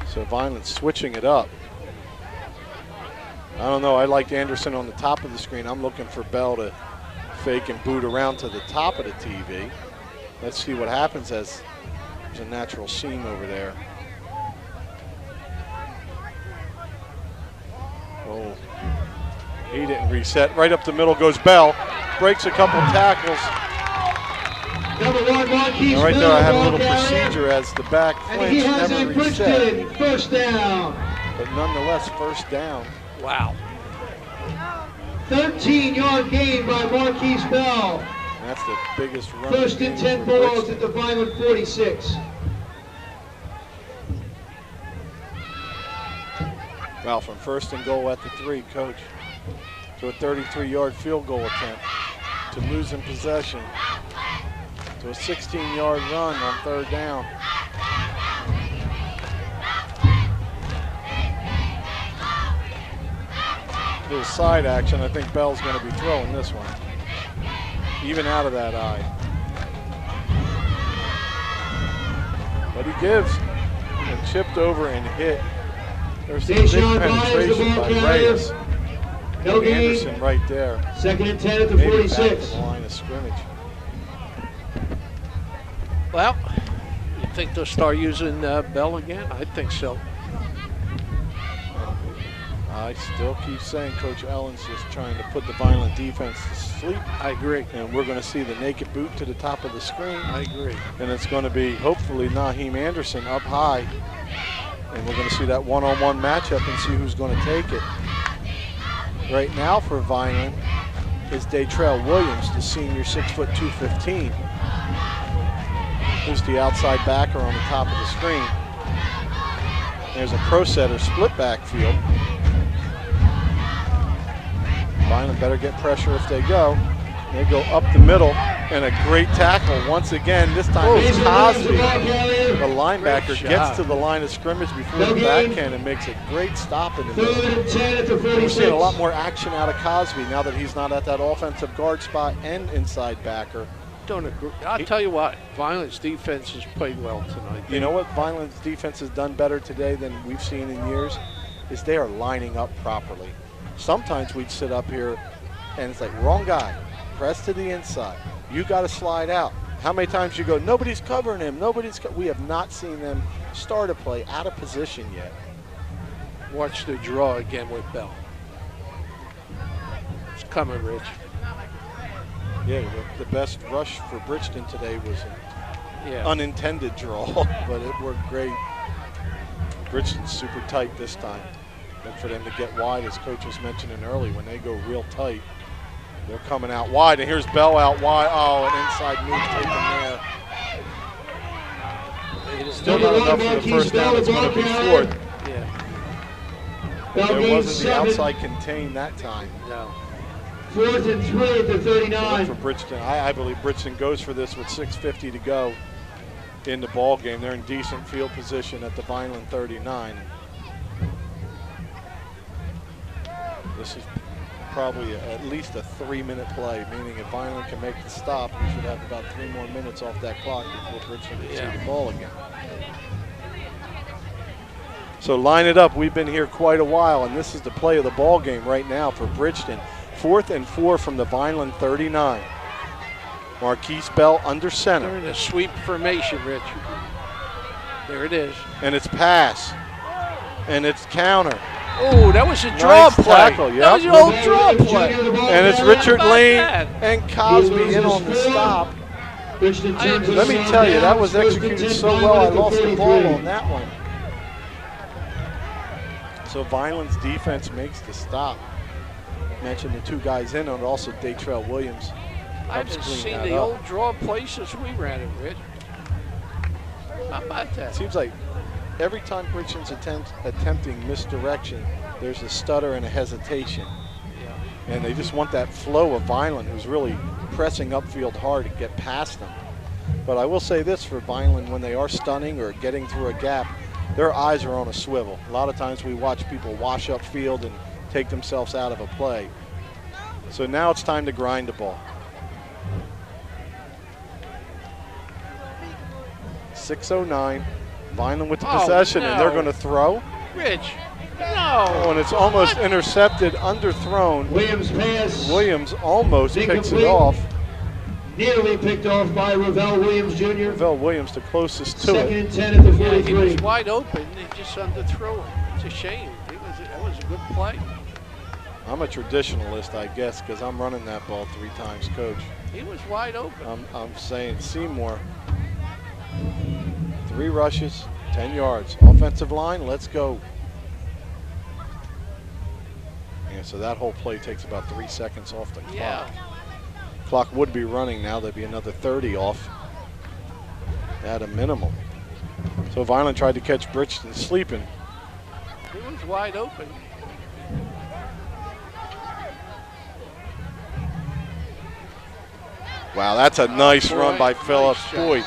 So Vineland switching it up. I don't know, I liked Anderson on the top of the screen. I'm looking for Bell to fake and boot around to the top of the TV. Let's see what happens as there's a natural seam over there. Oh, he didn't reset. Right up the middle goes Bell. Breaks a couple tackles. Number 1, Marquise And right Bell, there I had a ball little carrier. procedure as the back And he flinch has never a reset. Bridgeton first down. But nonetheless, first down. Wow. 13-yard gain by Marquise Bell. That's the biggest run. 1st and 10 Bulldogs at the Vineland 46. Wow, from 1st and goal at the 3, coach, to a 33-yard field goal attempt, to losing possession, to a 16-yard run on 3rd down. Little side action. I think Bell's going to be throwing this one, even out of that eye. But he gives, and chipped over and hit. There's some big Deshaun Byers, the penetration ball by carrier. Reyes. No gain. Anderson right there. 2nd and 10 at the Maybe back to 46. the line of scrimmage. Well, you think they'll start using Bell again? I think so. I still keep saying Coach Ellen's just trying to put the Vineland defense to sleep. I agree. And we're going to see the naked boot to the top of the screen. I agree. And it's going to be, hopefully, Naheem Anderson up high. And we're going to see that one-on-one matchup and see who's going to take it. Right now for Vineland is Datrell Williams, the senior, 6 foot 215. Who's the outside backer on the top of the screen. There's a pro setter split backfield. Vineland better get pressure if they go. They go up the middle, and a great tackle once again. This time it's Cosby. The linebacker gets to the line of scrimmage before the backhand and makes a great stop in the middle. 3rd and 10 at the 46. We're seeing a lot more action out of Cosby now that he's not at that offensive guard spot and inside backer. Don't agree. I'll tell you what, Vineland's defense has played well tonight. You know what Vineland's defense has done better today than we've seen in years? Is they are lining up properly. Sometimes we'd sit up here and it's like, wrong guy, press to the inside. You got to slide out. How many times you go, nobody's covering him, we have not seen them start a play out of position yet. Watch the draw again with Bell. It's coming, Rich. Yeah, the best rush for Bridgeton today was an unintended draw, but it worked great. Bridgeton's super tight this time. Look for them to get wide, as Coach was mentioning early. When they go real tight, they're coming out wide. And here's Bell out wide. Oh, an inside move taken there. Still not enough for the first down. It's going to be 4th. Yeah. There wasn't the outside contain that time. No. 4th and 3 at the 39. For Bridgeton, I believe Bridgeton goes for this with 6:50 to go in the ball game. They're in decent field position at the Vineland 39. This is probably at least a 3-minute play, meaning if Vineland can make the stop, we should have about 3 more minutes off that clock before Bridgeton can see the ball again. So line it up. We've been here quite a while, and this is the play of the ball game right now for Bridgeton. 4th and 4 from the Vineland 39. Marquise Bell under center. They're in a sweep formation, Rich. There it is. And it's pass. And it's counter. Oh, that was a draw play. Tackle, yep. That was an old draw play. And it's Richard Lane that? and Cosby in on the stop. Let me tell you, that was executed so well, I lost the ball on that one. So Vineland's defense makes the stop. Mentioned the 2 guys in on it, also Datrell Williams. I haven't seen the old draw play since we ran it, Rich. How about that? Seems like every time Bridgeton's attempting misdirection, there's a stutter and a hesitation. Yeah. And they just want that flow of Vineland, who's really pressing upfield hard to get past them. But I will say this for Vineland, when they are stunning or getting through a gap, their eyes are on a swivel. A lot of times we watch people wash upfield and take themselves out of a play. So now it's time to grind the ball. 6:09, Vineland with the possession, and they're going to throw. Rich, no. Oh, and it's almost intercepted, underthrown. Williams pass. Williams almost picks it off. Nearly picked off by Ravel Williams Jr. Ravel Williams, the closest to Second it. and 10 at the 43. He was wide open. He just underthrew it. It's a shame. That was a good play. I'm a traditionalist, I guess, because I'm running that ball 3 times, Coach. He was wide open. I'm saying Seymour. 3 rushes, 10 yards. Offensive line, let's go. Yeah, so that whole play takes about 3 seconds off the clock. Yeah. Clock would be running now. There'd be another 30 off at a minimum. So Vineland tried to catch Bridgeton sleeping. He was wide open. Wow, that's a nice run by Nice Phillips. shot. Boy,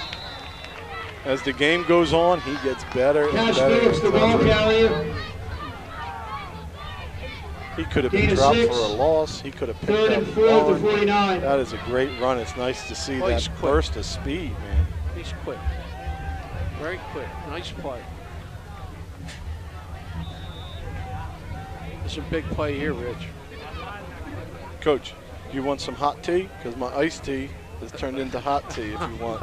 as the game goes on, he gets better and Cash better. Phillips, the ball carrier. He could have been Gain of dropped 6. for a loss. He could have picked 3rd up and 4 at the one. 49. That is a great run. It's nice to see He's that quick. burst of speed, man. He's quick. Very quick. Nice play. It's a big play here, Rich. Coach, you want some hot tea? Because my iced tea has turned into hot tea if you want.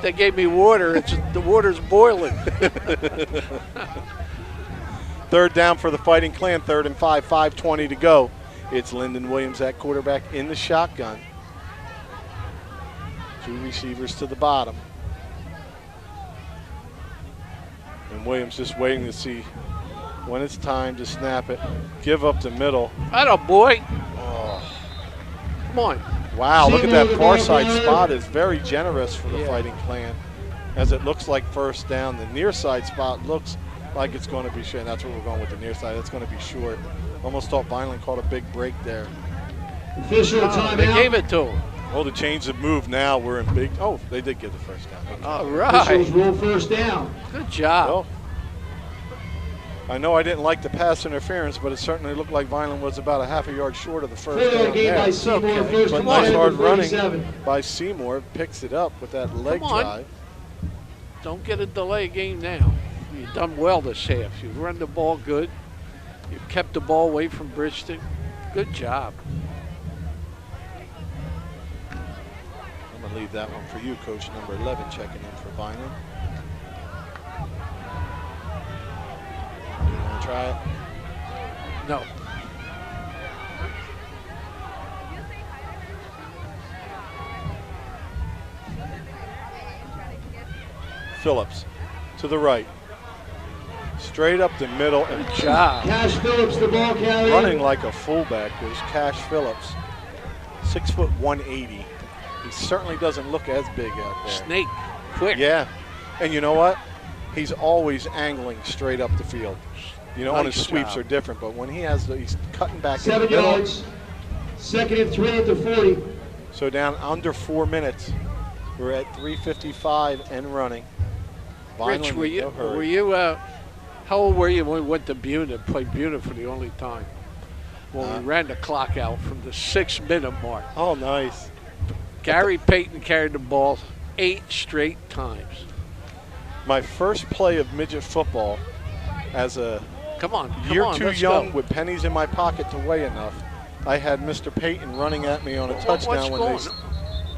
They gave me water. The water's boiling. 3rd down for the Fighting Clan, 3rd and 5, 5:20 to go. It's Lyndon Williams at quarterback in the shotgun. 2 receivers to the bottom. And Williams just waiting to see when it's time to snap it. Give up the middle. Atta boy. Oh. Come on. Wow, look at that far side spot. Is very generous for the Fighting Clan, as it looks like 1st down. The near side spot looks like it's going to be short, and that's what we're going with, the near side. It's going to be short. Almost thought Vineland caught a big break there. Official timeout. They gave it to him. Oh, the change of move now. We're in big. Oh, they did get the 1st down. All Officials right. rule 1st down. Good job. Well, I know I didn't like the pass interference, but it certainly looked like Vineland was about a half a yard short of the 1st 4-yard down gain there. by Seymour. Okay. 1st But and nice 10 at hard the running 47. by Seymour. Picks it up with that leg Come on. drive. Don't get a delay game now. You've done well this half. You've run the ball good. You've kept the ball away from Bridgeton. Good job. I'm going to leave that one for you, Coach, number 11, checking in for Vineland. You want to try it? No. Phillips to the right. Straight up the middle and Good job. Cash Phillips, the ball carrier. running like a fullback is Cash Phillips. 6 foot 180. He certainly doesn't look as big out there. Snake. Quick. Yeah. And you know what? He's always angling straight up the field. You know, on his Nice sweeps job. are different, but when he's cutting back 7 in the middle. yards. 2nd and 3 at the 40. So down under 4 minutes. We're at 3:55 and running. Rich, Vineland in no hurry. how old were you when we went to Buna, played Buna for the only time? Well, we ran the clock out from the 6-minute mark. Oh, nice. Gary Payton carried the ball 8 straight times. My first play of midget football as a year too young with pennies in my pocket to weigh enough, I had Mr. Payton running at me on a touchdown when they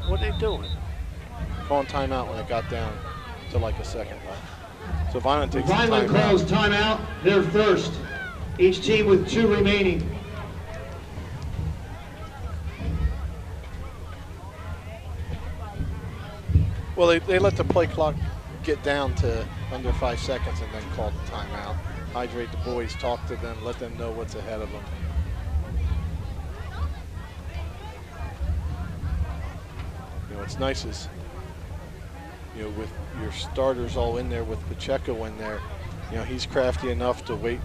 what are they doing? calling timeout when it got down to like a second left. So Vineland takes Vineland calls timeout. They're first. Each team with 2 remaining. Well, they let the play clock get down to under 5 seconds and then call the timeout. Hydrate the boys, talk to them, let them know what's ahead of them. You know, what's nice is, you know, with your starters all in there, with Pacheco in there, you know, he's crafty enough to wait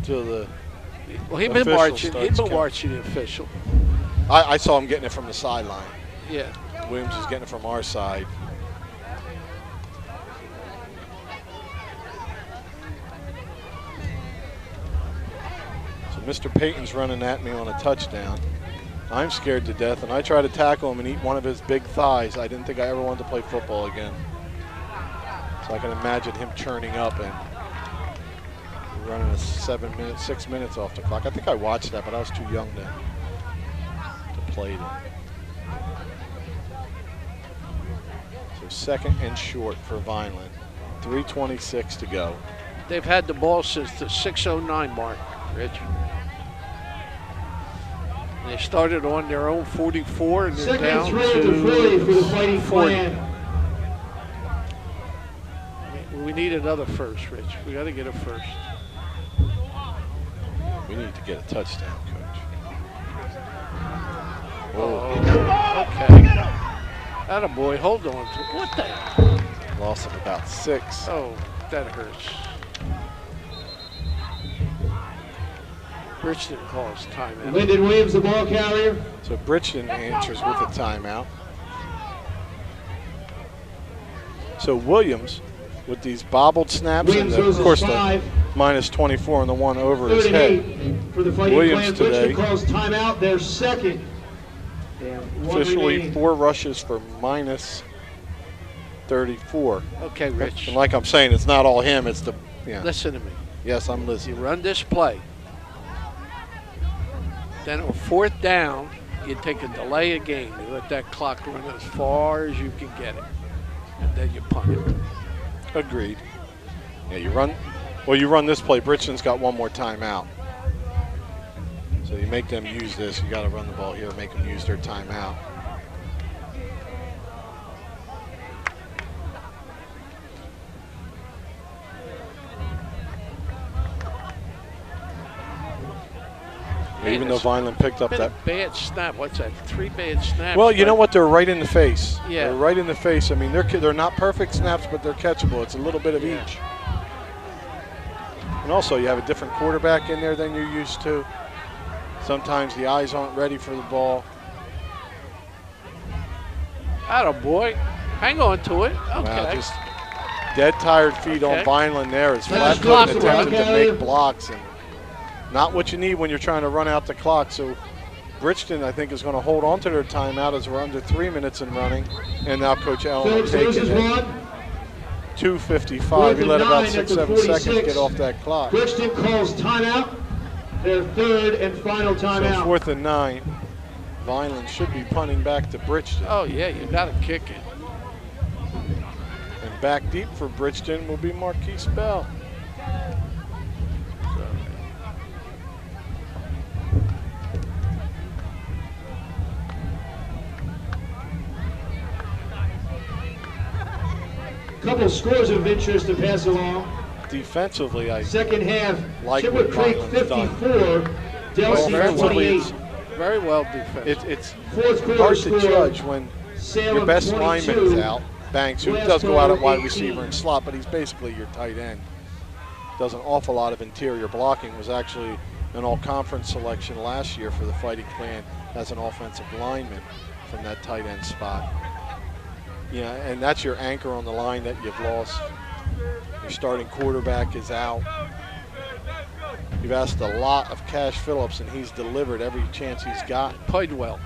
till the Well, he'd been watching the official. I saw him getting it from the sideline. Yeah. Williams is getting it from our side. So Mr. Payton's running at me on a touchdown. I'm scared to death, and I try to tackle him and eat one of his big thighs. I didn't think I ever wanted to play football again. So I can imagine him churning up and running a 6 minutes off the clock. I think I watched that, but I was too young to play it. So second and short for Vineland. 3:26 to go. They've had the ball since the 6:09 mark, Rich. They started on their own 44 and they're down to 40 for the Fighting 40. Clan. We need another first, Rich. We got to get a first. We need to get a touchdown, Coach. Oh, okay. Attaboy, hold on. What the hell? Loss of about 6. Oh, that hurts. Bridgeton calls timeout. Lyndon Williams, the ball carrier. So Bridgeton answers with a timeout. So Williams, with these bobbled snaps Williams and goes of course to the 5. minus 24 and the one over his 3rd and head. 8 for the Fighting Williams Clan. today. Bridgeton calls timeout. They're second. One Officially remaining. 4 rushes for minus 34. Okay, Rich. And like I'm saying, it's not all him, it's the, yeah. Listen to me. Yes, I'm You listening. run this play. Then on 4th down, you take a delay of game. You let that clock run as far as you can get it. And then you punt it. Agreed. Yeah, you run this play. Bridgeton's got one more timeout. So you make them use this. You got to run the ball here, make them use their timeout. Even though Vineland picked up Been that a bad snap. What's that? 3 bad snaps. Well, you know right? what? They're right in the face. Yeah. They're right in the face. I mean, they're not perfect snaps, but they're catchable. It's a little bit of Yeah. each. And also, you have a different quarterback in there than you're used to. Sometimes the eyes aren't ready for the ball. Attaboy. Hang on to it. Okay. Wow, just dead tired feet on Okay. Vineland there as Fast Flat clock, attempted to okay. make blocks, and not what you need when you're trying to run out the clock. So Bridgeton, I think, is going to hold on to their timeout as we're under 3 minutes in running. And now Coach Allen will Phillips take loses it at one. 2:55. He let about 4th and 9 6, at the 7 seconds 46. get off that clock. Bridgeton calls timeout. Their 3rd and final So timeout. 4th and 9. Vineland should be punting back to Bridgeton. Oh, yeah, you got to kick it. And back deep for Bridgeton will be Marquise Bell. Couple scores of interest to pass along. Defensively, I Second half, Like Chipwood what Creek Vineland's done. 54, Delsey Offensively, 28. Very well defense. it's Fourth quarter hard to score, judge when Salem your best 22, lineman is out. Banks, who Last does go out at wide 18. receiver and slot, but he's basically your tight end. Does an awful lot of interior blocking. Was actually an all-conference selection last year for the Fighting Clan as an offensive lineman from that tight end spot. Yeah, and that's your anchor on the line that you've lost. Your starting quarterback is out. You've asked a lot of Cash Phillips, and he's delivered every chance he's got. Played well.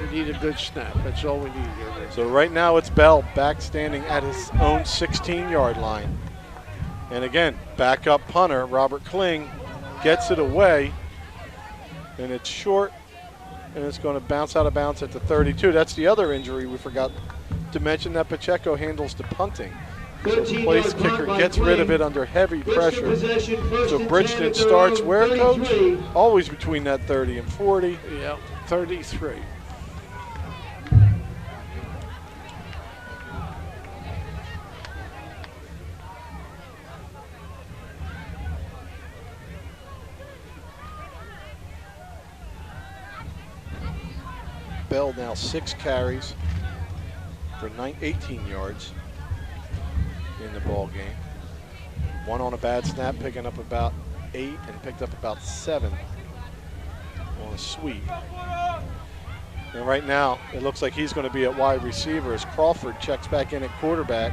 We need a good snap. That's all we need here. So right now it's Bell back standing at his own 16-yard line. And again, backup punter Robert Kling gets it away, and it's short, and it's going to bounce out of bounds at the 32. That's the other injury we forgot to mention, that Pacheco handles the punting. So the place kicker gets rid of it under heavy pressure. So Bridgeton starts where, Coach? Always between that 30 and 40. Yeah, 33. Bell now 6 carries for 18 yards in the ball game. 1 on a bad snap, picking up about 8, and picked up about 7 on a sweep. And right now, it looks like he's going to be at wide receiver as Crawford checks back in at quarterback.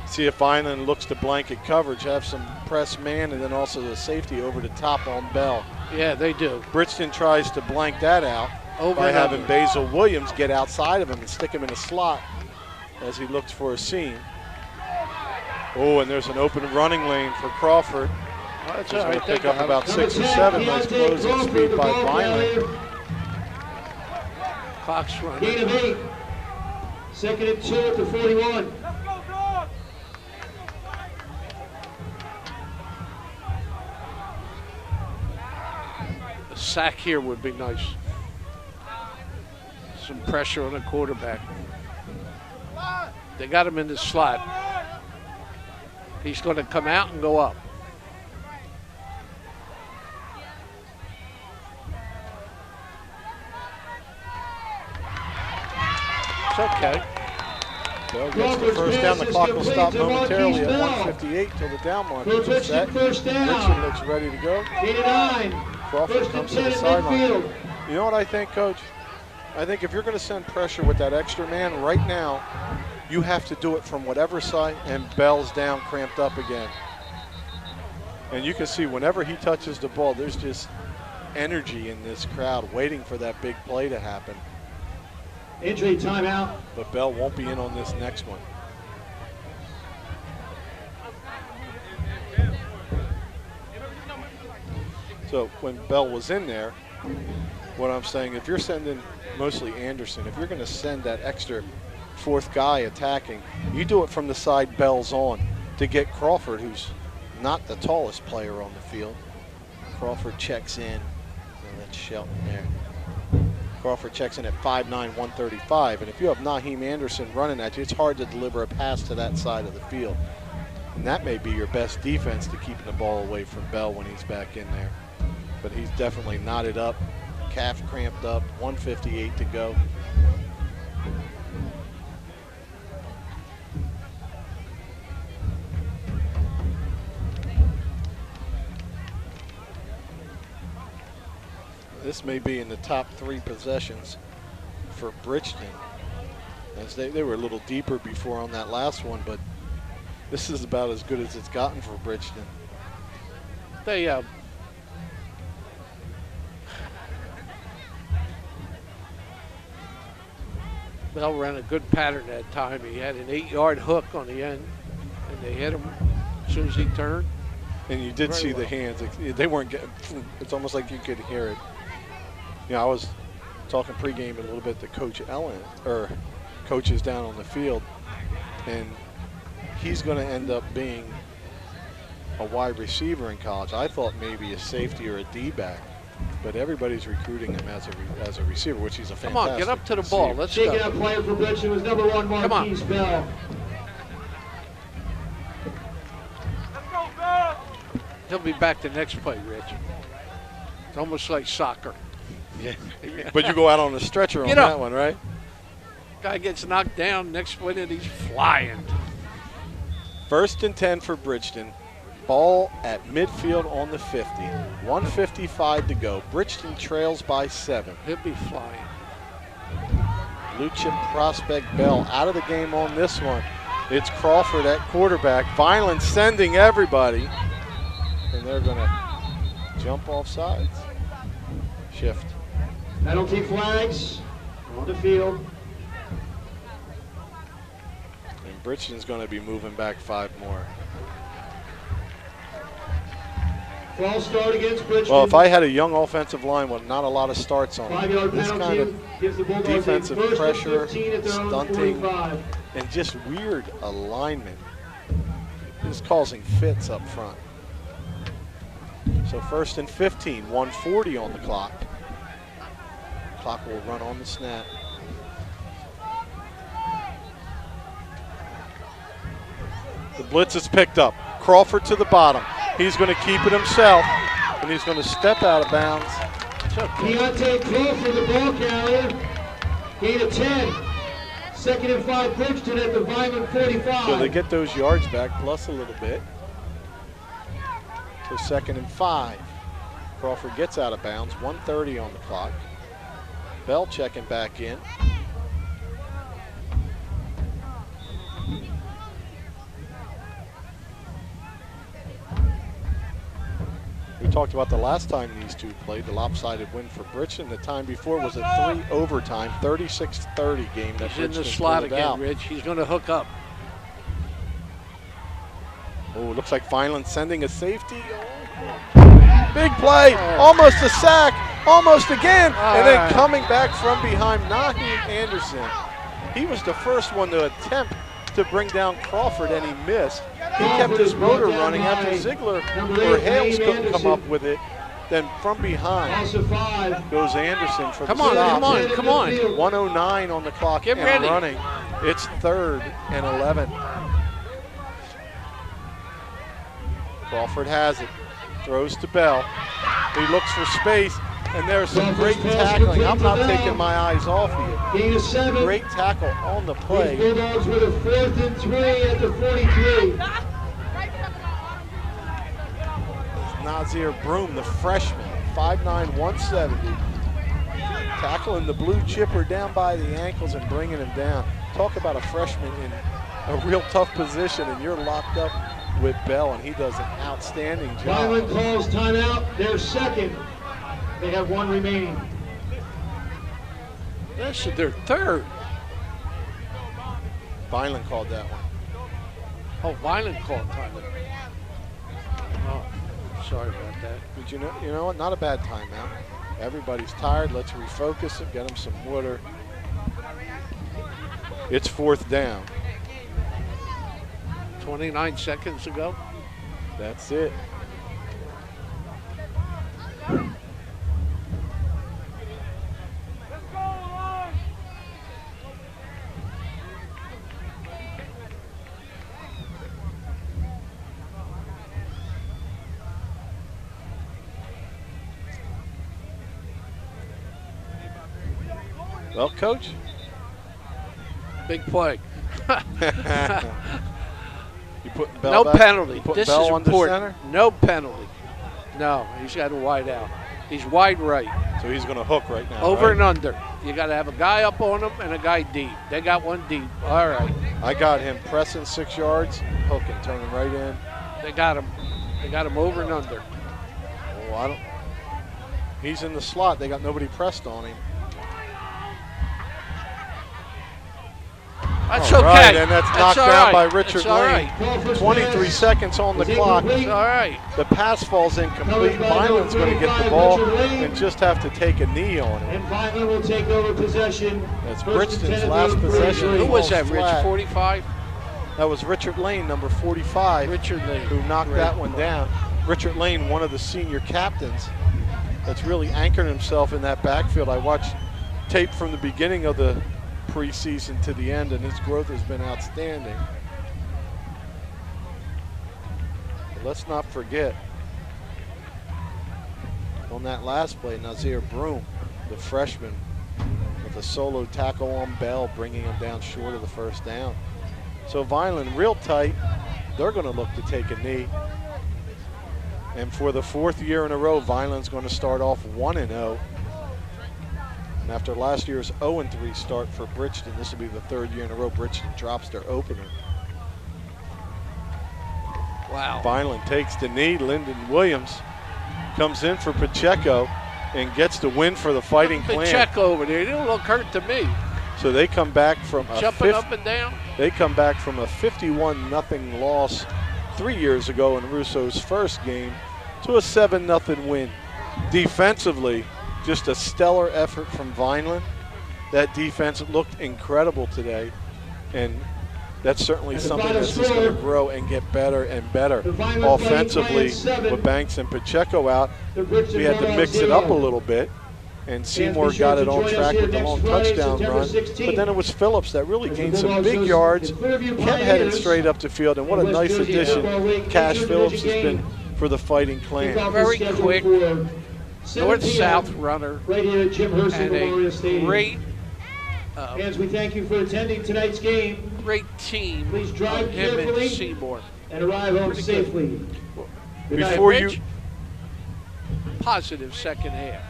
See if Vineland looks to blanket coverage, have some press man, and then also the safety over the top on Bell. Yeah, they do. Bridgeton tries to blank that out by having Basil Williams get outside of him and stick him in a slot as he looks for a seam. Oh, and there's an open running lane for Crawford. Well, that's He's all going right. to pick up about 6 or 7. Nice closing speed by Vineland. Clock's running. Gain of 8. 2nd and 2 at the 41. A sack here would be nice. Some pressure on the quarterback. They got him in the slot. He's going to come out and go up. It's okay. Bell gets the first down. The clock will stop momentarily at 1:58 till the down markers are set. Richard looks ready to go. Gain of 9. Crawford comes to the sideline. You know what I think, Coach? I think if you're going to send pressure with that extra man right now, you have to do it from whatever side, and Bell's down, cramped up again. And you can see whenever he touches the ball, there's just energy in this crowd waiting for that big play to happen. Injury timeout. But Bell won't be in on this next one. So when Bell was in there, what I'm saying, if you're sending mostly Anderson, if you're going to send that extra 4th guy attacking, you do it from the side Bell's on to get Crawford, who's not the tallest player on the field. Crawford checks in, and that's Shelton there. Crawford checks in at 5'9", 135, and if you have Naheem Anderson running at you, it's hard to deliver a pass to that side of the field. And that may be your best defense to keeping the ball away from Bell when he's back in there. But he's definitely knotted up, calf cramped up, 1:58 to go. This may be in the top 3 possessions for Bridgeton, as they were a little deeper before on that last one, but this is about as good as it's gotten for Bridgeton. They Bell ran a good pattern that time. He had an 8-yard hook on the end, and they hit him as soon as he turned. And you did Very see well. the hands. They weren't getting, it's almost like you could hear it. You know, I was talking pregame a little bit to Coach Ellen, or coaches down on the field, and he's going to end up being a wide receiver in college. I thought maybe a safety or a D-back, but everybody's recruiting him as a receiver, which he's a fantastic Come on, get up to the ball. receiver. Let's Taking go. out player for Bridgeton was number 1, Marquise Bell. He'll be back the next play, Rich. It's almost like soccer. Yeah. But you go out on a stretcher on Get up. that one, right? Guy gets knocked down, next minute he's flying. 1st and 10 for Bridgeton. Ball at midfield on the 50. 1:55 to go. Bridgeton trails by 7. He'll be flying. Blue chip prospect Bell out of the game on this one. It's Crawford at quarterback. Vineland sending everybody. And they're going to jump off sides. Shift. Penalty flags on the field. And Bridgeton's going to be moving back 5 more. False start against Bridgeton. Well, if I had a young offensive line with not a lot of starts on it, 5-yard this penalty kind of gives the Bulldogs defensive a first and pressure, 15 at their own stunting, 45. and just weird alignment is causing fits up front. So 1st and 15, 1:40 on the clock. Clock will run on the snap. The blitz is picked up. Crawford to the bottom. He's going to keep it himself, and he's going to step out of bounds. Keontae Crawford, the ball carrier, gain of 10. 2nd and 5, Bridgeton at the Vineland 45. So they get those yards back plus a little bit. So 2nd and 5. Crawford gets out of bounds. 1:30 on the clock. Bell checking back in. We talked about the last time these two played, the lopsided win for Bridgeton. The time before was a 3 overtime, 36-30 game that He's in the Bridgeton slot pulled again, out. Rich. He's going to hook up. Oh, looks like Vineland sending a safety. Big play, almost a sack, almost again, and then coming back from behind, Naheem Anderson. He was the first one to attempt to bring down Crawford, and he missed. He kept his motor running after Ziegler or Hales couldn't come up with it. Then from behind goes Anderson for the stop. Come on. 1:09 on the clock. Get and ready. running. It's 3rd and 11. Crawford has it. Throws to Bell. He looks for space, and there's some great tackling. I'm not taking my eyes off of you. Gain of 7. Great tackle on the play. Bulldogs with a 4th and 3 at the 43. Nazir Broom, the freshman, 5'9", 170. Tackling the blue chipper down by the ankles and bringing him down. Talk about a freshman in a real tough position, and you're locked up with Bell, and he does an outstanding job. Vineland calls timeout. They're 2nd. They have 1 remaining. This is their 3rd. Vineland called that one. Oh, Vineland called time. Oh, sorry about that. But you know what? Not a bad timeout. Everybody's tired. Let's refocus and get them some water. It's 4th down. 29 seconds ago. That's it. Well, Coach. Big play. You putting Bell No back? penalty. You putting This Bell is on the important. center? No penalty. No, he's got a wide out. He's wide right. So he's going to hook right now. Over right? and under. You got to have a guy up on him and a guy deep. They got one deep. All right. I got him pressing 6 yards, hooking, turning right in. They got him. They got him over and under. Oh, I don't. He's in the slot. They got nobody pressed on him. That's All okay. right, and that's knocked all down right. by Richard It's all Lane. right. 23 seconds on the clock. It's all right. The pass falls incomplete. Vineland's going to get the ball and just have to take a knee on it. And Vineland will take over possession. That's 1st and Bridgeton's 10 last at the possession. 43. Who was that, Flat. Rich? 45? That was Richard Lane, number 45, Richard Lane. who knocked that one down. Richard Lane, one of the senior captains, that's really anchored himself in that backfield. I watched tape from the beginning of the preseason to the end, and his growth has been outstanding. But let's not forget, on that last play, Nazir Broom, the freshman, with a solo tackle on Bell, bringing him down short of the 1st down. So Vineland real tight. They're going to look to take a knee. And for the 4th year in a row, Vineland's going to start off 1-0. And after last year's 0-3 start for Bridgeton, this will be the 3rd year in a row Bridgeton drops their opener. Wow. Vineland takes the knee. Lyndon Williams comes in for Pacheco and gets the win for the Fighting Clan. Pacheco over there, he didn't look hurt to me. So they come back from Jumping up and down. They come back from a 51-0 loss 3 years ago in Russo's first game to a 7-0 win. Defensively, just a stellar effort from Vineland. That defense looked incredible today, and that's certainly something that's just going to grow and get better and better. Offensively, with Banks and Pacheco out, we had to mix it up a little bit, and Seymour got it on track with the long touchdown run. But then it was Phillips that really gained some big yards, kept headed straight up the field, and what a nice addition Cash Phillips has been for the Fighting Clan. Very quick, north-south runner, and a great Fans, we thank you for attending tonight's game. great team Please drive of him carefully and Seymour. and arrive home safely. Good night. Before you, Rich, positive second half.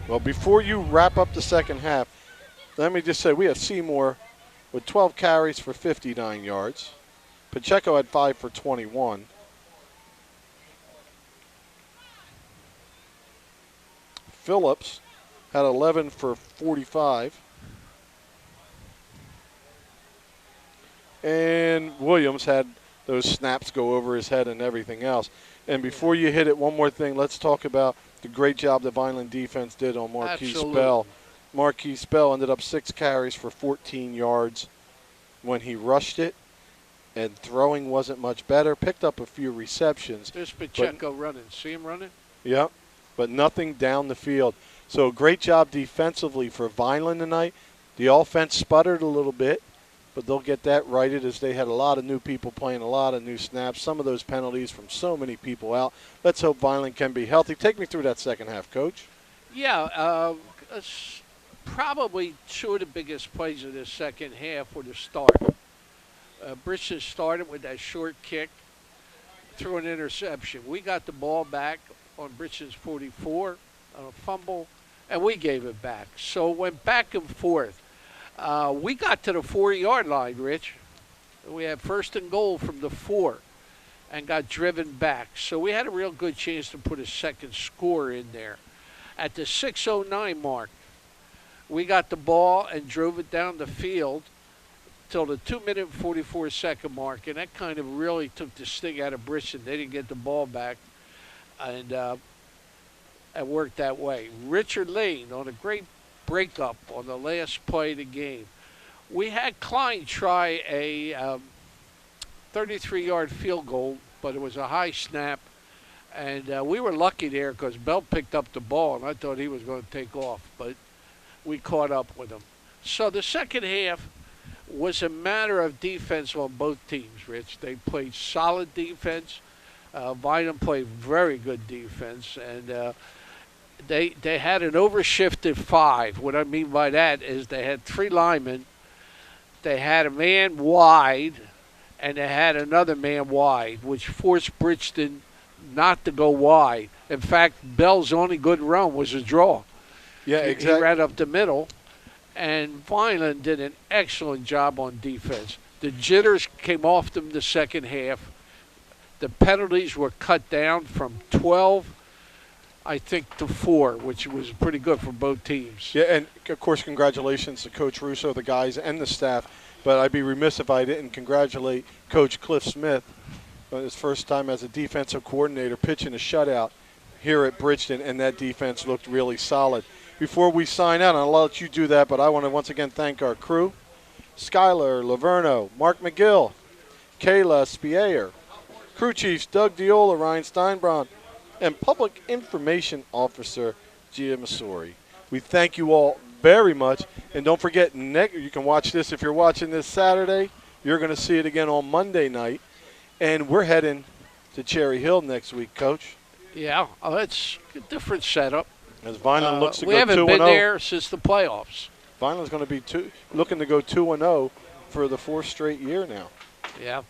well, before you wrap up the second half, let me just say we have Seymour with 12 carries for 59 yards. Pacheco had 5 for 21. Phillips had 11 for 45. And Williams had those snaps go over his head and everything else. And before you hit it, one more thing. Let's talk about the great job the Vineland defense did on Marquise Bell. Marquise Bell ended up 6 carries for 14 yards when he rushed it, and throwing wasn't much better. Picked up a few receptions. There's Pacheco running. See him running? Yep, but nothing down the field. So great job defensively for Vineland tonight. The offense sputtered a little bit, but they'll get that righted as they had a lot of new people playing, a lot of new snaps, some of those penalties from so many people out. Let's hope Vineland can be healthy. Take me through that second half, Coach. Yeah, probably two of the biggest plays of the second half were the start. Bridgeton started with that short kick, threw an interception. We got the ball back on Bridgeton's 44 on a fumble, and we gave it back. So it went back and forth. We got to the 4-yard line, Rich. We had 1st and goal from the 4 and got driven back. So we had a real good chance to put a second score in there. At the 6:09 mark, we got the ball and drove it down the field till the 2-minute and 44-second mark, and that kind of really took the sting out of Bridgeton. They didn't get the ball back, and it worked that way. Richard Lane on a great breakup on the last play of the game. We had Klein try a 33-yard field goal, but it was a high snap, and we were lucky there because Bell picked up the ball, and I thought he was going to take off, but we caught up with him. So the second half was a matter of defense on both teams, Rich. They played solid defense. Vineland played very good defense, and they had an overshifted 5. What I mean by that is they had 3 linemen. They had a man wide, and they had another man wide, which forced Bridgeton not to go wide. In fact, Bell's only good run was a draw. Yeah, exactly. He ran up the middle, and Vineland did an excellent job on defense. The jitters came off them the second half. The penalties were cut down from 12, I think, to 4, which was pretty good for both teams. Yeah, and of course, congratulations to Coach Russo, the guys, and the staff. But I'd be remiss if I didn't congratulate Coach Cliff Smith on his first time as a defensive coordinator pitching a shutout here at Bridgeton, and that defense looked really solid. Before we sign out, and I'll let you do that, but I want to once again thank our crew, Skylar Laverno, Mark McGill, Kayla Spierer, crew chiefs Doug Diola, Ryan Steinbraun, and Public Information Officer Gia Masori. We thank you all very much, and don't forget, you can watch this if you're watching this Saturday. You're going to see it again on Monday night, and we're heading to Cherry Hill next week, Coach. Yeah, it's a different setup. As Vineland looks to go 2-0. We haven't been there since the playoffs. Vineland's going to be looking to go 2-0 for the 4th straight year now. Yeah.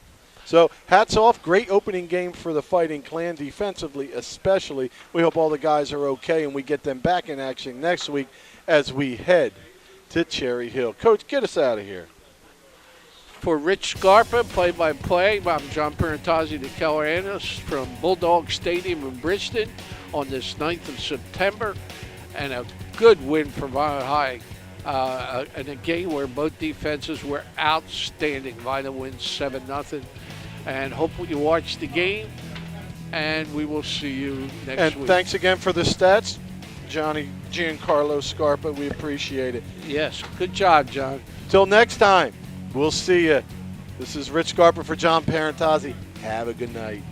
So hats off. Great opening game for the Fighting Clan, defensively especially. We hope all the guys are okay and we get them back in action next week as we head to Cherry Hill. Coach, get us out of here. For Rich Scarpa, play-by-play, I'm John Parentazzi, the Keller analyst from Bulldogs Stadium in Bridgeton on this 9th of September. And a good win for Vineland High in a game where both defenses were outstanding. Vineland wins 7-0. And hopefully you watch the game, and we will see you next week. And thanks again for the stats, Johnny Giancarlo Scarpa. We appreciate it. Yes, good job, John. Till next time, we'll see you. This is Rich Scarpa for John Parentazzi. Have a good night.